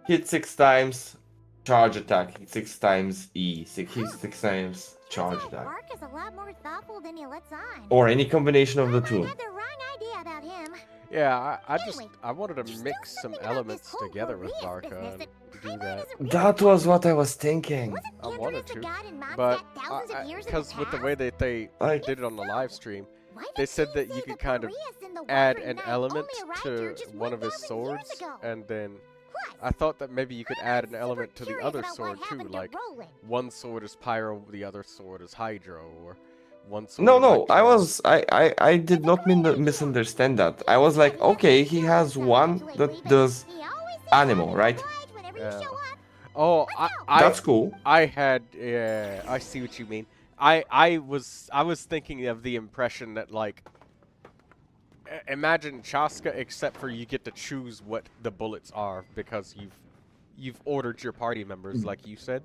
Hit 6 times, charge attack. Hit 6 times E. Hit 6 times, charge attack. Bark is a lot more thoughtful than he lets on. Or any combination of the two. The wrong idea about him. Yeah, I wanted to mix some elements together with Varka and do that. That was what I was thinking. I wanted to, but because with the way that they did it on the live stream, they said that you could kind of add an element to one of his swords, and then I thought that maybe you could add an element to the other sword too, like one sword is pyro, the other sword is hydro, or one sword. No, I did not misunderstand that. I was like, okay, he has one that does animal, right? Yeah. Oh, that's cool. I had, yeah, I see what you mean. I was thinking of the impression that, like, imagine Chaska, except for you get to choose what the bullets are because you've ordered your party members, like you said.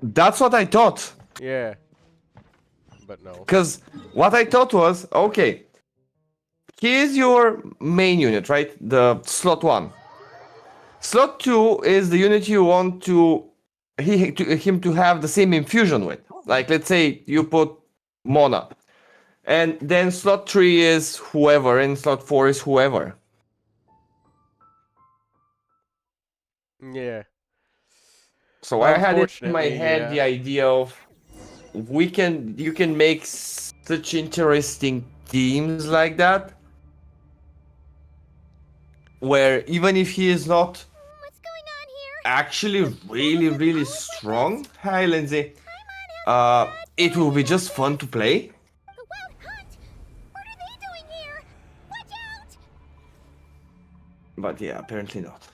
That's what I thought. Yeah. But no. Because what I thought was, okay, here's your main unit, right? The slot 1. Slot 2 is the unit you want him to have the same infusion with. Like, let's say you put Mona. And then slot 3 is whoever, and slot 4 is whoever. Yeah. So I had it in my head the idea of you can make such interesting teams like that, where even if he is not actually really strong, hi Lindsay, it will be just fun to play. But yeah, apparently not.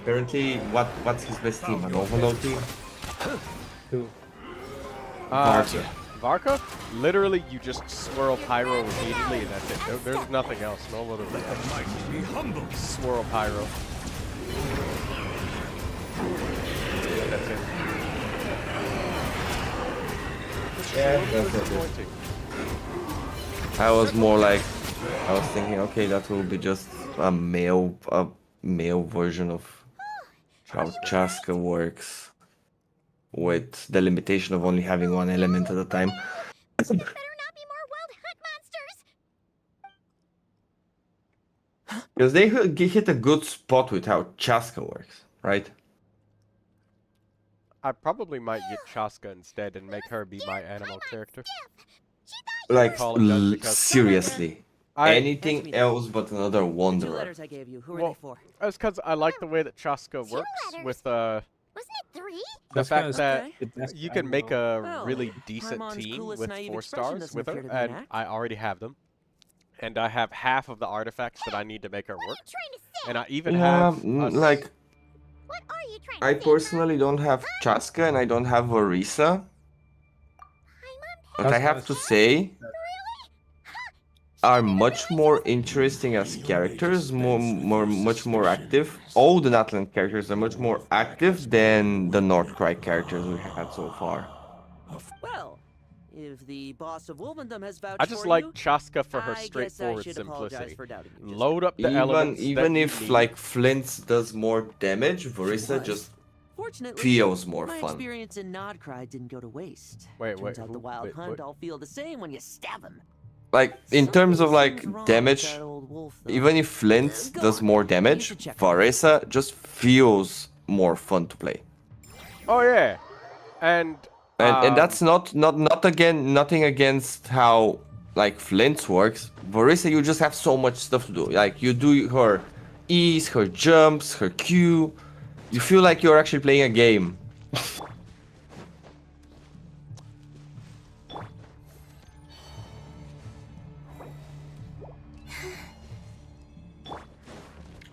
Apparently, what's his best team? An overload team? Who? Varka? Literally, you just swirl pyro immediately and that's it. There's nothing else. No other than that. Swirl pyro. That's it. Yeah, that's it. I was more like, I was thinking, okay, that will be just a male version of how Chaska works, with the limitation of only having one element at a time. Because they hit a good spot with how Chaska works, right? I probably might get Chaska instead and make her be my animal character. Like, seriously. Anything else but another wanderer. Well, that's because I like the way that Chaska works with the fact that you can make a really decent team with 4 stars with her, and I already have them. And I have half of the artifacts that I need to make her work. And I even have like, I personally don't have Chaska and I don't have Orisa. But I have to say, are much more interesting as characters, much more active. All the Natlan characters are much more active than the Northcry characters we had so far. Well, if the boss of Wolvendom has vouched I just for like you, Chaska for her I straightforward guess I should apologize simplicity. for doubting you. Load up the elements Even that if you need. like Flint does more damage, Vorissa just Fortunately, feels more my fun. experience in Nodcry didn't go to waste. Wait, Turns out the Wild Hunt what? all feel the same when you stab him. Like, in terms of like damage, even if Flint does more damage, Varesa just feels more fun to play. Oh yeah, and that's nothing against how like Flint's works. Varesa, you just have so much stuff to do. Like, you do her E's, her jumps, her Q. You feel like you're actually playing a game.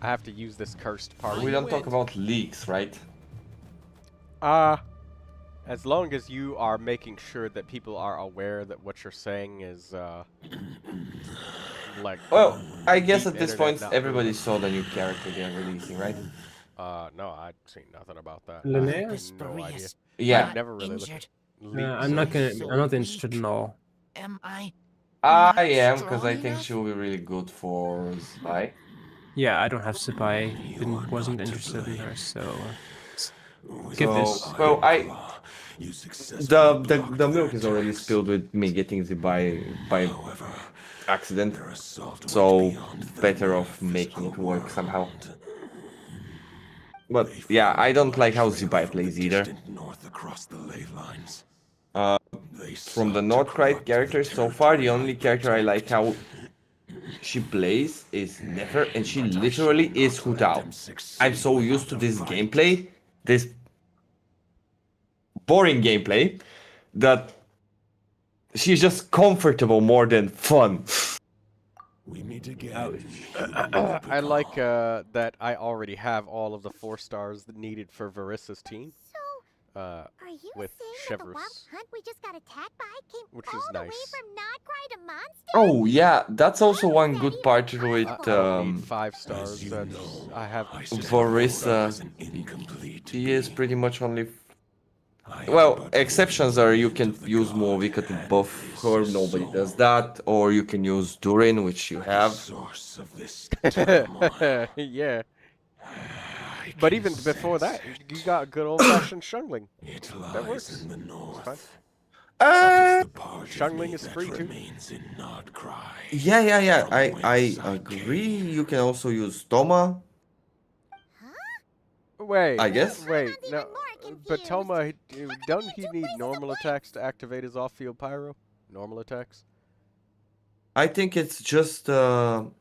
I have to use this cursed part. We don't talk about leaks, right? As long as you are making sure that people are aware that what you're saying is, like... Well, I guess at this internet point, not everybody real. saw the new character they're releasing, right? No, I'd seen nothing about that. Linnea? I had no idea. Yeah. I've never really looked at I'm not interested in all. Am I I am, because I think she will be really good for Spy. Yeah, I don't have Sabai. Wasn't interested in her, so skip this. Well, the milk is already spilled with me getting the by accident, so better off making it work somehow. But yeah, I don't like how Zibai plays either. From the Northcrite characters so far, the only character I like how she plays is Nefer, and she literally is Hu Tao. I'm so used to this gameplay, this boring gameplay, that she's just comfortable more than fun. We meet again. I like that I already have all of the 4 stars needed for Varissa's team. With Chevrus, we just got attacked by came which is nice. Oh yeah, that's also one good part with 5 stars. I have Varissa. He is pretty much only. Well, exceptions are you can use Movica to buff her, nobody does that, or you can use Durin, which you have. Yeah. But even before that, you got good old-fashioned Shungling. That works. Shungling is free too. Yeah. I agree. You can also use Toma. Wait. I guess. Wait. No. But Toma, don't he need normal attacks to activate his off-field pyro? Normal attacks? I think it's just no,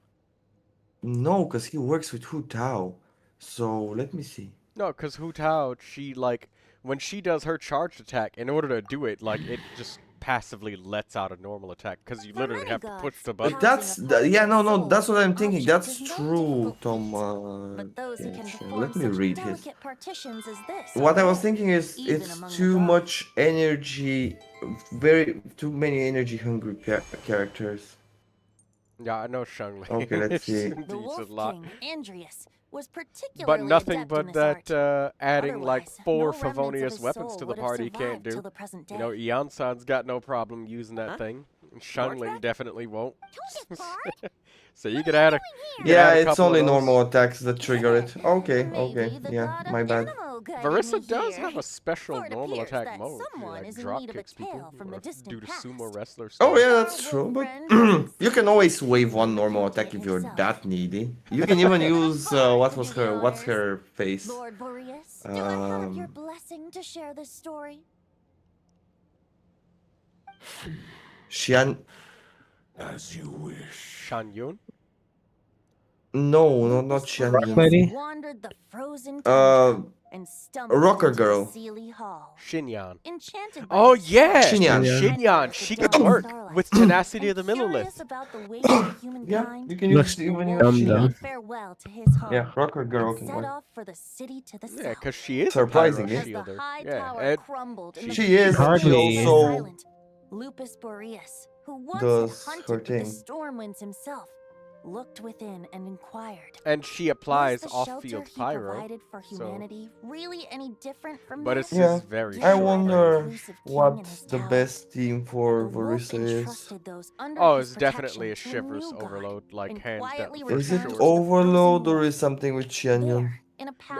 because he works with Hu Tao. So let me see. No, because Hu Tao, she like when she does her charged attack, in order to do it, like it just passively lets out a normal attack because you literally have to push the button. But that's no, that's what I'm thinking. That's true, Toma. Let me read his. What I was thinking is it's too much energy, too many energy hungry characters. Yeah, I know Shungling. Okay, let's see. The Wolf King, Andrius, was particularly But nothing adept but in that this art. adding like Otherwise, 4 no remnants of Favonius his weapons soul to the would have party can't survived do. till the present You know, day. Iansan's got no problem using that thing. And Shungling definitely won't. So you could add a Yeah, it's only normal attacks that trigger it. Okay, yeah, my bad. Varissa does have a special normal attack mode. Like drop kicks people due to sumo wrestlers. Oh yeah, that's true. But you can always wave one normal attack if you're that needy. You can even use what's her face? Lord Boreas, do I have your blessing to share this story? Xian. As you wish. Shanyun? No, not Xian. Wandered the frozen and Rocker Girl. Shinyan. Enchanted Oh yeah! Shinyan. She can work with tenacity of the Millilith. Yeah, you can use even use Shinyan. Farewell to his home. Yeah, Rocker Girl can Set work. off for the city to the Yeah, south. because she is Surprisingly. a pyro shielder. Yeah, and she is. She also Lupus Boreas, who once does had her hunted with the thing. storm winds himself, looked within and inquired. And she applies Was the off-field shelter he pyro. provided for humanity really any different from But this? it's just very I short. wonder what the best team for Varissa is. Oh, it's definitely a Shivers overload, like hands down. Is it Overload or is something with Xianyun?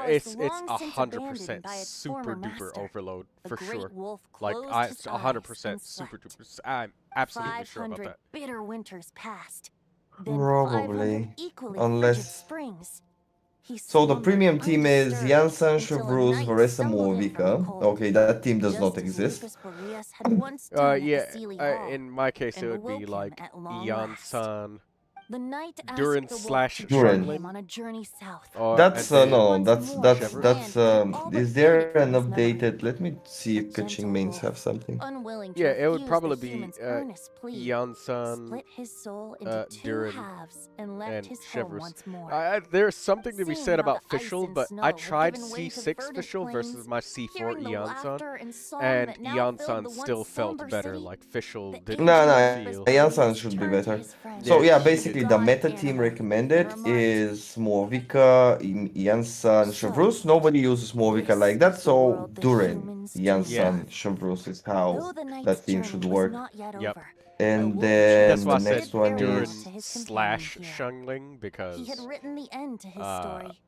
It's 100% super duper overload for sure. Like 100% super duper. I'm absolutely sure about 500 that. bitter winters passed. Then Probably, 500 equally frigid unless. springs. He So the slumbered premium team is undisturbed Jansan, until a Chevruz, night Varessa, stumbled in from the Movica. cold. Okay, that team does Just not as exist. Lupus Boreas had once done at Yeah, the Sealy Hall, in my case it and would be awoke him like at long Ian-san, The night asked Durin the wolf slash to Durin. join him on a journey south. That's no, that's Shivers. is there an updated? Let me see if Kaching mains have something. Unwilling to yeah, it would refuse probably the be human's earnest plea, Ian-san, split his soul into two Durin, halves and left and his home Shivers. once more. There's something to be Seeing said how about the ice Fischl, and but snow I had tried given way to C6 verdant Fischl versus plains, my C4 hearing the Ian-san, laughter and song and that now filled Ian-san the still once felt somber better, city, like Fischl didn't No, feel. Jansan should be better. So yeah, basically basically the meta team recommended is Movica, Janssen, Chevrus. Nobody uses Movica like that, so Durin, Janssen, Chevrus is how that team should work. Yep. And then That's why the I next said one Durin is slash Shungling because He had written the end to his story.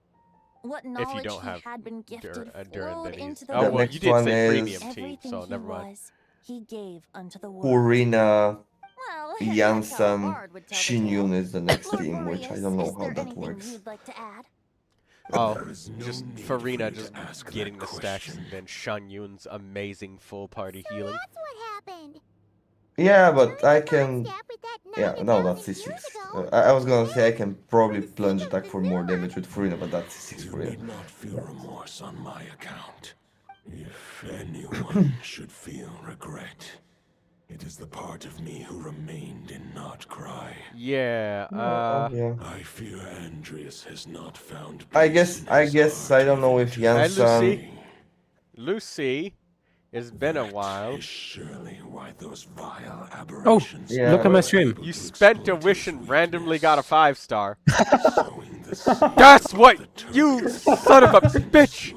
What if knowledge you don't have he had been gifted Durin, flowed then he's... into the Oh, world. well, you did one say is premium team, Everything so he never mind. was, he gave unto the world. Purina, Well, Janssen, Bard would tell the Shinyun is the next team, which I don't know Is how there that anything works. you'd like to add? Oh, just Farina just getting the stacks and then Shanyun's amazing full party healing. That's what happened. Yeah, but I can... Yeah, no, that's C6. I was gonna say I can probably plunge attack for more damage with Furina, but that's C6 You Furina. need not feel remorse on my account. If anyone should feel regret, it is the part of me who remained in Notcry. Yeah, yeah. I fear Andreas has not found I guess, I don't know if Hey, Janssen... Lucy, it's been a while. Surely why those vile Oh, aberrations. look at my stream. You spent a wish and randomly got a 5-star. That's what you son of a bitch!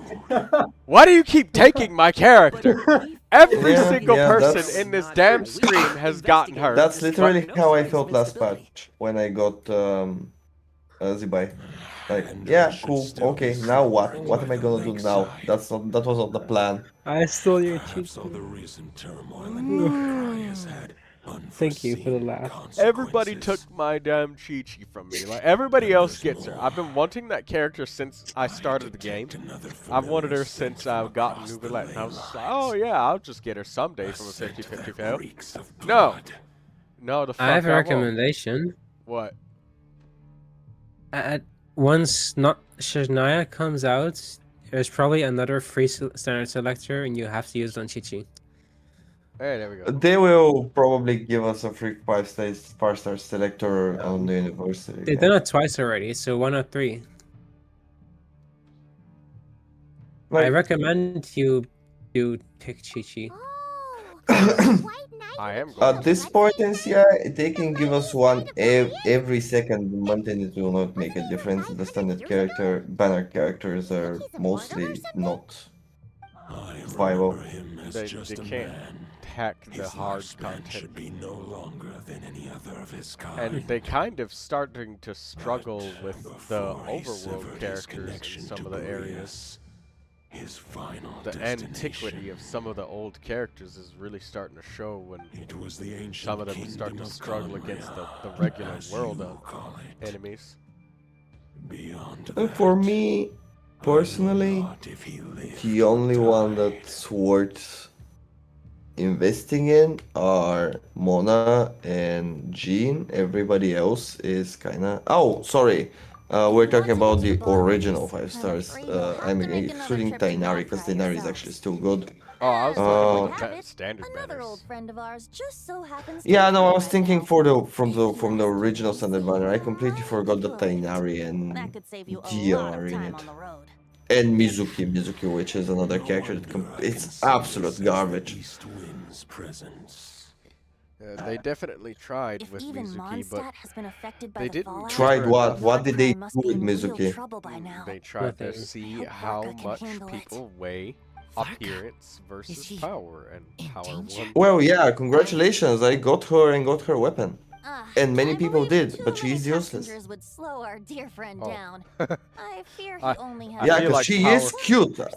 Why do you keep taking my character? Every single person in this damn stream has gotten her. That's literally how I felt last patch when I got Zibai. Like, yeah, cool, okay, now what? What am I gonna do now? That was not the plan. I stole your cheat. Thank you for the laugh. Everybody took my damn Chi-Chi from me. Like, everybody else gets her. I've been wanting that character since I started the game. I've wanted her since I've gotten Neuvilette. And I was just like, oh yeah, I'll just get her someday from a 50-50 fail. No. No, the fuck I have a I won't. recommendation. What? Once not Shania comes out, there's probably another free standard selector, and you have to use it on Chi-Chi. Hey, there we go. They will probably give us a free 5-star selector on the university. They've done it twice already, so why not 3? I recommend you pick Chi-Chi. I am At this point, NCI, they can give us one every second month, and it will not make a difference. The standard banner characters are mostly not viable. They can't hack the hard content. And they kind of starting to struggle with the overworld characters in some of the areas. The antiquity of some of the old characters is really starting to show when some of them start to struggle against the regular world of enemies. And for me, personally, the only one that's worth investing in are Mona and Jean. Everybody else is kinda... Oh, sorry. We're talking about the original 5 stars. I'm excluding Tainari because Tainari is actually still good. Oh, I was talking about the standard Another old friend of ours just so happens to Yeah, be no, I here was right thinking now. from the original standard banner. I completely forgot that Tainari and That could save you a Dia lot are of in time it. on the road. And Mizuki, which is another character that it's absolute garbage. They definitely tried with Even Mizuki, but Mondstadt has been affected by they the didn't fallout. Tried what? What did they do Must be with in real Mizuki? trouble by now. They tried to Nothing. see Hope how Varka can much handle it. people weigh appearance versus power, and power won. Well, yeah, congratulations. I got her weapon. And many people did, but she's useless. Passengers would slow our dear friend Oh. down. I fear he only has Yeah, feel because like she power- is cute. All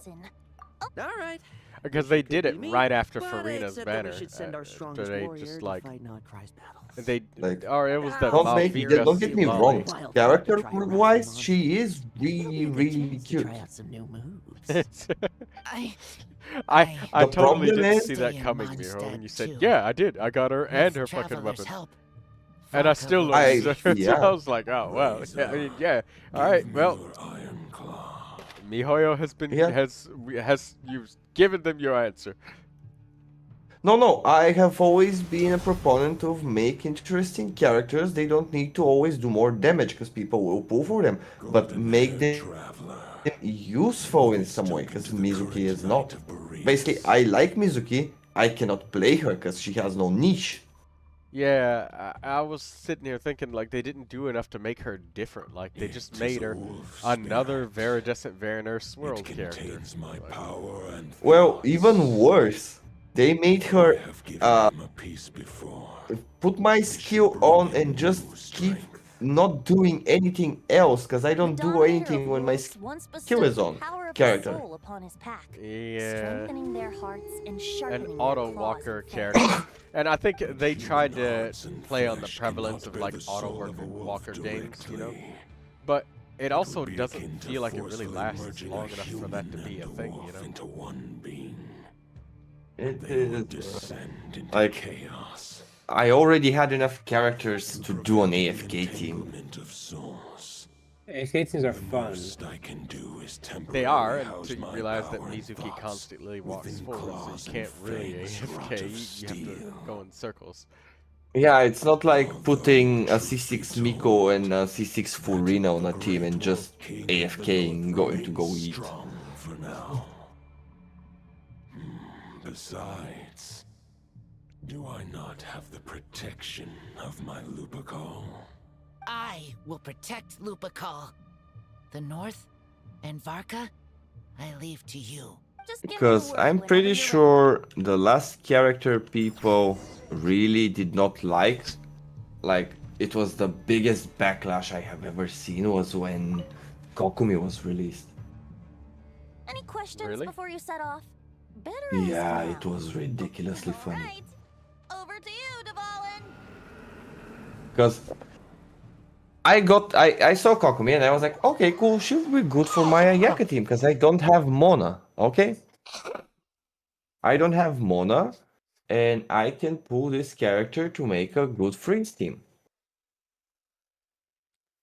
right. Because they did it me, right after but I Farina's accept that we banner. should send our So strongest they warrior just to like fight Notcry's battle. they Like, or it was the don't get me wrong. Malvika Character-wise, she is really cute. I The totally problem didn't is- see that coming, Miho, when you said, yeah, I did. I got her and her fucking weapon. And I still lose. So yeah. I was like, oh, well. Yeah, I mean, yeah. All right, well. Mihoyo has been, you've given them your answer. No, I have always been a proponent of make interesting characters. They don't need to always do more damage because people will pull for them, but make them useful in some way because Mizuki is not. Basically, I like Mizuki. I cannot play her because she has no niche. Yeah, I was sitting here thinking like they didn't do enough to make her different. Like they just made her another Viridescent Veranur Swirl character. My power and Well, even worse, they made her put my skill on and just keep not doing anything else, because I don't do anything when my skill is on character. Upon his pack, Yeah. strengthening their hearts and sharpening An their auto claws walker and character. And I think they tried to play on the prevalence of like auto walker games, you know? But it also doesn't feel like it really lasts long enough for that to be a thing, you know? It is like I already had enough characters to do an AFK team. AFK teams are fun. They are, until you realize that Mizuki constantly walks forward, so you can't really AFK, you have to go in circles. Yeah, it's not like putting a C6 Miko and a C6 Furina on a team and just AFKing, going to go eat. For now. Besides, do I not have the protection of my Lupercal? I will protect Lupercal. The North and Varka, I leave to you. Because I'm pretty sure the last character people really did not like it was the biggest backlash I have ever seen was when Kokumi was released. Any questions before you set off? Better Yeah, it was ridiculously funny. Right. Over to you, Dvalin. Because I saw Kokumi and I was like, okay, cool, she'll be good for my Ayaka team because I don't have Mona, okay? I don't have Mona and I can pull this character to make a good freeze team.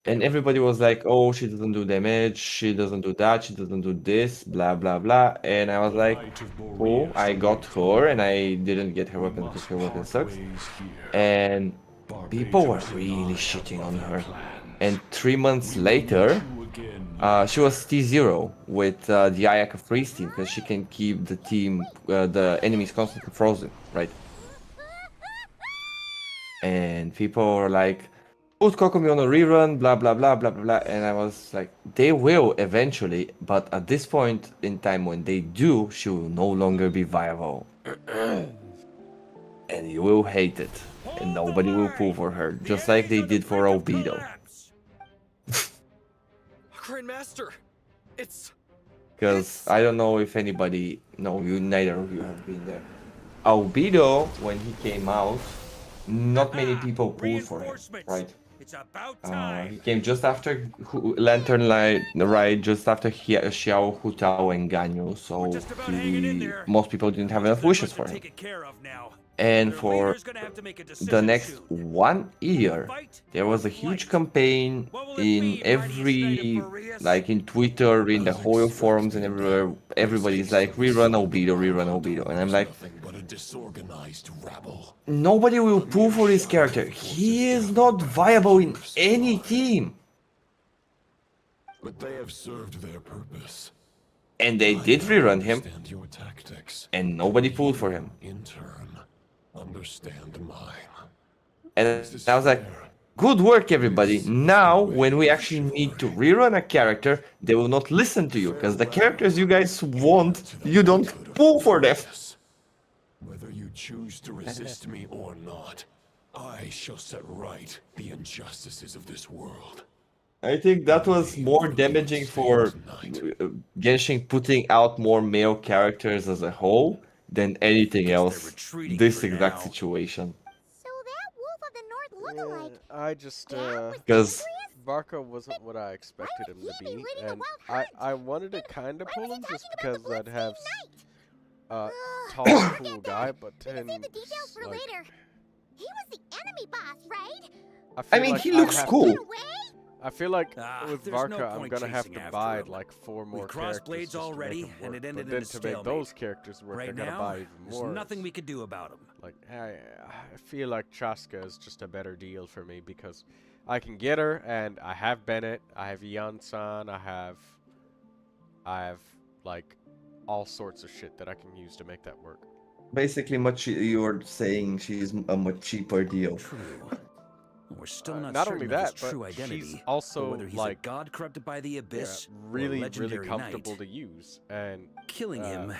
And everybody was like, oh, she doesn't do damage, she doesn't do that, she doesn't do this, blah, blah, blah. And I was like, cool, I got her and I didn't get her weapon because her weapon sucks. And people were really shitting on her. And 3 months later, she was T0 with the Ayaka freeze team because she can keep the team, the enemies constantly frozen, right? And people were like, put Kokumi on a rerun, blah, blah, blah, blah, blah, blah. And I was like, they will eventually, but at this point in time when they do, she will no longer be viable. And you will hate it. And nobody will pull for her, just like they did for Albedo. Grandmaster, it's... Because I don't know if anybody... No, neither of you have been there. Albedo, when he came out, not many people pulled for him, right? He came just after Lantern Light, right? Just after Xiao, Hu Tao, and Ganyu, so most people didn't have enough wishes for him. And for the next 1 year, there was a huge campaign in every, like in Twitter, in the whole forums and everywhere. Everybody's like, rerun Albedo, rerun Albedo. And I'm like, nobody will pull for this character. He is not viable in any team. But they have served their purpose. And they did rerun him. And nobody pulled for him. In turn, understand mine. And I was like, good work, everybody. Now, when we actually need to rerun a character, they will not listen to you, because the characters you guys want, you don't pull for them. Whether you choose to resist me or not, I shall set right the injustices of this world. I think that was more damaging for Genshin putting out more male characters as a whole than anything else. This exact situation. I just, because Barca wasn't what I expected him to be, and I wanted to kind of pull him just because I'd have tall, cool guy, but then, like, he was the enemy boss, right? I mean, he looks cool. I feel like with there's Varka, no I'm point gonna have chasing to after buy him. like 4 more We crossed characters blades just to make already, them and work. it ended But in then a to make stalemate. those characters work, I Right gotta now, buy even there's more. nothing we could do about him. Like I feel like Chaska is just a better deal for me because I can get her, and I have Bennett, I have Yansan, I have like all sorts of shit that I can use to make that work. Basically, you're saying she's a much cheaper deal. True. We're still not, not certain only of that, his but true identity, she's or also whether he's like a god corrupted by the abyss, or a really legendary comfortable knight. to use, and Killing him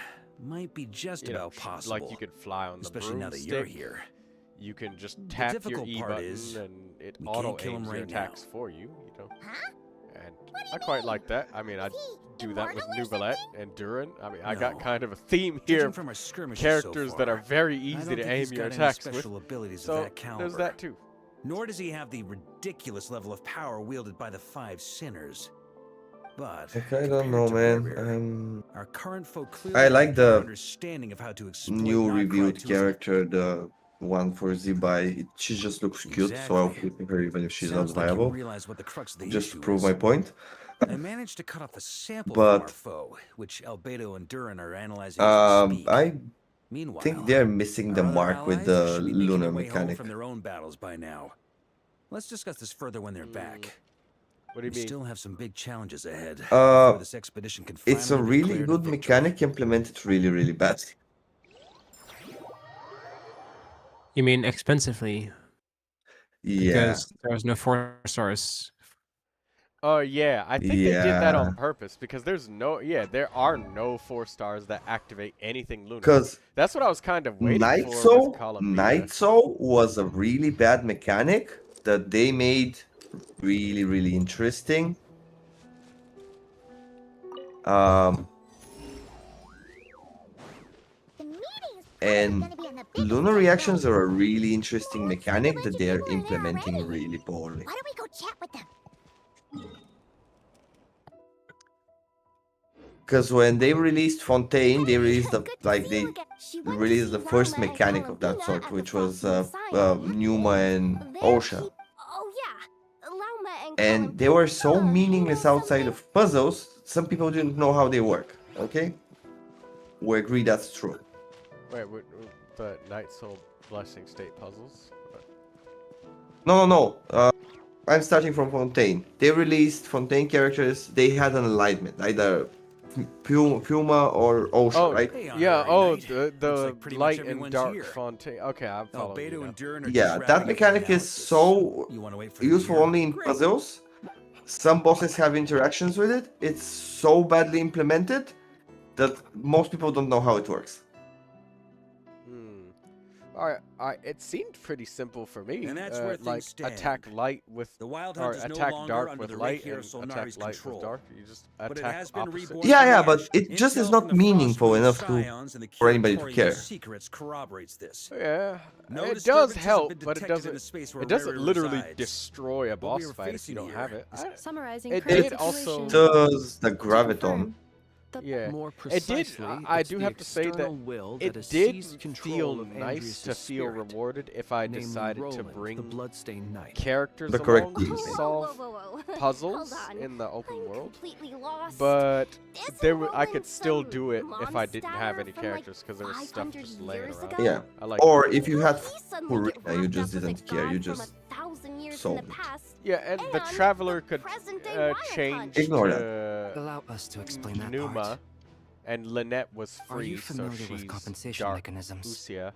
might be just about possible. Like you could fly on the especially now that broomstick. you're here. You can just tap your difficult E part button is and it we auto can't kill him aims your right attacks for you. You know, and I quite like that. I mean, I do that with Neuvilette and Durin. I mean, I got kind of a theme here. Judging Of from our skirmishes characters so that are far, very I easy don't to think aim he's your got any attacks special with. abilities So of that caliber. there's that too. Nor does he have the ridiculous level of power wielded by the 5 sinners. But Okay, I don't know, man. our current folk I clearly like have the better understanding of how to exploit new Nightcry revealed to his character, the one for Zibai. She just looks cute, so I'll keep her even if she's not Sounds like you viable. realize what the crux of the Just to issue prove is. my point. I managed to cut off a sample from our But foe, which Albedo and Durin are analyzing as we speak. I Meanwhile, think they're missing the our other mark with allies the should be making lunar their way home mechanic. from their own battles by now. Let's discuss this further when they're back. What do you we mean? still have some big challenges ahead before this expedition can It's a finally be really declared good victory. mechanic implemented really bad. You mean expensively? Yeah. Because there's no 4 stars. Oh yeah, I think they did that Yeah. on purpose because there are no 4 stars that activate anything lunar. 'Cause That's what I was kind of waiting Night for with Soul Columbia. was a really bad mechanic that they made really interesting. And lunar reactions are a really interesting mechanic that they are implementing really poorly. Why don't we go chat with them? Because when they released Fontaine, they released the first mechanic of that sort, which was Numa and Osha. Oh yeah, Lauma and And they were so meaningless outside of puzzles, some people didn't know how they work. Okay? We agree that's true. Wait, the Night Soul Blessing State puzzles? No. I'm starting from Fontaine. They released Fontaine characters. They had an alignment, either Puma or Osha, right? Yeah. Oh, the light and dark Fontaine. Okay, I'm following you now. Yeah, that mechanic is so useful only in puzzles. Some bosses have interactions with it. It's so badly implemented that most people don't know how it works. It seemed pretty simple for me. And that's where like things stand. attack light with The Wild or Hunt is no attack longer dark under with the light Reiki or and Solnari's attack light control. with dark. You just But it attack has been opposite. reborn Yeah, but it just is Intel not from the meaningful Frostmoon enough Scions and the for anybody to Curatorium care. Secrets corroborates this. Yeah, No it does disturbances have help, been but it detected in the doesn't. space where It doesn't Rary literally resides. destroy a What we boss were fight if you facing don't here have it. Summarizing It current did also. Does the graviton? Yeah, More it did. precisely, I it's do the have to say that external will that it has did seized control feel of nice to Andrius' feel spirit, rewarded if I namely decided to Roland, the bring bloodstained knight. characters The correct along to piece. solve Whoa. puzzles Hold on. in the open world. Completely lost. But Isn't I could Roland still some do it if I didn't have Mondstatter any from, characters because there was stuff 500 just laying years around. ago? Yeah. I like Or if you had suddenly get Furina, you wrapped just up with a didn't care. You god from just 1,000 years in solved the it. past. Yeah, and the Traveler could change Ignore to Allow us to explain that Numa, part. and Lynette was Are you free, so familiar with she's compensation dark mechanisms? Usia.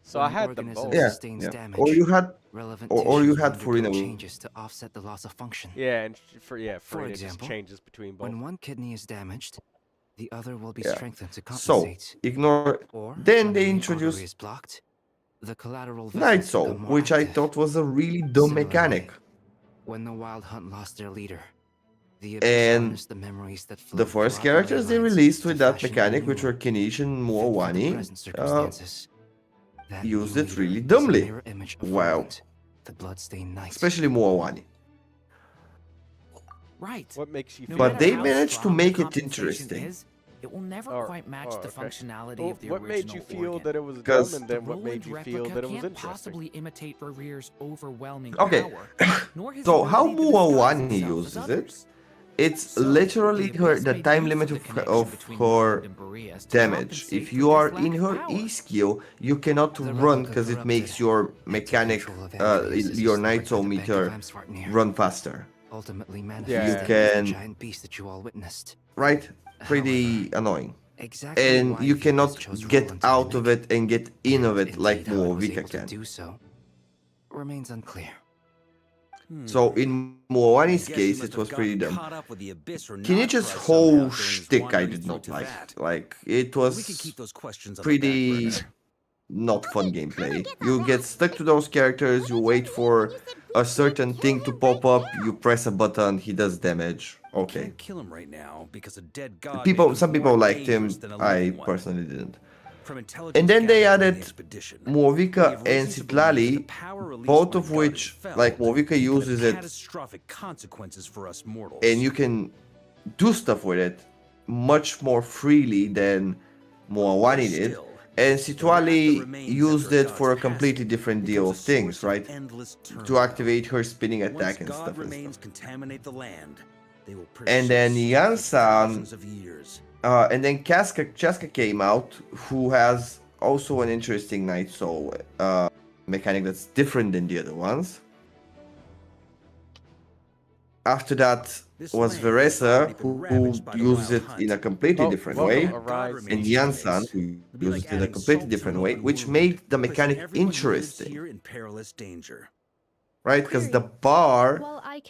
So When I the had them organism both. Yeah, sustains yeah. damage, Or you had, relevant or you tissues had undergo Furina. changes to offset the loss of function. Yeah, and For Frida just example, changes between both. when one kidney is damaged, the other will be Yeah. strengthened to So compensate. ignore. Or Then when they the main artery introduced is blocked, the collateral Night vessels Soul, become more which I active. thought was a really dumb Similarly, mechanic. When the Wild Hunt lost their leader, the Abyss And harnessed the memories that the flowed first throughout characters they lines released to with that fashion a mechanic, which new were Kenichi and fit for the Muawani, present circumstances. That used new it leader really is a dumbly. mirror image of Wow. Roland, the bloodstained knight. Especially Muawani. Right. What makes you? No But matter they how managed to strong the make it compensation interesting. is, it will never quite match the functionality Well, of the what made you original feel organ. that it was dumb, Because and then what Roland made you feel replica that it was can't interesting? possibly imitate Rere's overwhelming Okay, power, nor his so how ability to disguise Muawani himself as uses others. it, it's literally the time limit of her damage. If you are in her E skill, you cannot run because it makes your mechanic, your Night Soul meter run faster. Ultimately You manifested as the can, giant beast that you all witnessed. right? Pretty annoying. Exactly and why you Vikas cannot chose get Roland to out of mimic. it and get in of it like Indeed, how I was Muovika able to can. do so remains unclear. So in I Muowani's guess case, must it was have pretty gotten dumb. caught up with the abyss or Kinich's Notcry whole somehow during his shtick I wandering did through not like. Teyvat. Like, it We can was keep those questions on the pretty back burner. not fun gameplay. You get stuck to those characters, you wait for a certain thing to pop up, you press a button, he does damage. Okay. Can't kill him right now because a dead god Some people liked him, I personally didn't. And then they added Muovika and Citlali, both of which, like, Muovika uses it catastrophic consequences for us mortals. and you can do stuff with it much more freely than Muowani did. And Citlali used it for a completely different deal of things, right? To activate her spinning attack and stuff and stuff. Contaminate the land. They will And then Yansan, of years. and then Chaska came out, who has also an interesting Night Soul mechanic that's different than the other ones. After that was Veresa, who uses it in a completely different way, and Yansan, who uses it in a completely different way, which made the mechanic interesting. Right, because the bar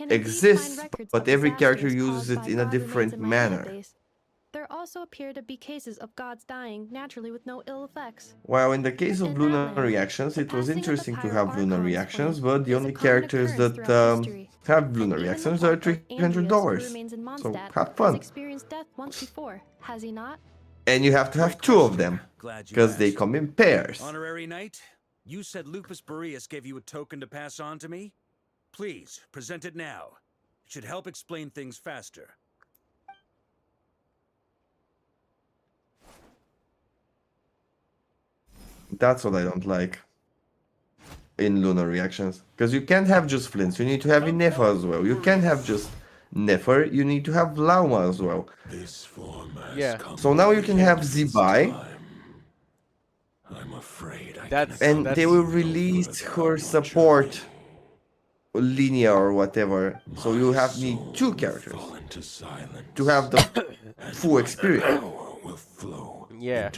exists, but every character uses it in a different manner. There also appear to be cases of gods dying naturally with no ill effects. While in the case of lunar reactions, it was interesting to have lunar reactions, but the only characters that have lunar reactions are $300. So have fun. Experienced death once before, has he not? And you have to have two of them, because they come in pairs. Honorary Knight, you said Lupus Boreas gave you a token to pass on to me? Please, present it now. It should help explain things faster. That's what I don't like in lunar reactions. Because you can't have just Flints, you need to have Inefa as well. You can't have just Nefer, you need to have Lauma as well. Yeah. So now you can have Zibai. I'm afraid and they will release her support linear or whatever. So you need two characters to have the full experience. Yeah,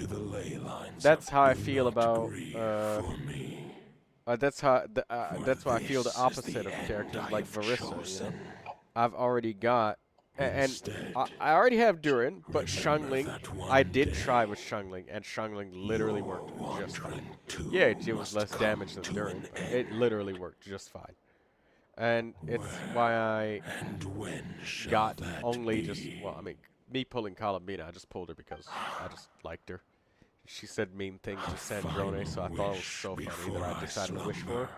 that's how I feel about. That's why I feel the opposite of characters like Veresa. You know? I've already got, and I already have Durin, but Xiangling, I did try with Xiangling, and Xiangling literally worked just fine. Yeah, it was less damage than Durin, but it literally worked just fine. And it's why I got only just, well, I mean, me pulling Colomina, I just pulled her because I just liked her. She said mean things to Sandrone, so I thought it was so funny that I decided to wish for her.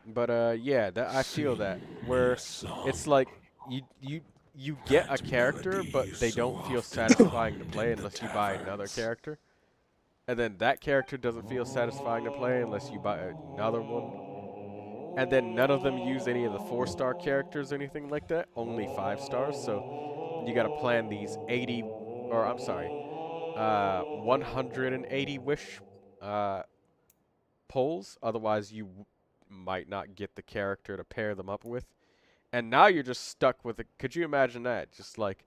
But yeah, I feel that where it's like you get a character, but they don't feel satisfying to play unless you buy another character, and then that character doesn't feel satisfying to play unless you buy another one, and then none of them use any of the 4-star characters or anything like that, only 5 stars. So you gotta plan these 180 wish polls, otherwise you might not get the character to pair them up with, and now you're just stuck with it. Could you imagine that? Just like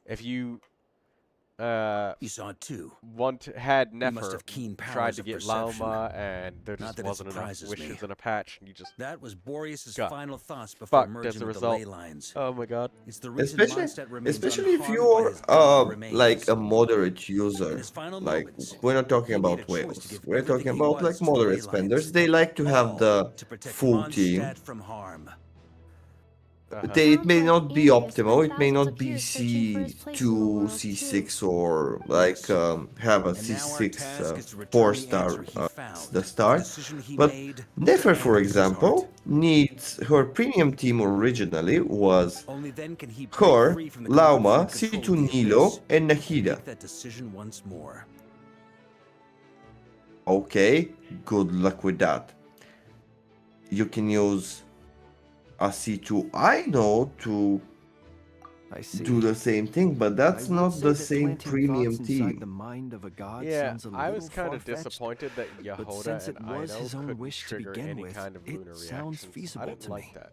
if you saw it too. Had You Nefer must have keen powers tried to of get perception. Lauma, and there Not just that it wasn't enough surprises wishes me. in a patch, and you just That was Boreas's got final thoughts before fucked as merging a with result. the ley lines. Oh my god. It's the reason Especially Mondstadt remains if unharmed by you're his god remains. like a moderate user. his final Like, moments, we're not talking he made about a choice to whales. give We're talking everything he about was like to the moderate ley spenders. lines. They like to have the to protect full team. Mondstadt from harm. It may not be optimal, it may not be C2, C6, or like have a C6 4-star the start. But Nefer, for example, needs her premium team originally was her, Lauma, C2 Nilo, and Nahida. Make that decision once more. Okay, good luck with that. You can use a C2 I know to do the same thing, but that's not the same premium team. Yeah, I was kind of disappointed that Yehoda and Ino couldn't trigger any kind of lunar reactions. I didn't like that.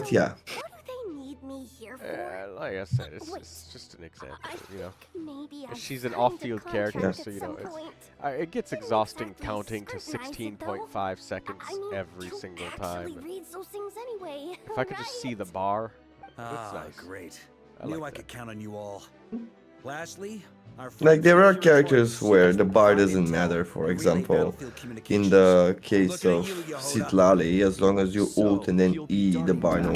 But yeah. What do they need me here for? Like I said, it's Wait, just an example. I You know, maybe I she's an signed a off-field character, contract so at you know some it's. point. It gets Didn't exhausting exactly counting to scrutinize it, though. 16.5 seconds I mean, every who single actually time. reads those things anyway? If I could just see the bar, it's Ah, nice. great. I Knew like I could count on you all. Lastly, our Like there are friends here at characters Torrance where the bar provide doesn't intel, matter. For relay example, battlefield in communications. the case Looking of at you, Yehoda. Citlali, as long as you ult and then you'll be E, the darting bar back no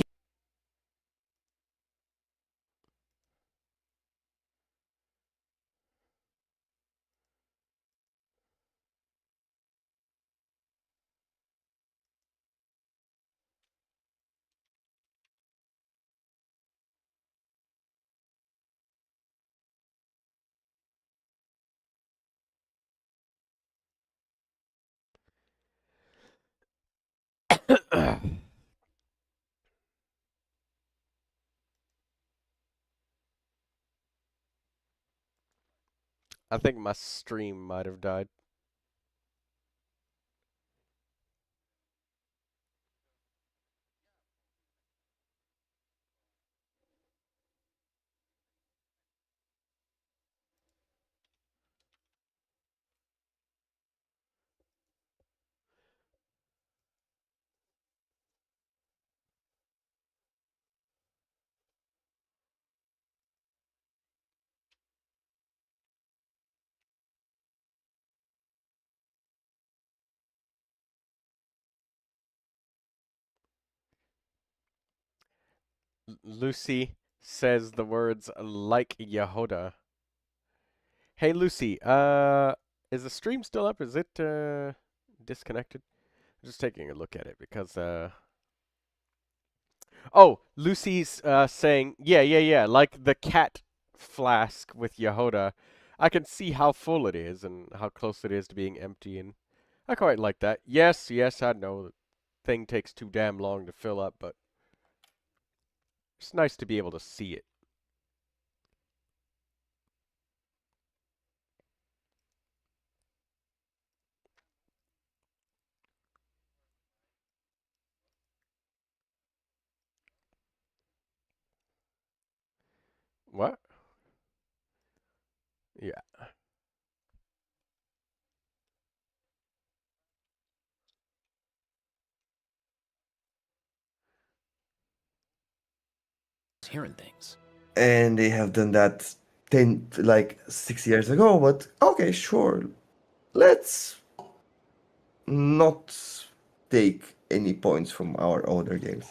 I think my stream might have died. Lucy says the words like Yehoda. Hey Lucy, is the stream still up? Is it disconnected? I'm just taking a look at it because oh, Lucy's saying yeah, like the cat flask with Yehoda. I can see how full it is and how close it is to being empty, and I quite like that. Yes, I know the thing takes too damn long to fill up, but it's nice to be able to see it. What? Yeah. Hearing things. And they have done that 6 years ago, but okay, sure. Let's not take any points from our older games.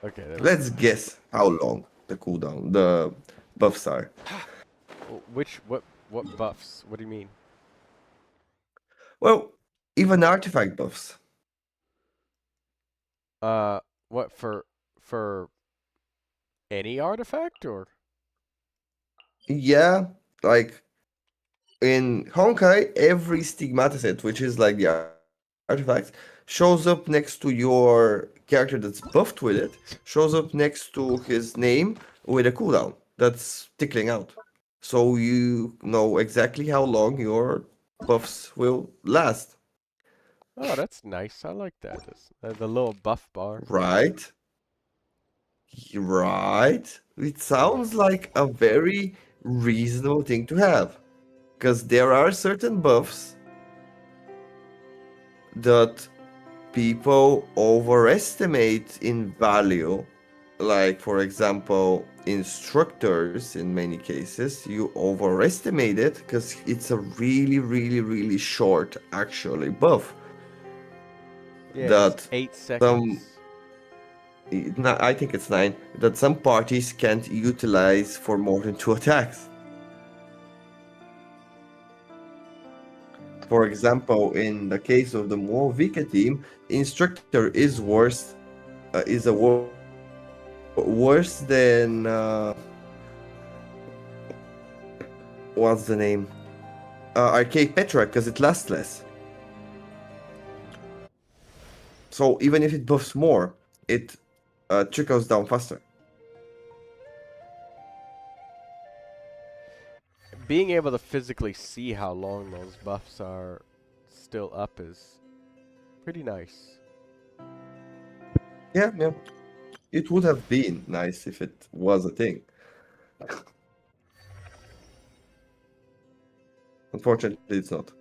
Okay. Let's guess how long the buffs are. What buffs? What do you mean? Well, even artifact buffs. What for any artifact or? Yeah, like in Honkai, every stigmata set, which is like the artifacts, shows up next to your character that's buffed with it, shows up next to his name with a cooldown that's tickling out. So you know exactly how long your buffs will last. Oh, that's nice. I like that. The little buff bar. Right? Right? It sounds like a very reasonable thing to have. Because there are certain buffs that people overestimate in value. Like, for example, instructors, in many cases, you overestimate it because it's a really short, actually, buff. Yeah, That 8 seconds. I think it's 9. That some parties can't utilize for more than 2 attacks. For example, in the case of the more weaker team, instructor is worse. Worse than what's the name? Arcade Petra, because it lasts less. So even if it buffs more, it trickles down faster. Being able to physically see how long those buffs are still up is pretty nice. Yeah. It would have been nice if it was a thing. Unfortunately, it's not.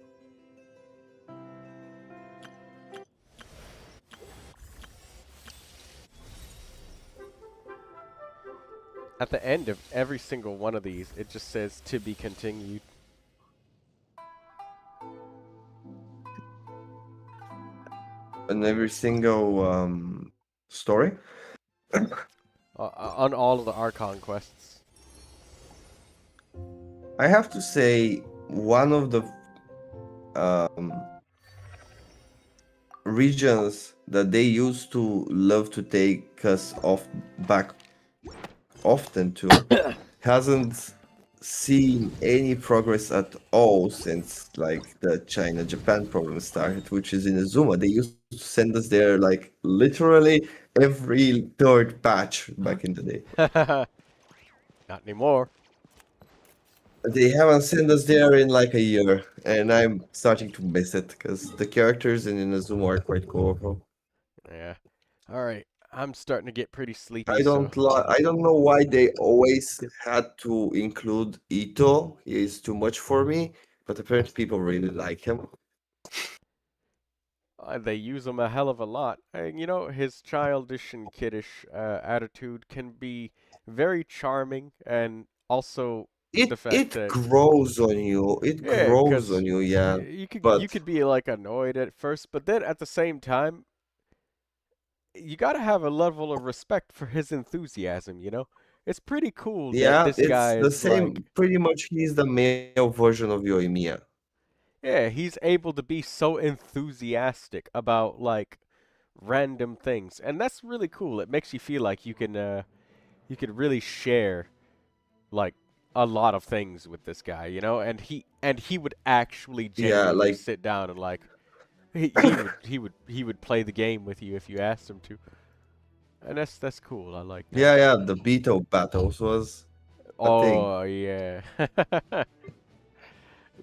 At the end of every single one of these, it just says to be continued. In every single story? On all of the Archon quests. I have to say, one of the regions that they used to love to take us back often to hasn't seen any progress at all since like the China-Japan problem started, which is in Azuma. They used to send us there like literally every third patch back in the day. Not anymore. They haven't sent us there in like a year, and I'm starting to miss it because the characters in Inazuma are quite colorful. Yeah. All right. I'm starting to get pretty sleepy. I don't know why they always had to include Ito. He is too much for me, but apparently people really like him. They use him a hell of a lot. And, you know, his childish and kiddish attitude can be very charming, and also the fact It that grows on you. It yeah, grows 'cause on you, yeah. you But could be like annoyed at first, but then at the same time, you gotta have a level of respect for his enthusiasm. You know, it's pretty cool that yeah, this it's guy the is like, same. Pretty much, he's the male version of Yoimiya. yeah, he's able to be so enthusiastic about like random things, and that's really cool. It makes you feel like you can really share like a lot of things with this guy, you know, and he would actually Yeah, genuinely like sit down and like he would play the game with you if you asked him to, and that's cool. I like that. yeah, the Beetle battles was a thing. Oh yeah, that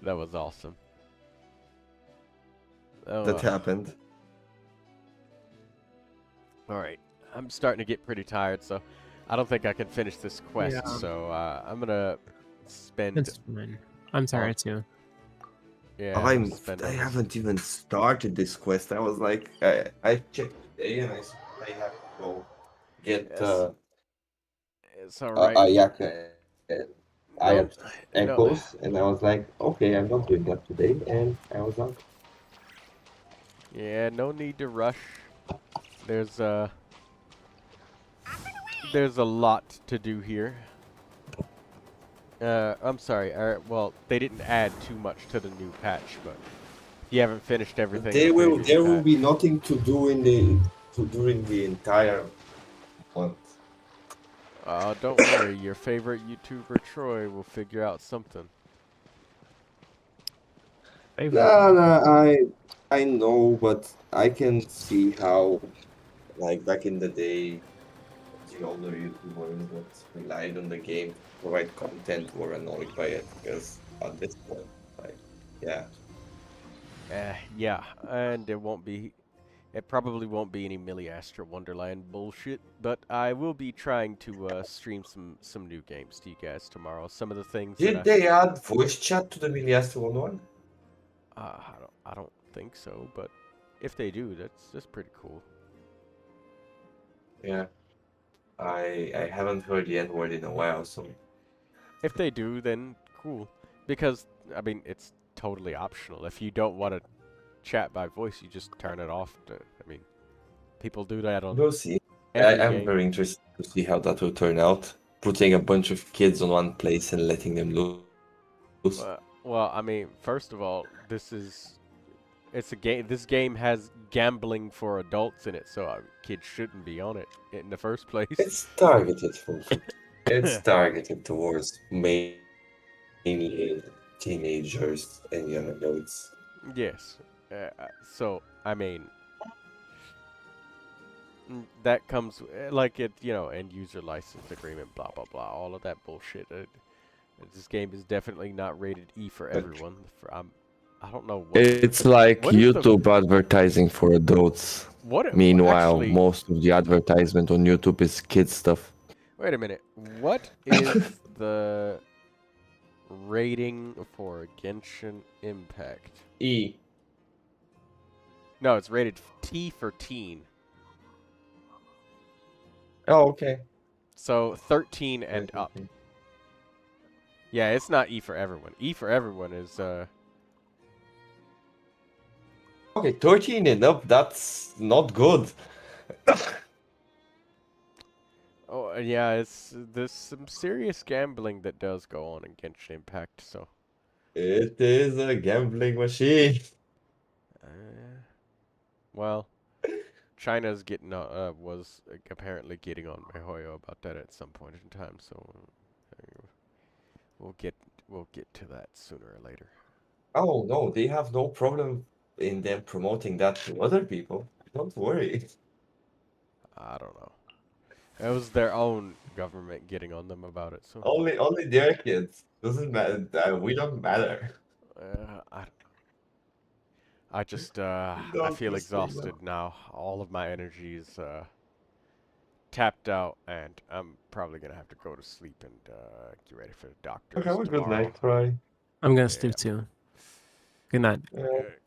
was awesome. That happened. All right, I'm starting to get pretty tired, so I don't think I can finish this quest. Yeah. So I'm gonna spend. It's fine. I'm tired too. Yeah, I haven't even started this quest. I was like, I checked today and I have to go get it's all right. Ayaka and No, Echoes, and I was like, okay, I'm not doing that today, and I was out. Yeah, no need to rush. There's a lot to do here. I'm sorry. Well, they didn't add too much to the new patch, but you haven't finished everything. There will be nothing to do during the entire month. Don't worry. Your favorite YouTuber Troy will figure out something. No, I know, but I can see how, like back in the day, the older YouTubers that relied on the game to provide content were annoyed by it because at this point, like, yeah. Yeah, and it probably won't be any Milliastra Wonderland bullshit, but I will be trying to stream some new games to you guys tomorrow. Some of the things. Did they add voice chat to the Milliastra one? I don't think so, but if they do, that's pretty cool. Yeah, I haven't heard the N word in a while, so if they do, then cool, because I mean it's totally optional. If you don't want to chat by voice, you just turn it off. I mean, people do that on. We'll see. every I'm game. very interested to see how that will turn out. Putting a bunch of kids on one place and letting them loose. Well, I mean, first of all, it's a game. This game has gambling for adults in it, so kids shouldn't be on it in the first place. It's targeted targeted towards mainly teenagers and young adults. Yes. So I mean, that comes like it, you know, end user license agreement, blah blah blah, all of that bullshit. This game is definitely not rated E for everyone. I don't know. It's like YouTube advertising for adults. Meanwhile, actually, most of the advertisement on YouTube is kids stuff. Wait a minute. What is the rating for Genshin Impact? E. No, it's rated T for teen. Oh, okay. So 13 and up. Yeah, it's not E for everyone. E for everyone is Okay, 13 and up, that's not good. Oh, yeah, there's some serious gambling that does go on in Genshin Impact, so. It is a gambling machine. Well, China's was apparently getting on MiHoYo about that at some point in time, so We'll get to that sooner or later. Oh no, they have no problem in them promoting that to other people. Don't worry. I don't know. It was their own government getting on them about it. So Only their kids. Doesn't matter. We don't matter. I just I feel exhausted now. All of my energy is tapped out, and I'm probably gonna have to go to sleep and get ready for the doctor. Okay, have a good night, Troy. I'm gonna sleep too. Good night.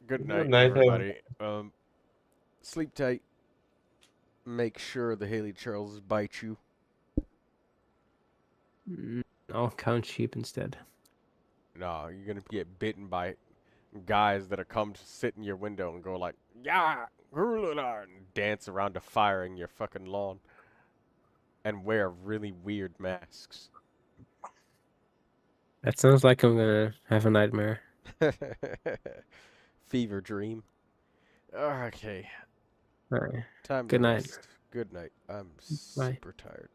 Good night, night, everybody. Sleep tight. Make sure the Haley Charles bite you. I'll count sheep instead. No, you're gonna get bitten by guys that come to sit in your window and go like, yeah, and dance around a fire in your fucking lawn and wear really weird masks. That sounds like I'm gonna have a nightmare. Fever dream. Okay. Alright. Time Good to night. rest. Good night. I'm super tired.